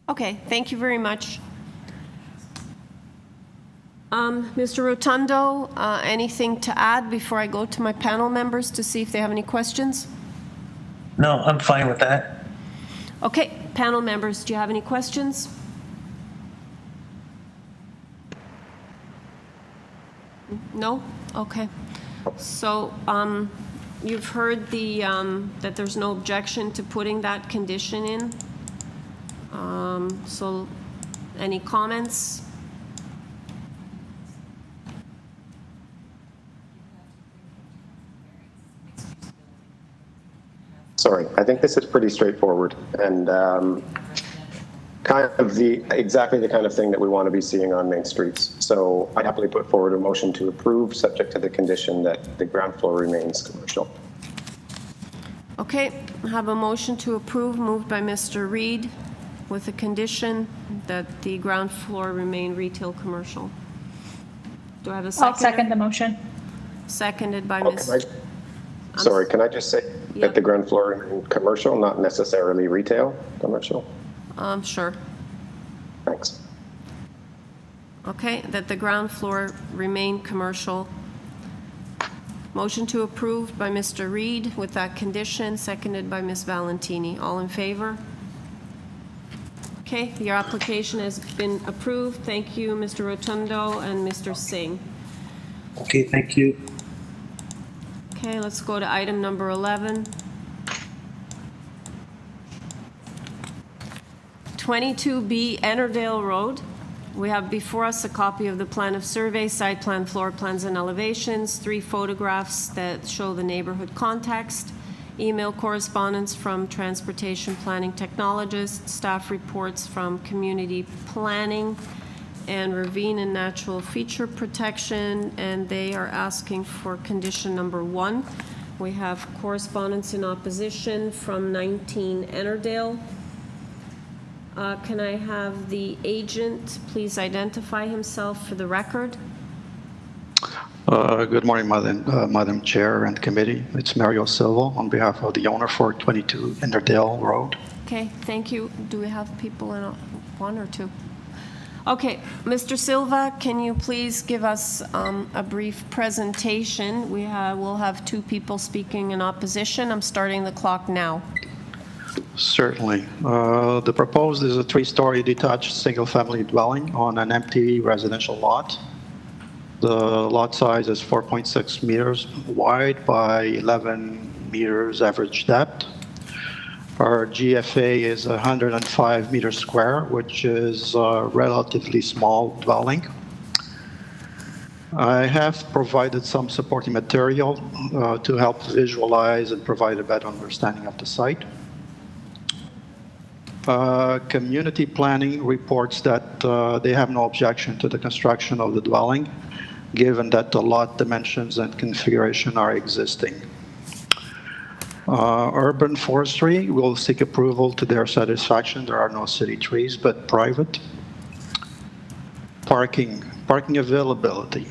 Okay, thank you very much. Mr. Rotundo, anything to add before I go to my panel members to see if they have any questions? No, I'm fine with that. Okay, panel members, do you have any questions? No? Okay. So you've heard the that there's no objection to putting that condition in. So any comments? Sorry, I think this is pretty straightforward and kind of exactly the kind of thing that we want to be seeing on main streets. So I happily put forward a motion to approve, subject to the condition that the ground floor remains commercial. Okay, I have a motion to approve moved by Mr. Reid with a condition that the ground floor remain retail commercial. Do I have a second? I'll second the motion. Seconded by Oh, Ms. Sorry, can I just say that the ground floor remain commercial, not necessarily retail commercial? Sure. Thanks. Okay, that the ground floor remain commercial. Motion to approve by Mr. Reid with that condition, seconded by Ms. Valentini. All in favor? Okay, your application has been approved. Thank you, Mr. Rotundo and Mr. Singh. Okay, thank you. Okay, let's go to item number 11. 22B Ennerdale Road. We have before us a copy of the plan of survey, site plan, floor plans, and elevations, 3 photographs that show the neighborhood context, email correspondence from transportation planning technologists, staff reports from community planning, and Ravina natural feature protection, and they are asking for condition number 1. We have correspondence in opposition from 19 Ennerdale. Can I have the agent please identify himself for the record? Good morning, Madam Chair and Committee. It's Mario Silva on behalf of the owner for 22 Ennerdale Road. Okay, thank you. Do we have people in 1 or 2? Okay, Mr. Silva, can you please give us a brief presentation? We'll have 2 people speaking in opposition. I'm starting the clock now. Certainly. The proposed is a 3-story detached single-family dwelling on an empty residential lot. The lot size is 4.6 meters wide by 11 meters average depth. Our GFA is 105 meters square, which is a relatively small dwelling. I have provided some supporting material to help visualize and provide a better understanding of the site. Community planning reports that they have no objection to the construction of the dwelling, given that the lot dimensions and configuration are existing. Urban forestry will seek approval to their satisfaction. There are no city trees, but private. Parking availability.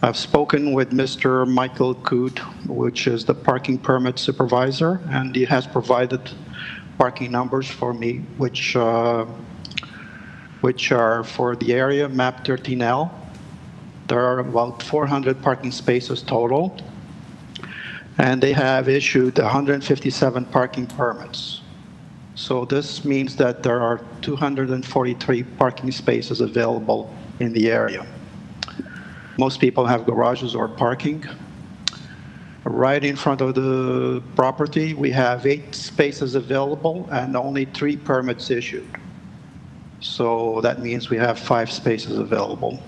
I've spoken with Mr. Michael Coote, which is the parking permit supervisor, and he has provided parking numbers for me, which are for the area map 13L. There are about 400 parking spaces total, and they have issued 157 parking permits. So this means that there are 243 parking spaces available in the area. Most people have garages or parking. Right in front of the property, we have 8 spaces available and only 3 permits issued. So that means we have 5 spaces available.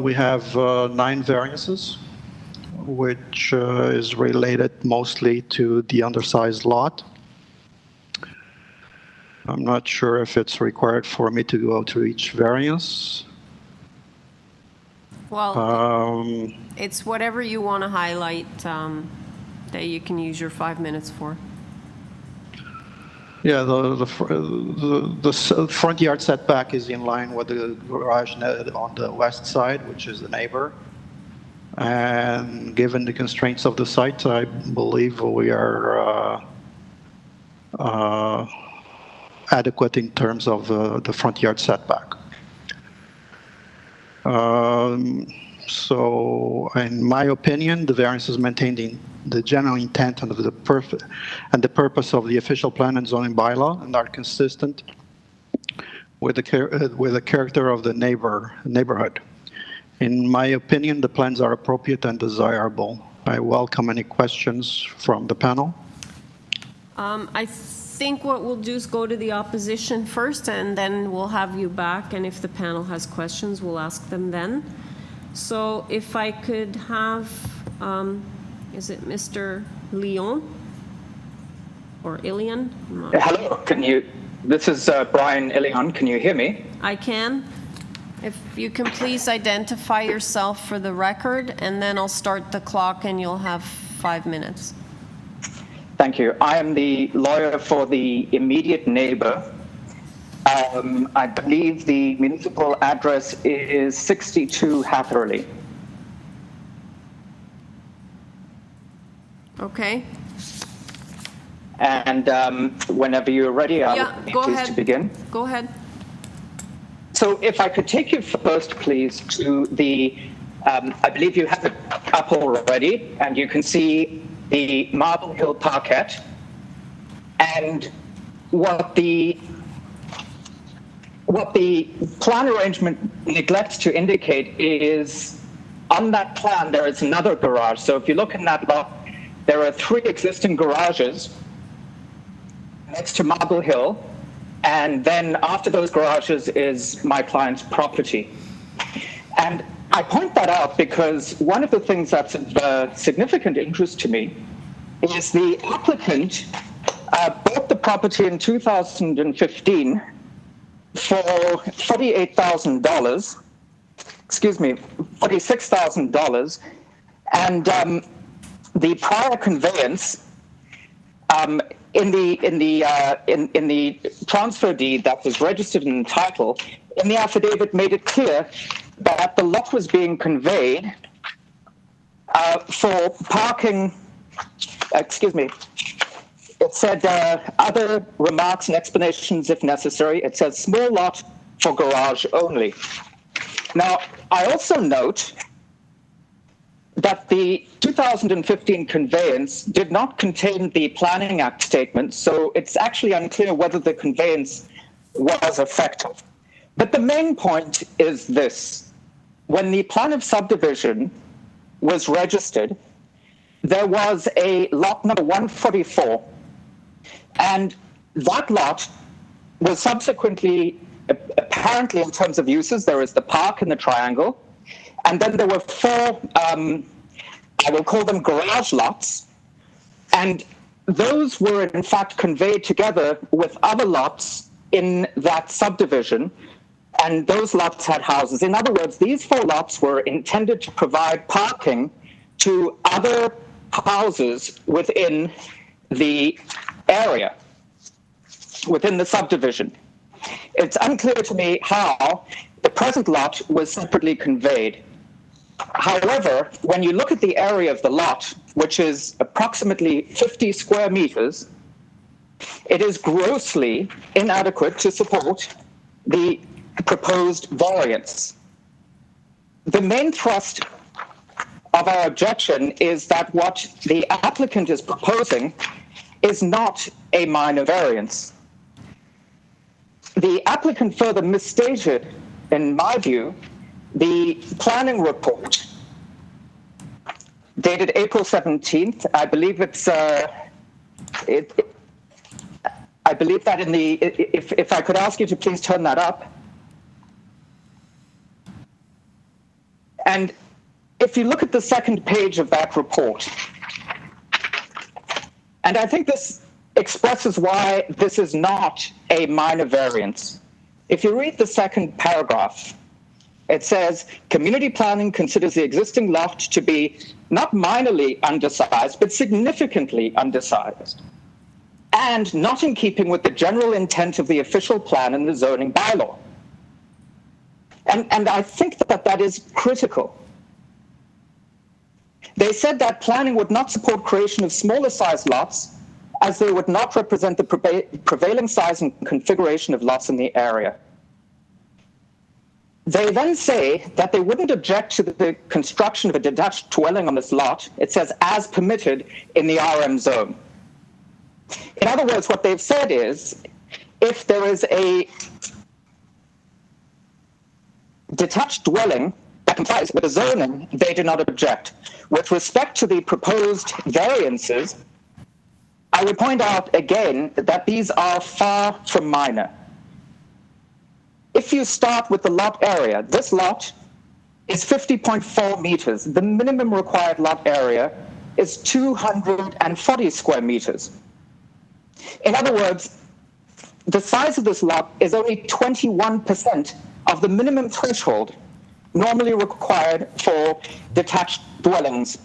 We have 9 variances, which is related mostly to the undersized lot. I'm not sure if it's required for me to go through each variance. Well, it's whatever you want to highlight that you can use your 5 minutes for. Yeah, the front yard setback is in line with the garage on the west side, which is the neighbor. And given the constraints of the site, I believe we are adequate in terms of the front yard setback. So, in my opinion, the variance is maintaining the general intent and the purpose of the official plan and zoning bylaw, and are consistent with the character of the neighborhood. In my opinion, the plans are appropriate and desirable. I welcome any questions from the panel. I think what we'll do is go to the opposition first, and then we'll have you back, and if the panel has questions, we'll ask them then. So if I could have, is it Mr. Leon or Ilion? Hello, this is Brian Ilion, can you hear me? I can. If you can please identify yourself for the record, and then I'll start the clock and you'll have 5 minutes. Thank you. I am the lawyer for the immediate neighbor. I believe the municipal address is 62 Hatherley. Okay. And whenever you're ready, I'll be pleased to begin. Go ahead. So if I could take you first, please, to the, I believe you have it up already, and you can see the Marble Hill parquet. And what the plan arrangement neglects to indicate is on that plan there is another garage. So if you look in that lot, there are 3 existing garages next to Marble Hill, and then after those garages is my client's property. And I point that out because one of the things that's of significant interest to me is the applicant bought the property in 2015 for $46,000, and the prior conveyance in the transfer deed that was registered in the title, in the affidavit made it clear that the lot was being conveyed for parking. It said other remarks and explanations if necessary. It says small lot for garage only. Now, I also note that the 2015 conveyance did not contain the Planning Act statement, so it's actually unclear whether the conveyance was effective. But the main point is this. When the plan of subdivision was registered, there was a lot number 144, and that lot was subsequently, apparently in terms of uses, there is the park and the triangle, and then there were 4, I will call them garage lots, and those were in fact conveyed together with other lots in that subdivision, and those lots had houses. In other words, these 4 lots were intended to provide parking to other houses within the area, within the subdivision. It's unclear to me how the present lot was separately conveyed. However, when you look at the area of the lot, which is approximately 50 square meters, it is grossly inadequate to support the proposed variance. The main thrust of our objection is that what the applicant is proposing is not a minor variance. The applicant further misstated, in my view, the planning report dated April 17th, I believe it's, I believe that in the, if I could ask you to please turn that up. And if you look at the second page of that report, and I think this expresses why this is not a minor variance. If you read the second paragraph, it says, community planning considers the existing lot to be not minorly undersized, but significantly undersized, and not in keeping with the general intent of the official plan and the zoning bylaw. And I think that that is critical. They said that planning would not support creation of smaller sized lots, as they would not represent the prevailing size and configuration of lots in the area. They then say that they wouldn't object to the construction of a detached dwelling on this lot. It says, as permitted in the RM zone. In other words, what they've said is, if there is a detached dwelling that complies with the zoning, they do not object. With respect to the proposed variances, I would point out again that these are far from minor. If you start with the lot area, this lot is 50.4 meters. The minimum required lot area is 240 square meters. In other words, the size of this lot is only 21% of the minimum threshold normally required for detached dwellings.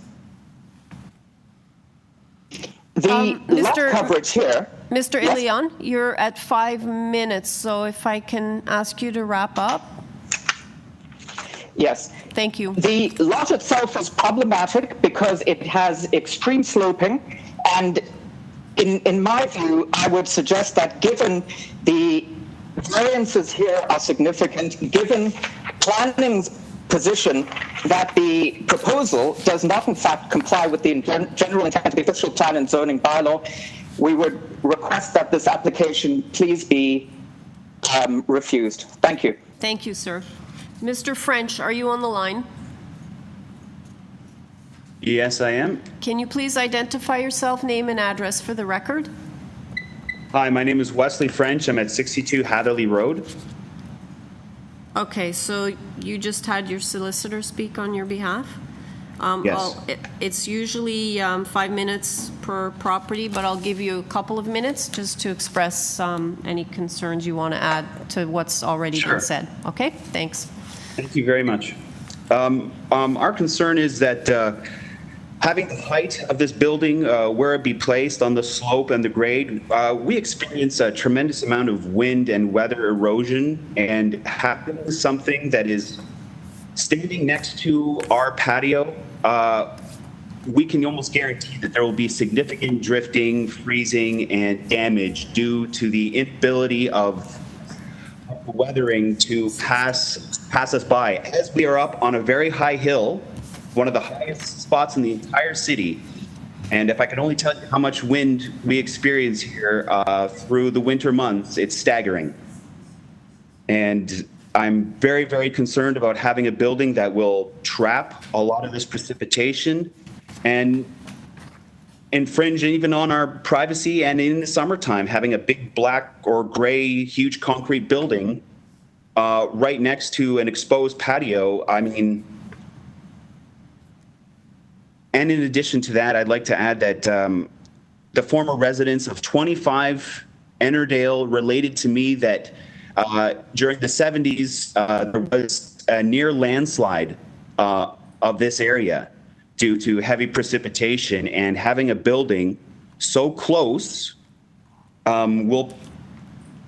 The lot coverage here. Mr. Ilion, you're at 5 minutes, so if I can ask you to wrap up. Yes. Thank you. The lot itself is problematic because it has extreme sloping, and in my view, I would suggest that given the variances here are significant, given planning's position that the proposal does not in fact comply with the general intent of the official plan and zoning bylaw, we would request that this application please be refused. Thank you. Thank you, sir. Mr. French, are you on the line? Yes, I am. Can you please identify yourself, name and address for the record? Hi, my name is Wesley French. I'm at 62 Hatherley Road. Okay, so you just had your solicitor speak on your behalf? Yes. It's usually 5 minutes per property, but I'll give you a couple of minutes just to express any concerns you want to add to what's already been said. Okay, thanks. Thank you very much. Our concern is that having the height of this building, where it be placed on the slope and the grade, we experience a tremendous amount of wind and weather erosion, and having something that is standing next to our patio, we can almost guarantee that there will be significant drifting, freezing, and damage due to the inability of weathering to pass us by. As we are up on a very high hill, one of the highest spots in the entire city, and if I could only tell you how much wind we experience here through the winter months, it's staggering. And I'm very, very concerned about having a building that will trap a lot of this precipitation and infringe even on our privacy. And in the summertime, having a big black or gray, huge concrete building right next to an exposed patio, I mean, and in addition to that, I'd like to add that the former residents of 25 ENNERDALE related to me that during the 70s, there was a near landslide of this area due to heavy precipitation, and having a building so close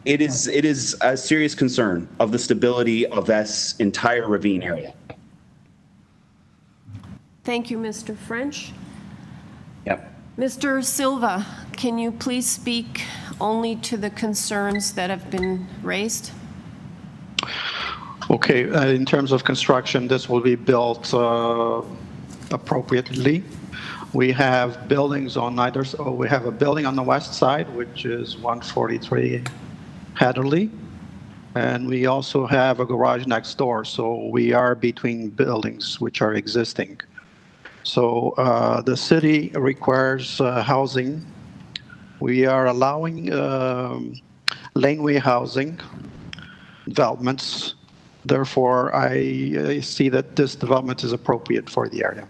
it is a serious concern of the stability of this entire ravine area. Thank you, Mr. French. Yep. Mr. Silva, can you please speak only to the concerns that have been raised? Okay, in terms of construction, this will be built appropriately. We have buildings on either, so we have a building on the west side, which is 143 Hatherley. And we also have a garage next door, so we are between buildings which are existing. So the city requires housing. We are allowing laneway housing developments. Therefore, I see that this development is appropriate for the area.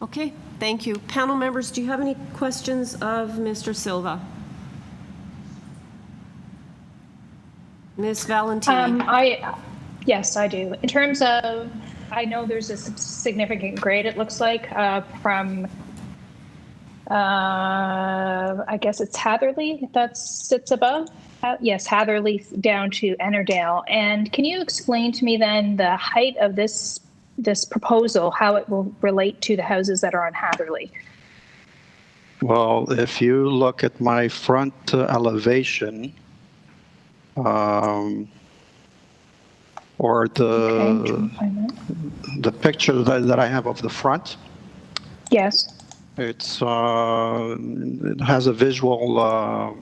Okay, thank you. Panel members, do you have any questions of Mr. Silva? Ms. Valentini? Yes, I do. In terms of, I know there's a significant grade, it looks like, from, I guess it's Hatherley that sits above? Yes, Hatherley down to ENNERDALE. And can you explain to me then the height of this proposal, how it will relate to the houses that are on Hatherley? Well, if you look at my front elevation, or the picture that I have of the front. Yes. It has a visual.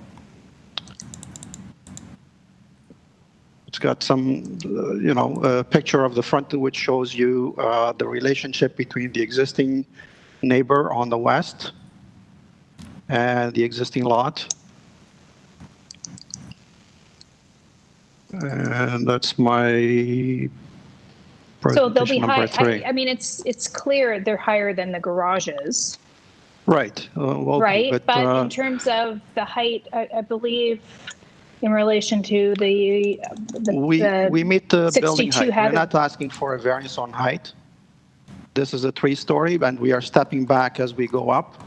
It's got some, a picture of the front which shows you the relationship between the existing neighbor on the west and the existing lot. And that's my So they'll be presentation high. number 3. I mean, it's clear they're higher than the garages, Right. Well, right? But in terms of the height, I believe in relation to the we meet the building 62 height. We're not asking for a variance on height. This is a 3-story, and we are stepping back as we go up.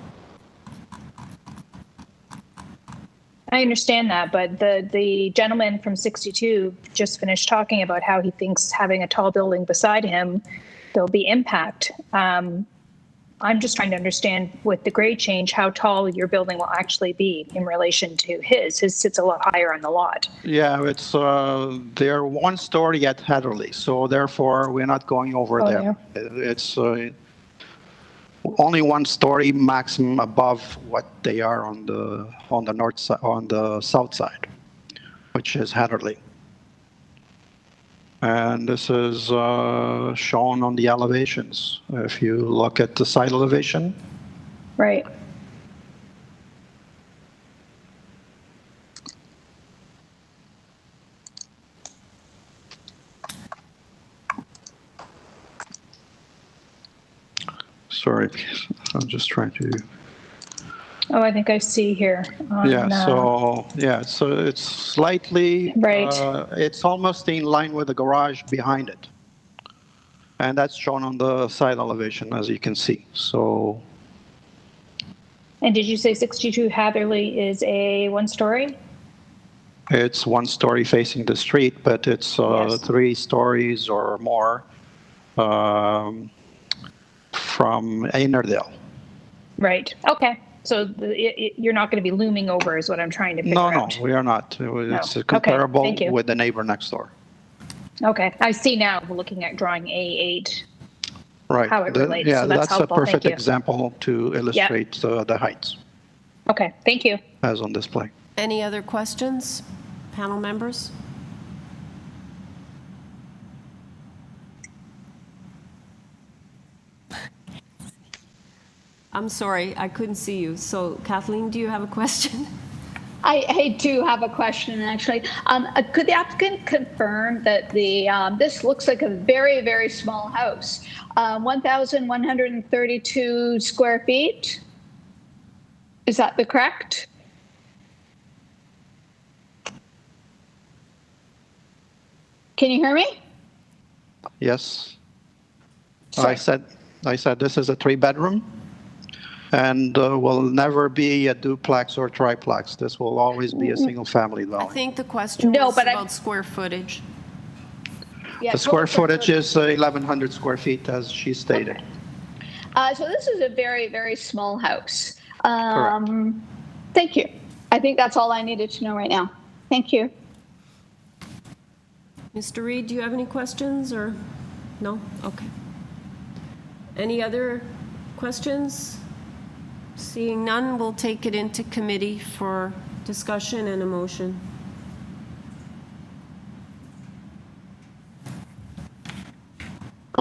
I understand that, but the gentleman from 62 just finished talking about how he thinks having a tall building beside him, there'll be impact. I'm just trying to understand with the grade change, how tall your building will actually be in relation to his. His sits a lot higher on the lot. Yeah, it's they're 1-story at Hatherley, so therefore we're not going over there. It's only 1-story maximum above what they are on the north side, on the south side, which is Hatherley. And this is shown on the elevations. If you look at the side elevation. Right. Sorry, I'm just trying to. Oh, I think I see here. So it's slightly, right. It's almost in line with the garage behind it. And that's shown on the side elevation, as you can see. So. And did you say 62 Hatherley is a 1-story? It's 1-story facing the street, but it's 3 stories or more from ENNERDALE. Right. Okay. So you're not going to be looming over is what I'm trying to figure out. No, we are not. It's comparable with the neighbor next door. Okay. I see now, looking at drawing A8, right. How it relates. Yeah, so that's a helpful. perfect Thank you. example to illustrate the heights. Okay. Thank you. As on display. Any other questions, panel members? I'm sorry, I couldn't see you. So, Kathleen, do you have a question? I do have a question, actually. Could the applicant confirm that this looks like a very, very small house? 1,132 square feet? Is that the correct? Can you hear me? Yes. Sorry. I said this is a 3-bedroom. And will never be a duplex or triplex. This will always be a single-family dwelling. I think the question was about square footage. Yeah, the square footage is 1,100 square feet, as she stated. So this is a very, very small house. Correct. Thank you. I think that's all I needed to know right now. Thank you. Mr. Reed, do you have any questions or no? Okay. Any other questions? Seeing none, we'll take it into committee for discussion and a motion.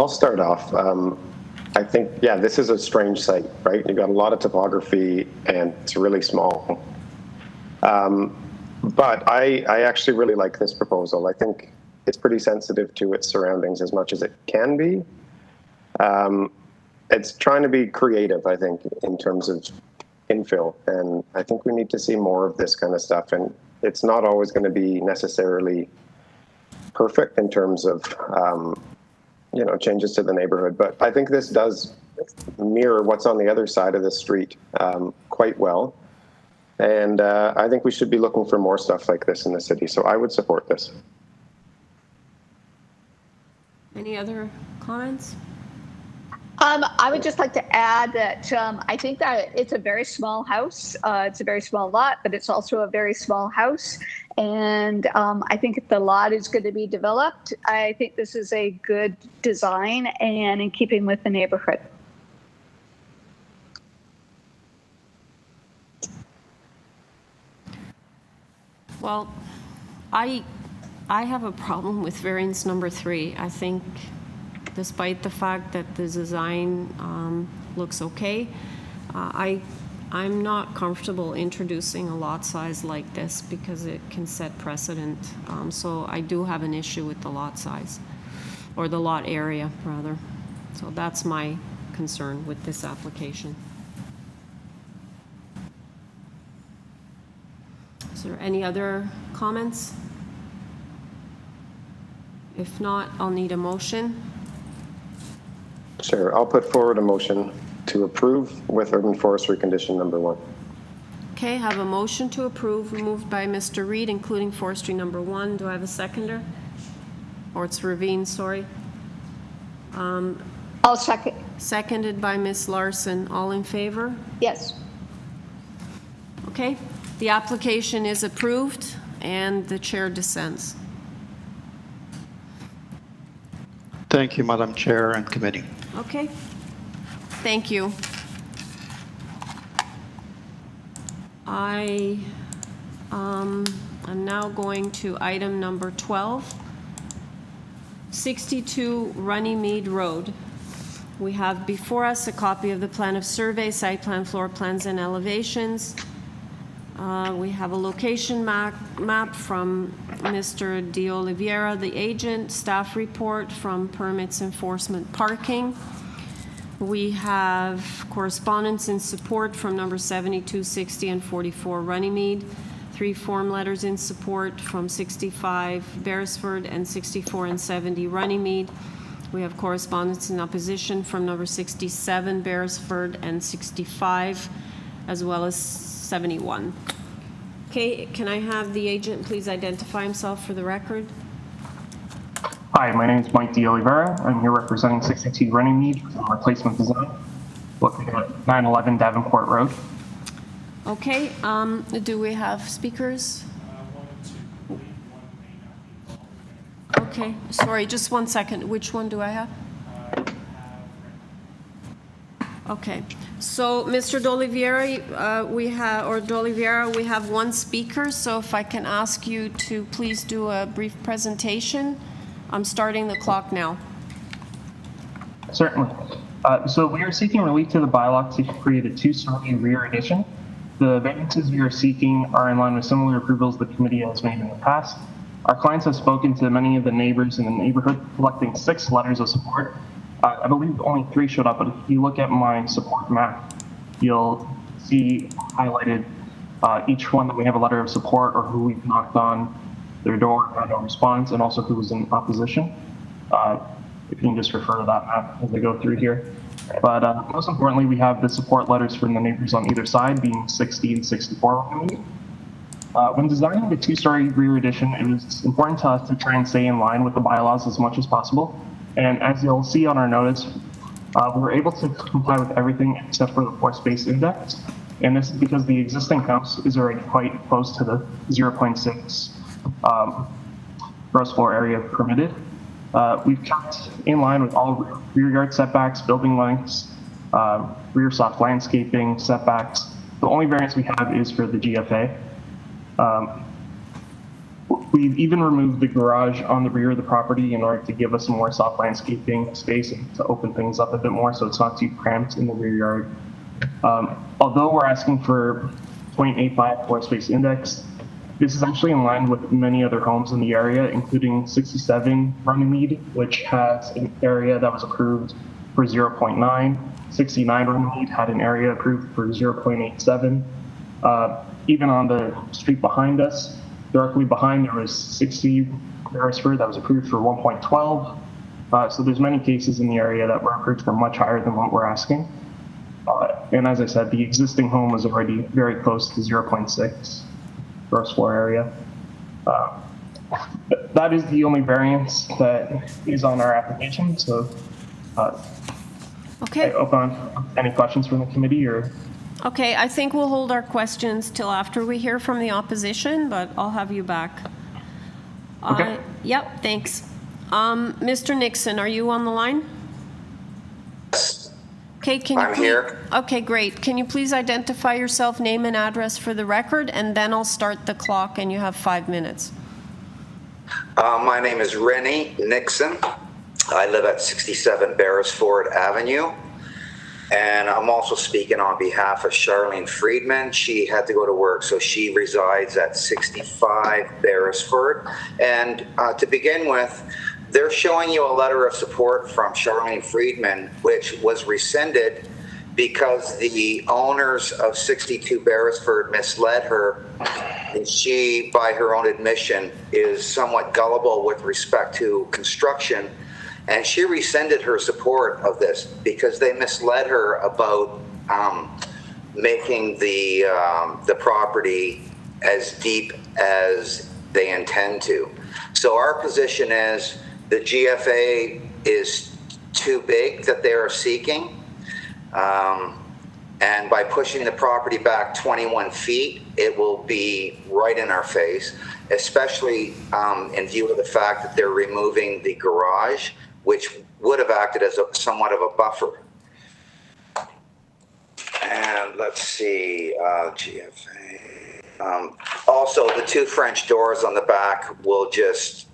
I'll start off. I think, yeah, this is a strange site, right? You've got a lot of topography and it's really small. But I actually really like this proposal. I think it's pretty sensitive to its surroundings as much as it can be. It's trying to be creative, I think, in terms of infill. And I think we need to see more of this kind of stuff. And it's not always going to be necessarily perfect in terms of, changes to the neighborhood. But I think this does mirror what's on the other side of the street quite well. And I think we should be looking for more stuff like this in the city. So I would support this. Any other comments? I would just like to add that I think that it's a very small house. It's a very small lot, but it's also a very small house. And I think if the lot is going to be developed, I think this is a good design and in keeping with the neighborhood. Well, I have a problem with variance number 3. I think despite the fact that the design looks okay, I'm not comfortable introducing a lot size like this because it can set precedent. So I do have an issue with the lot size, or the lot area, rather. So that's my concern with this application. Is there any other comments? If not, I'll need a motion. Sure, I'll put forward a motion to approve with urban forestry condition number 1. Okay, have a motion to approve moved by Mr. Reed, including forestry number 1. Do I have a seconder? Or it's Ravine, sorry. I'll second. Seconded by Ms. Larson. All in favor? Yes. Okay, the application is approved and the chair dissents. Thank you, Madam Chair and committee. Okay, thank you. I'm now going to item number 12, 62 Runnymede Road. We have before us a copy of the plan of survey, site plan, floor plans, and elevations. We have a location map from Mr. De Oliveira, the agent, staff report from Permits Enforcement Parking. We have correspondence in support from number 72, 60, and 44 Runnymede. 3 form letters in support from 65 Beresford and 64 and 70 Runnymede. We have correspondence in opposition from number 67 Beresford and 65, as well as 71. Okay, can I have the agent please identify himself for the record? Hi, my name is Mike De Oliveira. I'm here representing 62 Runnymede from Replacement Design, located at 911 Davenport Road. Okay, do we have speakers? Okay, sorry, just 1 second. Which one do I have? Okay, so Mr. De Oliveira, we have 1 speaker, so if I can ask you to please do a brief presentation. I'm starting the clock now. Certainly. So we are seeking relief to the bylaw to create a 2-story rear addition. The variances we are seeking are in line with similar approvals the committee has made in the past. Our clients have spoken to many of the neighbors in the neighborhood, collecting 6 letters of support. I believe only 3 showed up, but if you look at my support map, you'll see highlighted each one that we have a letter of support or who we've knocked on their door, had no response, and also who was in opposition. If you can just refer to that map as I go through here. But most importantly, we have the support letters from the neighbors on either side, being 60 and 64. When designing the 2-story rear addition, it was important to us to try and stay in line with the bylaws as much as possible. And as you'll see on our notice, we were able to comply with everything except for the floor space index. And this is because the existing house is already quite close to the 0.6 gross floor area permitted. We've kept in line with all rear yard setbacks, building lengths, rear soft landscaping setbacks. The only variance we have is for the GFA. We've even removed the garage on the rear of the property in order to give us some more soft landscaping space and to open things up a bit more so it's not too cramped in the rear yard. Although we're asking for 0.85 floor space index, this is actually in line with many other homes in the area, including 67 RUNNYMEDE, which has an area that was approved for 0.9. 69 RUNNYMEDE had an area approved for 0.87. Even on the street behind us, directly behind, there was 60 Beresford that was approved for 1.12. So there's many cases in the area that were approved for much higher than what we're asking. And as I said, the existing home was already very close to 0.6 gross floor area. That is the only variance that is on our application. So Okay. I open any questions from the committee or? Okay, I think we'll hold our questions till after we hear from the opposition, but I'll have you back. Okay. Yep, thanks. Mr. Nixon, are you on the line? Okay, can you I'm here. Okay, great. Can you please identify yourself, name and address for the record, and then I'll start the clock and you have 5 minutes. My name is Rennie Nixon. I live at 67 Beresford Avenue. And I'm also speaking on behalf of Charlene Friedman. She had to go to work, so she resides at 65 Beresford. And to begin with, they're showing you a letter of support from Charlene Friedman, which was rescinded because the owners of 62 Beresford misled her. And she, by her own admission, is somewhat gullible with respect to construction. And she rescinded her support of this because they misled her about making the property as deep as they intend to. So our position is the GFA is too big that they are seeking. And by pushing the property back 21 feet, it will be right in our face, especially in view of the fact that they're removing the garage, which would have acted as somewhat of a buffer. And let's see, GFA. Also, the two French doors on the back will just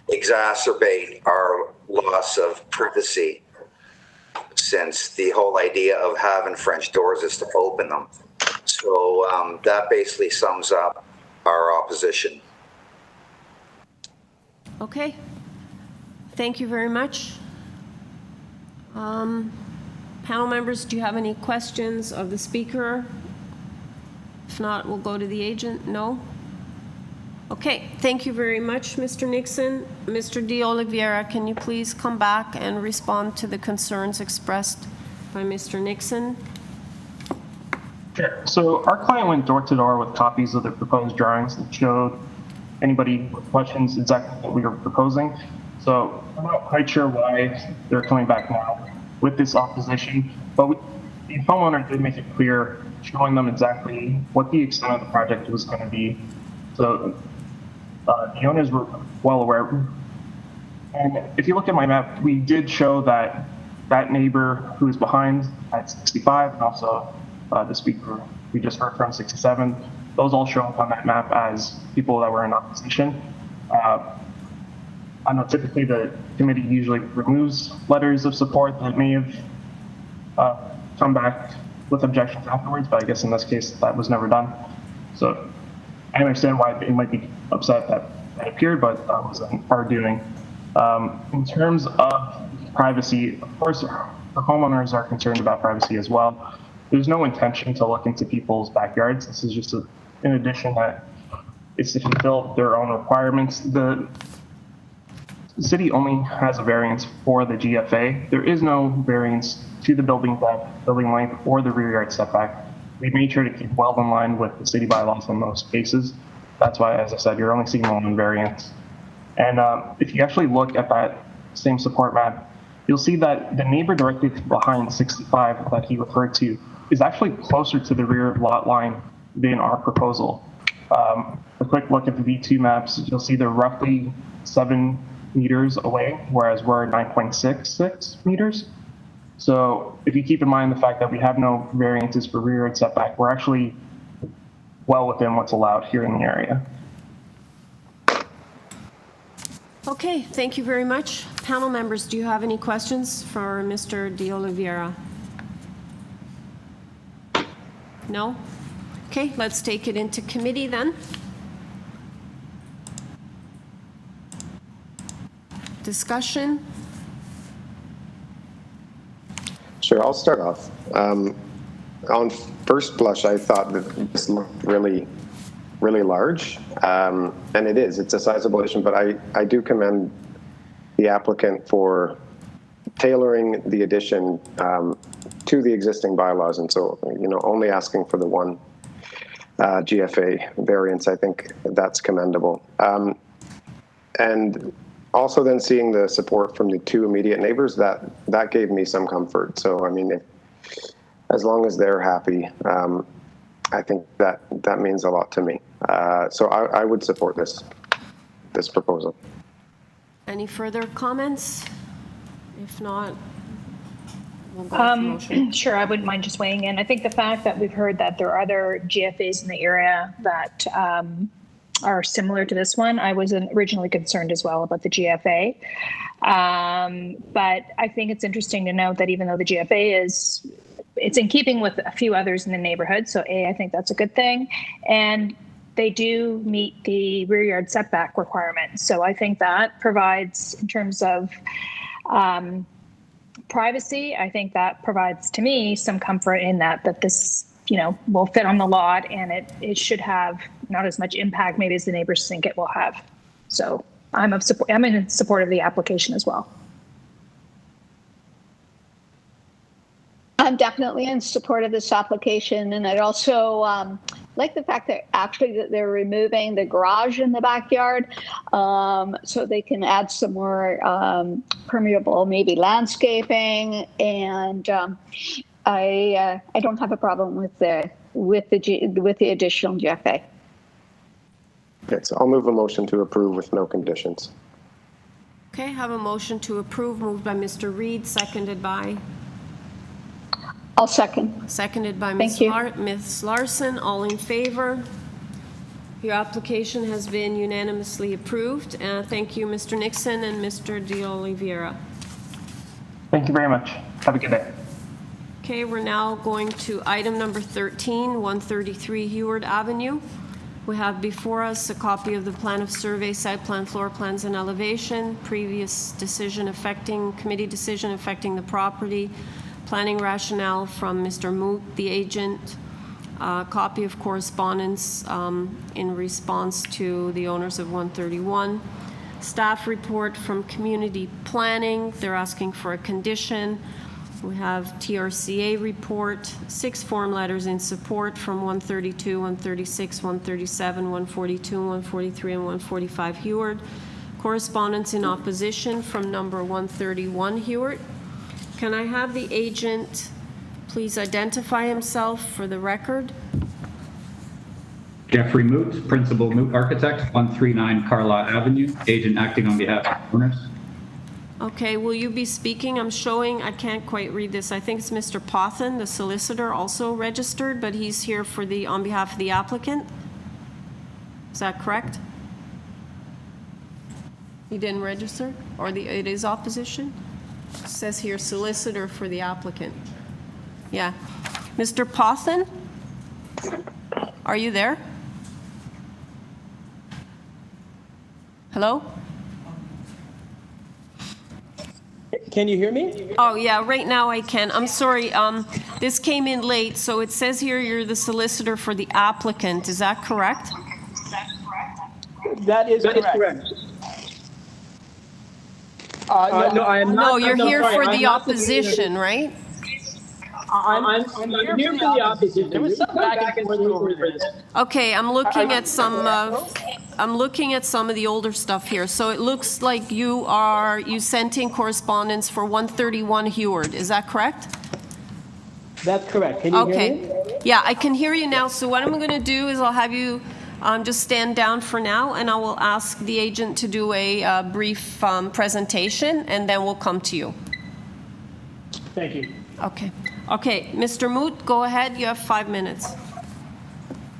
exacerbate our loss of privacy, since the whole idea of having French doors is to open them. So that basically sums up our opposition. Okay. Thank you very much. Panel members, do you have any questions of the speaker? If not, we'll go to the agent. No? Okay, thank you very much, Mr. Nixon. Mr. De Oliveira, can you please come back and respond to the concerns expressed by Mr. Nixon? Sure. So our client went door to door with copies of the proposed drawings that showed anybody with questions exactly what we were proposing. So I'm not quite sure why they're coming back now with this opposition, but the homeowner did make it clear, showing them exactly what the extent of the project was going to be. So the owners were well aware. And if you look at my map, we did show that that neighbor who is behind at 65 and also the speaker we just heard from 67, those all show up on that map as people that were in opposition. I know typically the committee usually removes letters of support that may have come back with objections afterwards, but I guess in this case that was never done. So I understand why they might be upset that that appeared, but that wasn't our doing. In terms of privacy, of course, the homeowners are concerned about privacy as well. There's no intention to look into people's backyards. This is just an addition that is to fulfill their own requirements. The city only has a variance for the GFA. There is no variance to the building depth, building length, or the rear yard setback. We made sure to keep well in line with the city bylaws in most cases. That's why, as I said, you're only seeing one variance. And if you actually look at that same support map, you'll see that the neighbor directly behind 65 that he referred to is actually closer to the rear lot line than our proposal. A quick look at the V2 maps, you'll see they're roughly 7 meters away, whereas we're 9.66 meters. So if you keep in mind the fact that we have no variances for rear yard setback, we're actually well within what's allowed here in the area. Okay, thank you very much. Panel members, do you have any questions for Mr. De Oliveira? No? Okay, let's take it into committee then. Discussion? Sure, I'll start off. On first blush, I thought that this looked really large, and it is. It's a sizable addition, but I do commend the applicant for tailoring the addition to the existing bylaws, and so only asking for the one GFA variance. I think that's commendable, and also then seeing the support from the two immediate neighbors, that gave me some comfort. So I mean, as long as they're happy, I think that means a lot to me. So I would support this proposal. Any further comments? If not, we'll go to motion. Sure, I wouldn't mind just weighing in. I think the fact that we've heard that there are other GFAs in the area that are similar to this one, I was originally concerned as well about the GFA. But I think it's interesting to note that even though the GFA it's in keeping with a few others in the neighborhood, so I think that's a good thing. And they do meet the rear yard setback requirements. So I think that provides, in terms of privacy, I think that provides to me some comfort in that this will fit on the lot, and it should have not as much impact maybe as the neighbors think it will have. So I'm in support of the application as well. I'm definitely in support of this application, and I'd also like the fact that they're removing the garage in the backyard, so they can add some more permeable, maybe landscaping, and I don't have a problem with the additional GFA. Okay, so I'll move a motion to approve with no conditions. Okay, have a motion to approve moved by Mr. Reid, seconded by? I'll second. Seconded by Ms. Larson. All in favor? Your application has been unanimously approved. Thank you, Mr. Nixon and Mr. De Oliveira. Thank you very much. Have a good day. Okay, we're now going to item number 13, 133 Heward Avenue. We have before us a copy of the plan of survey, site plan, floor plans, and elevation, previous committee decision affecting the property, planning rationale from Mr. Moot, the agent, copy of correspondence in response to the owners of 131, staff report from community planning. They're asking for a condition. We have TRCA report, 6 form letters in support from 132, 136, 137, 142, 143, and 145 Heward. Correspondence in opposition from number 131 Heward. Can I have the agent please identify himself for the record? Jeffrey Moot, Principal Moot Architect, 139 Carlaw Avenue, agent acting on behalf of owners. Okay, will you be speaking? I'm showing, I can't quite read this. I think it's Mr. Pothen, the solicitor, also registered, but he's here on behalf of the applicant. Is that correct? He didn't register? Or it is opposition? It says here solicitor for the applicant. Yeah. Mr. Pothen? Are you there? Hello? Can you hear me? Oh, yeah, right now I can. I'm sorry. This came in late, so it says here you're the solicitor for the applicant. Is that correct? That is correct. No, I am not. No, you're here for the opposition, right? I'm here for the opposition. There was some back and forth over this. Okay, I'm looking at some of the older stuff here. So it looks like you sent in correspondence for 131 Heward. Is that correct? That's correct. Can you hear me? Yeah, I can hear you now. So what I'm going to do is I'll have you just stand down for now, and I will ask the agent to do a brief presentation, and then we'll come to you. Thank you. Okay. Okay, Mr. Moot, go ahead. You have 5 minutes.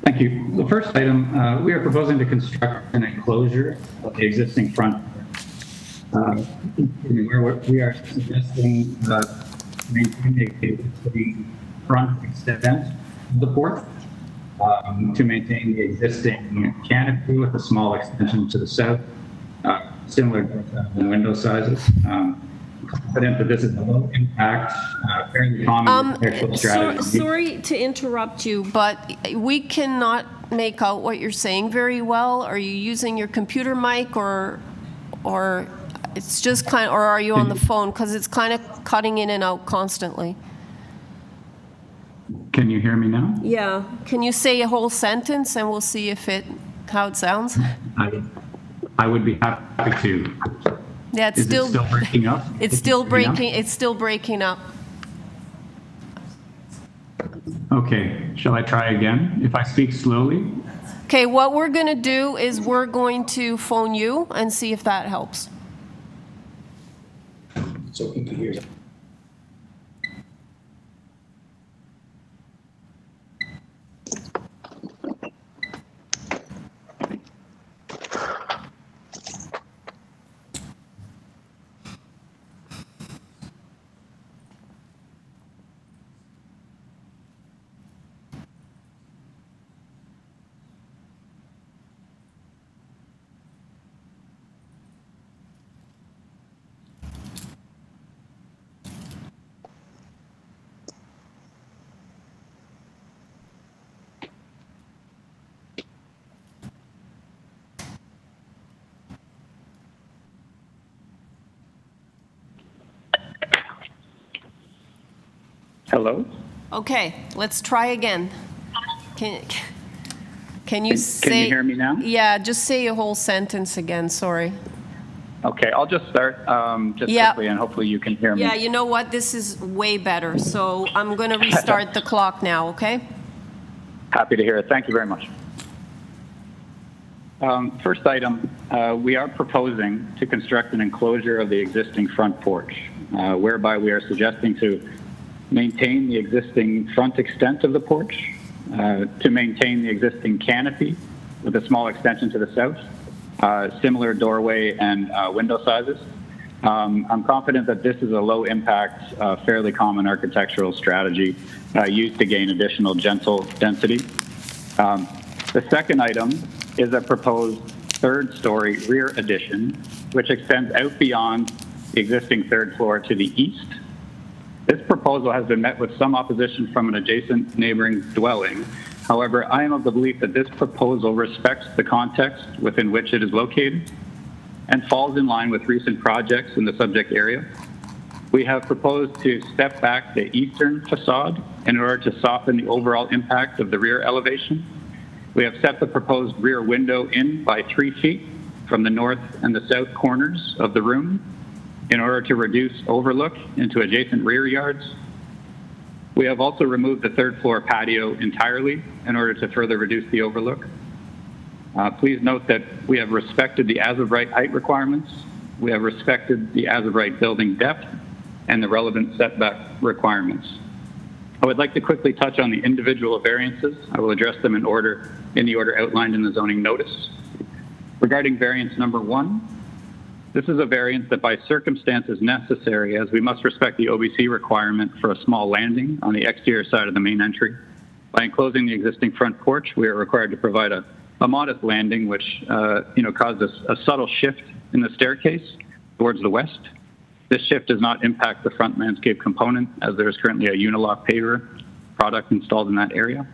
Thank you. The first item, we are proposing to construct an enclosure of the existing front where we are suggesting maintain the existing front extent of the porch, to maintain the existing canopy with a small extension to the south, similar to the window sizes. Confident that this is a low impact, fairly common architectural strategy. Sorry to interrupt you, but we cannot make out what you're saying very well. Are you using your computer mic or it's just kind of, or are you on the phone? Because it's kind of cutting in and out constantly. Can you hear me now? Yeah. Can you say a whole sentence and we'll see how it sounds? I would be happy to. Yeah, it's Is it still breaking up? It's still breaking. It's still breaking up. Okay, shall I try again? If I speak slowly? Okay, what we're going to do is we're going to phone you and see if that helps. So you can hear. Hello? Okay, let's try again. Can you say... Can you hear me now? Yeah, just say a whole sentence again, sorry. Okay, I'll just start quickly and hopefully you can hear me. Yeah, you know what? This is way better. So I'm going to restart the clock now, okay? Happy to hear it. Thank you very much. First item, we are proposing to construct an enclosure of the existing front porch, whereby we are suggesting to maintain the existing front extent of the porch, to maintain the existing canopy with a small extension to the south, similar doorway and window sizes. I'm confident that this is a low impact, fairly common architectural strategy used to gain additional gentle density. The second item is a proposed third story rear addition, which extends out beyond the existing third floor to the east. This proposal has been met with some opposition from an adjacent neighboring dwelling. However, I am of the belief that this proposal respects the context within which it is located and falls in line with recent projects in the subject area. We have proposed to step back the eastern facade in order to soften the overall impact of the rear elevation. We have set the proposed rear window in by 3 feet from the north and the south corners of the room in order to reduce overlook into adjacent rear yards. We have also removed the third floor patio entirely in order to further reduce the overlook. Please note that we have respected the as-of-right height requirements. We have respected the as-of-right building depth and the relevant setback requirements. I would like to quickly touch on the individual variances. I will address them in the order outlined in the zoning notice. Regarding variance number 1, this is a variance that by circumstance is necessary, as we must respect the OBC requirement for a small landing on the exterior side of the main entry. By enclosing the existing front porch, we are required to provide a modest landing, which caused a subtle shift in the staircase towards the west. This shift does not impact the front landscape component, as there is currently a unilock paver product installed in that area.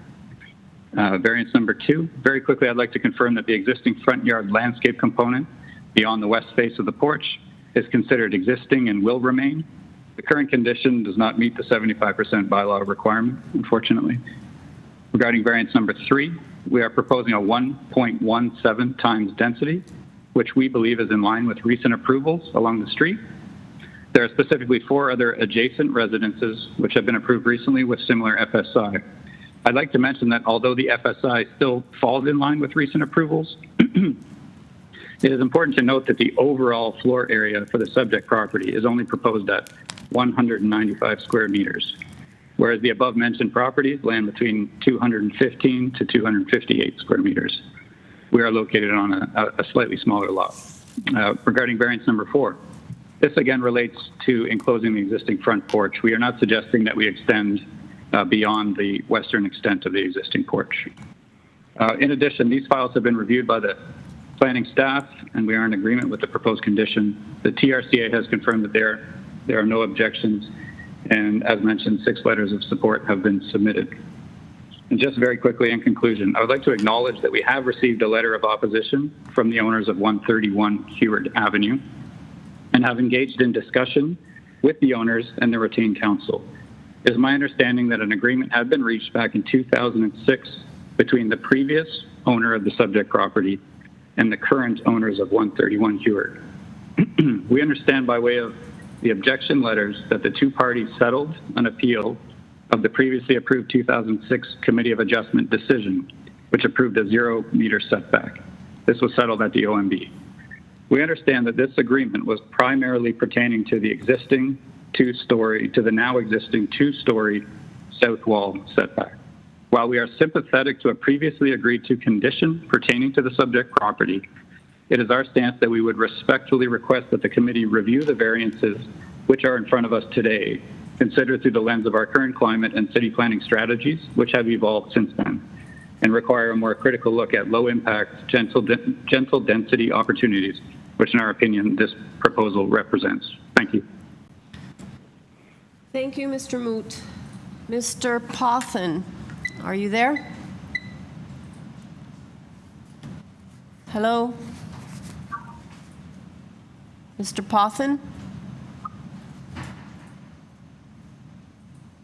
Variance number 2, very quickly, I'd like to confirm that the existing front yard landscape component beyond the west face of the porch is considered existing and will remain. The current condition does not meet the 75% bylaw requirement, unfortunately. Regarding variance number 3, we are proposing a 1.17 times density, which we believe is in line with recent approvals along the street. There are specifically 4 other adjacent residences which have been approved recently with similar FSI. I'd like to mention that although the FSI still falls in line with recent approvals, it is important to note that the overall floor area for the subject property is only proposed at 195 square meters, whereas the above-mentioned properties land between 215 to 258 square meters. We are located on a slightly smaller lot. Regarding variance number 4, This again relates to enclosing the existing front porch. We are not suggesting that we extend beyond the western extent of the existing porch. In addition, these files have been reviewed by the planning staff, and we are in agreement with the proposed condition. The TRCA has confirmed that there are no objections, and as mentioned, 6 letters of support have been submitted. And just very quickly in conclusion, I would like to acknowledge that we have received a letter of opposition from the owners of 131 Heward Avenue and have engaged in discussion with the owners and the retained council. It is my understanding that an agreement had been reached back in 2006 between the previous owner of the subject property and the current owners of 131 Heward. We understand by way of the objection letters that the 2 parties settled an appeal of the previously approved 2006 Committee of Adjustment decision, which approved a 0-meter setback. This was settled at the OMB. We understand that this agreement was primarily pertaining to the existing now existing 2-story south wall setback. While we are sympathetic to a previously agreed to condition pertaining to the subject property, it is our stance that we would respectfully request that the committee review the variances which are in front of us today, considered through the lens of our current climate and city planning strategies, which have evolved since then, and require a more critical look at low-impact, gentle density opportunities, which in our opinion, this proposal represents. Thank you. Thank you, Mr. Moot. Mr. Pothen, are you there? Hello? Mr. Pothen?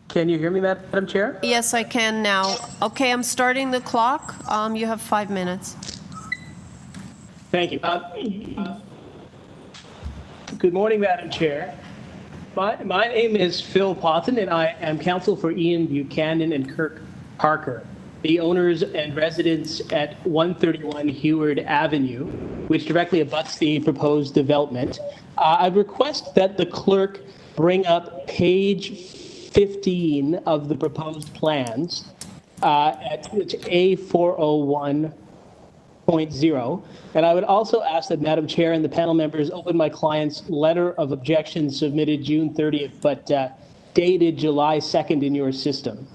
Can you hear me, Madam Chair? Yes, I can now. Okay, I'm starting the clock. You have 5 minutes. Thank you. Good morning, Madam Chair. My name is Phil Pothen, and I am counsel for Ian Buchanan and Kirk Parker, the owners and residents at 131 Heward Avenue, which directly abuts the proposed development. I request that the clerk bring up page 15 of the proposed plans at A401.0. And I would also ask that Madam Chair and the panel members open my client's letter of objection submitted June 30th, but dated July 2nd in your system.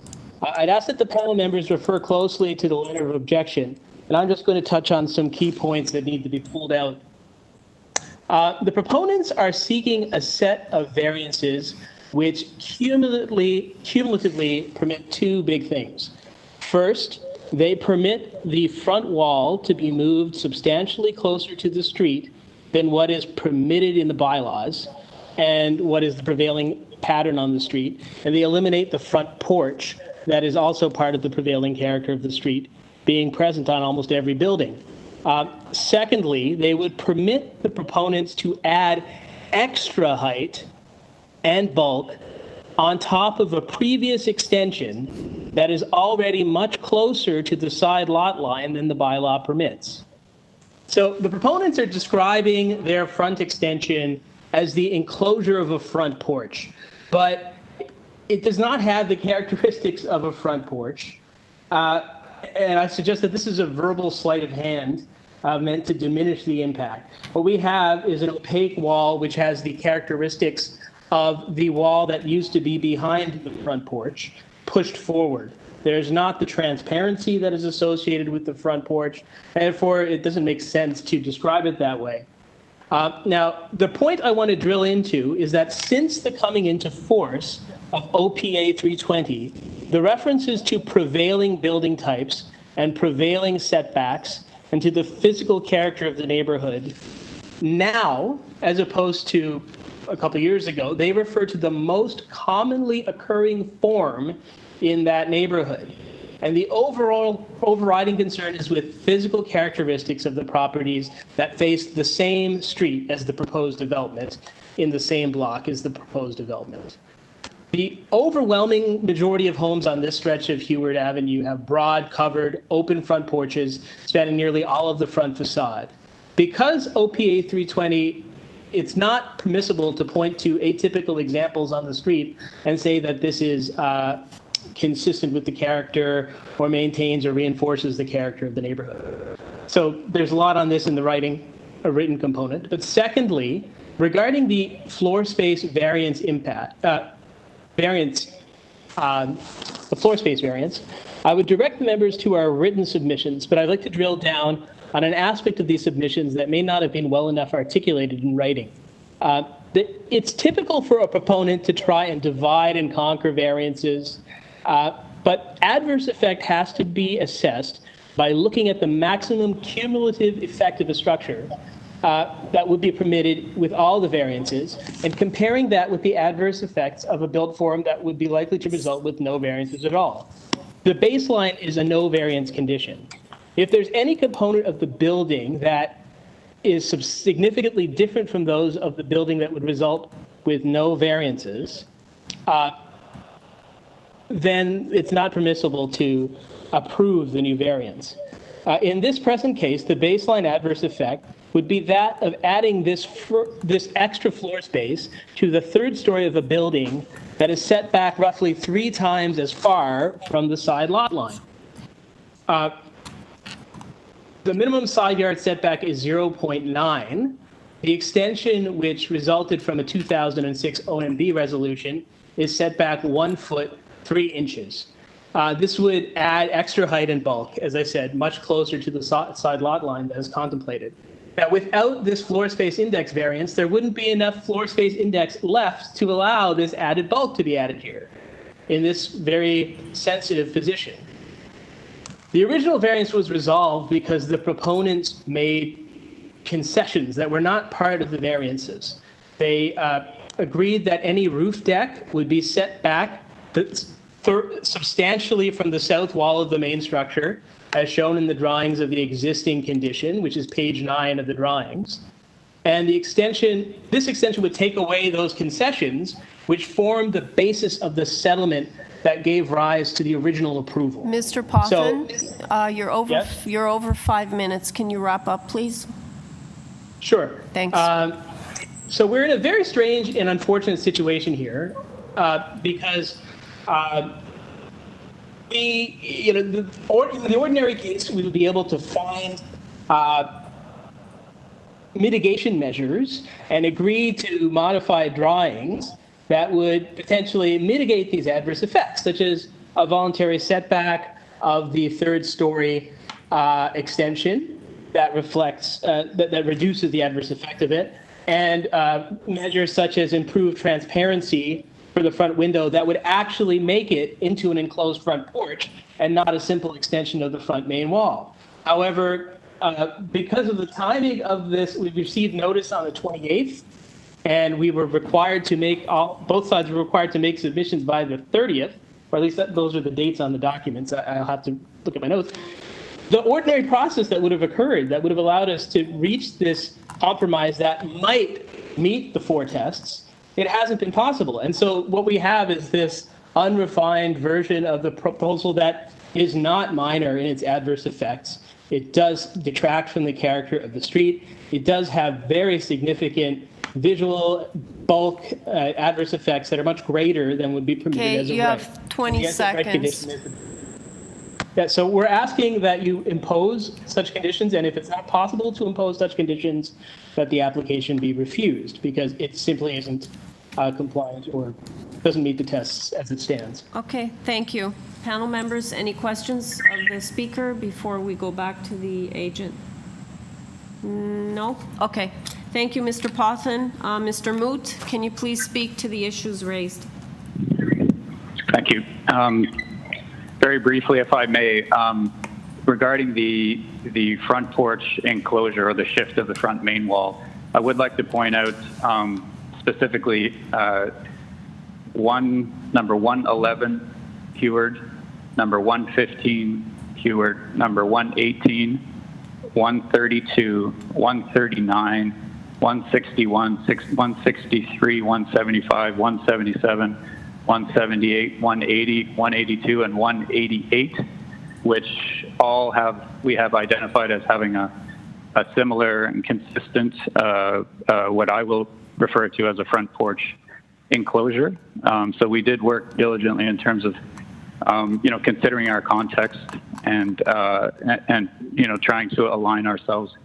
I'd ask that the panel members refer closely to the letter of objection, and I'm just going to touch on some key points that need to be pulled out. The proponents are seeking a set of variances which cumulatively permit 2 big things. First, they permit the front wall to be moved substantially closer to the street than what is permitted in the bylaws and what is the prevailing pattern on the street, and they eliminate the front porch that is also part of the prevailing character of the street being present on almost every building. Secondly, they would permit the proponents to add extra height and bulk on top of a previous extension that is already much closer to the side lot line than the bylaw permits. So the proponents are describing their front extension as the enclosure of a front porch, but it does not have the characteristics of a front porch. And I suggest that this is a verbal sleight of hand meant to diminish the impact. What we have is an opaque wall which has the characteristics of the wall that used to be behind the front porch pushed forward. There's not the transparency that is associated with the front porch, and therefore it doesn't make sense to describe it that way. Now, the point I want to drill into is that since the coming into force of OPA 320, the references to prevailing building types and prevailing setbacks and to the physical character of the neighborhood now, as opposed to a couple of years ago, they refer to the most commonly occurring form in that neighborhood. And the overriding concern is with physical characteristics of the properties that face the same street as the proposed development, in the same block as the proposed development. The overwhelming majority of homes on this stretch of Heward Avenue have broad, covered, open front porches spanning nearly all of the front facade. Because OPA 320, it's not permissible to point to atypical examples on the street and say that this is consistent with the character or maintains or reinforces the character of the neighborhood. So there's a lot on this in the written component. But secondly, Regarding the floor space variance impact, the floor space variance, I would direct the members to our written submissions, but I'd like to drill down on an aspect of these submissions that may not have been well enough articulated in writing. It's typical for a proponent to try and divide and conquer variances, but adverse effect has to be assessed by looking at the maximum cumulative effect of a structure that would be permitted with all the variances, and comparing that with the adverse effects of a built form that would be likely to result with no variances at all. The baseline is a no variance condition. If there's any component of the building that is significantly different from those of the building that would result with no variances, then it's not permissible to approve the new variance. In this present case, the baseline adverse effect would be that of adding this extra floor space to the third story of a building that is set back roughly 3 times as far from the side lot line. The minimum side yard setback is 0.9. The extension, which resulted from a 2006 OMB resolution, is set back 1 foot 3 inches. This would add extra height and bulk, as I said, much closer to the side lot line that is contemplated. Now, without this floor space index variance, there wouldn't be enough floor space index left to allow this added bulk to be added here in this very sensitive position. The original variance was resolved because the proponents made concessions that were not part of the variances. They agreed that any roof deck would be set back substantially from the south wall of the main structure, as shown in the drawings of the existing condition, which is page 9 of the drawings. And this extension would take away those concessions, which formed the basis of the settlement that gave rise to the original approval. Mr. Pothin, Yes? you're over 5 minutes. Can you wrap up, please? Sure. Thanks. So we're in a very strange and unfortunate situation here because in the ordinary case, we would be able to find mitigation measures and agree to modify drawings that would potentially mitigate these adverse effects, such as a voluntary setback of the third story extension that reflects, that reduces the adverse effect of it, and measures such as improved transparency for the front window that would actually make it into an enclosed front porch and not a simple extension of the front main wall. However, because of the timing of this, we received notice on the 28th, and we were required to make both sides were required to make submissions by the 30th, or at least those are the dates on the documents. I'll have to look at my notes. The ordinary process that would have occurred, that would have allowed us to reach this compromise that might meet the 4 tests, it hasn't been possible. And so what we have is this unrefined version of the proposal that is not minor in its adverse effects. It does detract from the character of the street. It does have very significant visual bulk adverse effects that are much greater than would be permitted as a you right. have 20 seconds. Yeah, so we're asking that you impose such conditions, and if it's not possible to impose such conditions, that the application be refused because it simply isn't compliant or doesn't meet the tests as it stands. Okay, thank you. Panel members, any questions of the speaker before we go back to the agent? No? Okay. Thank you, Mr. Pothin. Mr. Moot, can you please speak to the issues raised? Thank you. Very briefly, if I may, regarding the front porch enclosure or the shift of the front main wall, I would like to point out specifically number 111 Heward, number 115 Heward, number 118, 132, 139, 161, 163, 175, 177, 178, 180, 182, and 188, which all we have identified as having a similar and consistent, what I will refer to as a front porch enclosure. So we did work diligently in terms of, considering our context and trying to align ourselves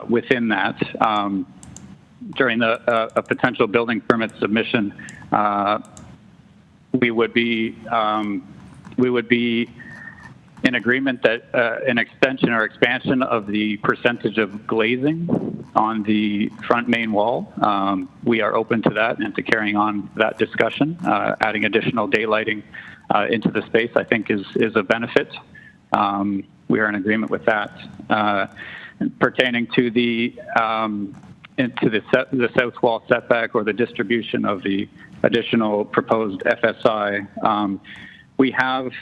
within that. during a potential building permit submission, we would be in agreement that an extension or expansion of the percentage of glazing on the front main wall. We are open to that and to carrying on that discussion. Adding additional daylighting into the space, I think, is a benefit. We are in agreement with that. Pertaining to the south wall setback or the distribution of the additional proposed FSI, we have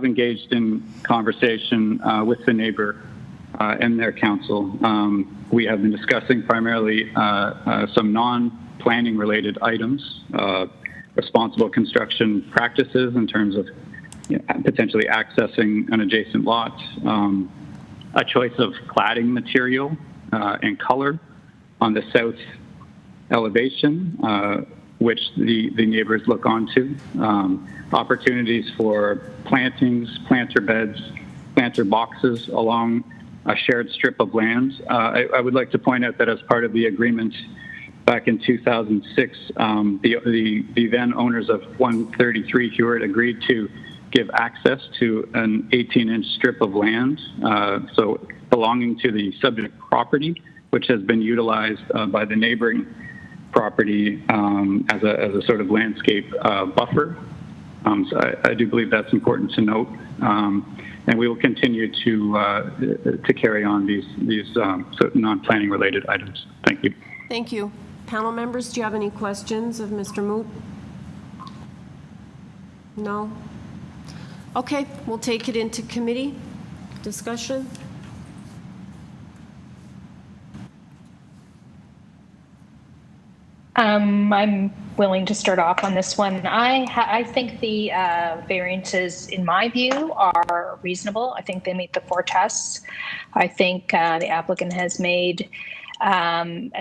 engaged in conversation with the neighbor and their council. We have been discussing primarily some non-planning related items, responsible construction practices in terms of potentially accessing an adjacent lot, a choice of cladding material and color on the south elevation, which the neighbors look onto, opportunities for plantings, planter beds, planter boxes along a shared strip of land. I would like to point out that as part of the agreement back in 2006, the then owners of 133 Heward agreed to give access to an 18-inch strip of land, so belonging to the subject property, which has been utilized by the neighboring property as a sort of landscape buffer. So I do believe that's important to note, and we will continue to carry on these non-planning related items. Thank you. Thank you. Panel members, do you have any questions of Mr. Moot? No? Okay, we'll take it into committee discussion. I'm willing to start off on this one. I think the variances, in my view, are reasonable. I think they meet the 4 tests. I think the applicant has made a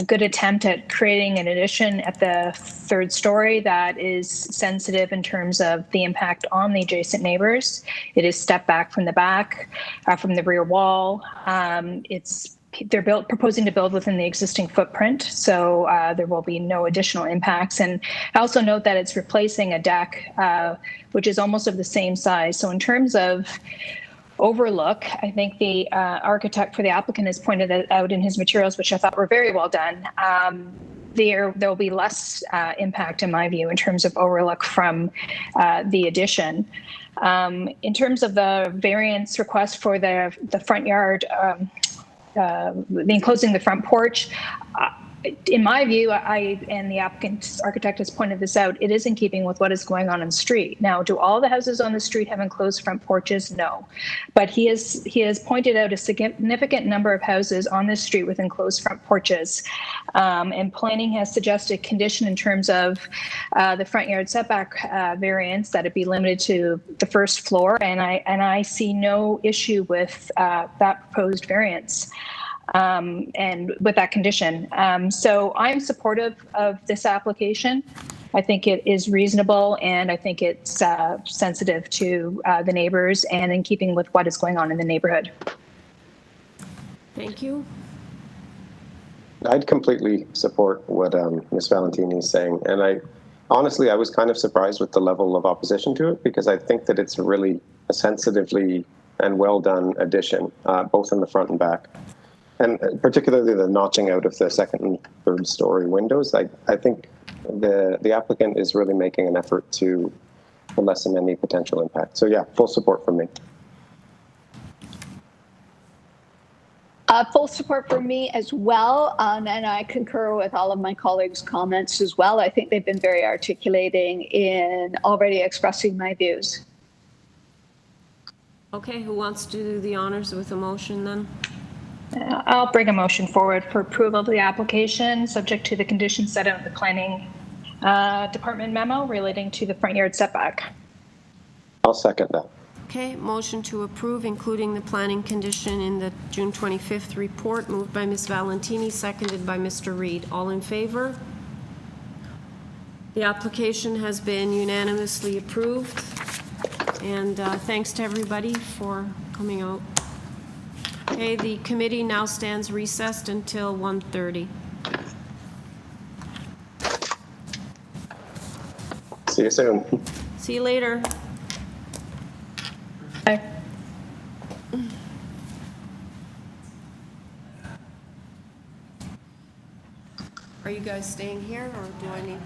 good attempt at creating an addition at the 3rd story that is sensitive in terms of the impact on the adjacent neighbors. It is stepped back from the back, from the rear wall. They're proposing to build within the existing footprint, so there will be no additional impacts. And I also note that it's replacing a deck, which is almost of the same size. So in terms of overlook, I think the architect for the applicant has pointed it out in his materials, which I thought were very well done. There will be less impact, in my view, in terms of overlook from the addition. In terms of the variance request for the front yard, the enclosing the front porch, in my view, and the applicant's architect has pointed this out, it is in keeping with what is going on the street. Now, do all the houses on the street have enclosed front porches? No. But he has pointed out a significant number of houses on this street with enclosed front porches. And planning has suggested condition in terms of the front yard setback variance that it be limited to the 1st floor. And I see no issue with that proposed variance. And with that condition. So I'm supportive of this application. I think it is reasonable, and I think it's sensitive to the neighbors and in keeping with what is going on in the neighborhood. Thank you. I'd completely support what Ms. Valentini is saying. And I was kind of surprised with the level of opposition to it, because I think that it's really a sensitively and well done addition, both in the front and back. And particularly the notching out of the 2nd and 3rd story windows. I think the applicant is really making an effort to lessen any potential impact. So yeah, full support from me. Full support from me as well, and I concur with all of my colleagues' comments as well. I think they've been very articulating in already expressing my views. Okay, who wants to do the honors with a motion then? I'll bring a motion forward for approval of the application, subject to the conditions set out in the planning department memo relating to the front yard setback. I'll second that. Okay, motion to approve, including the planning condition in the June 25th report, moved by Ms. Valentini, seconded by Mr. Reid. All in favor? The application has been unanimously approved, and thanks to everybody for coming out. Okay, the committee now stands recessed until 1:30. See you soon. See you later. Bye. Are you guys staying here, or do I need?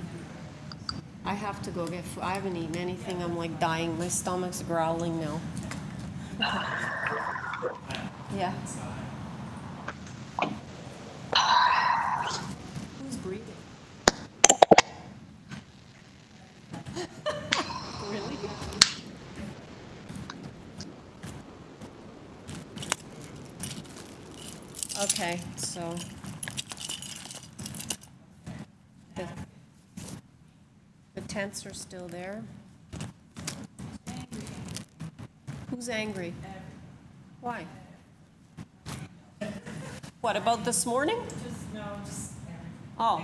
I have to go get food. I haven't eaten anything. I'm like dying. My stomach's growling now. Yeah. Who's breathing? Really? Okay, so the tents are still there. Who's angry? Why? What, about this morning? Oh.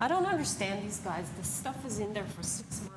I don't understand these guys. This stuff is in there for 6 months.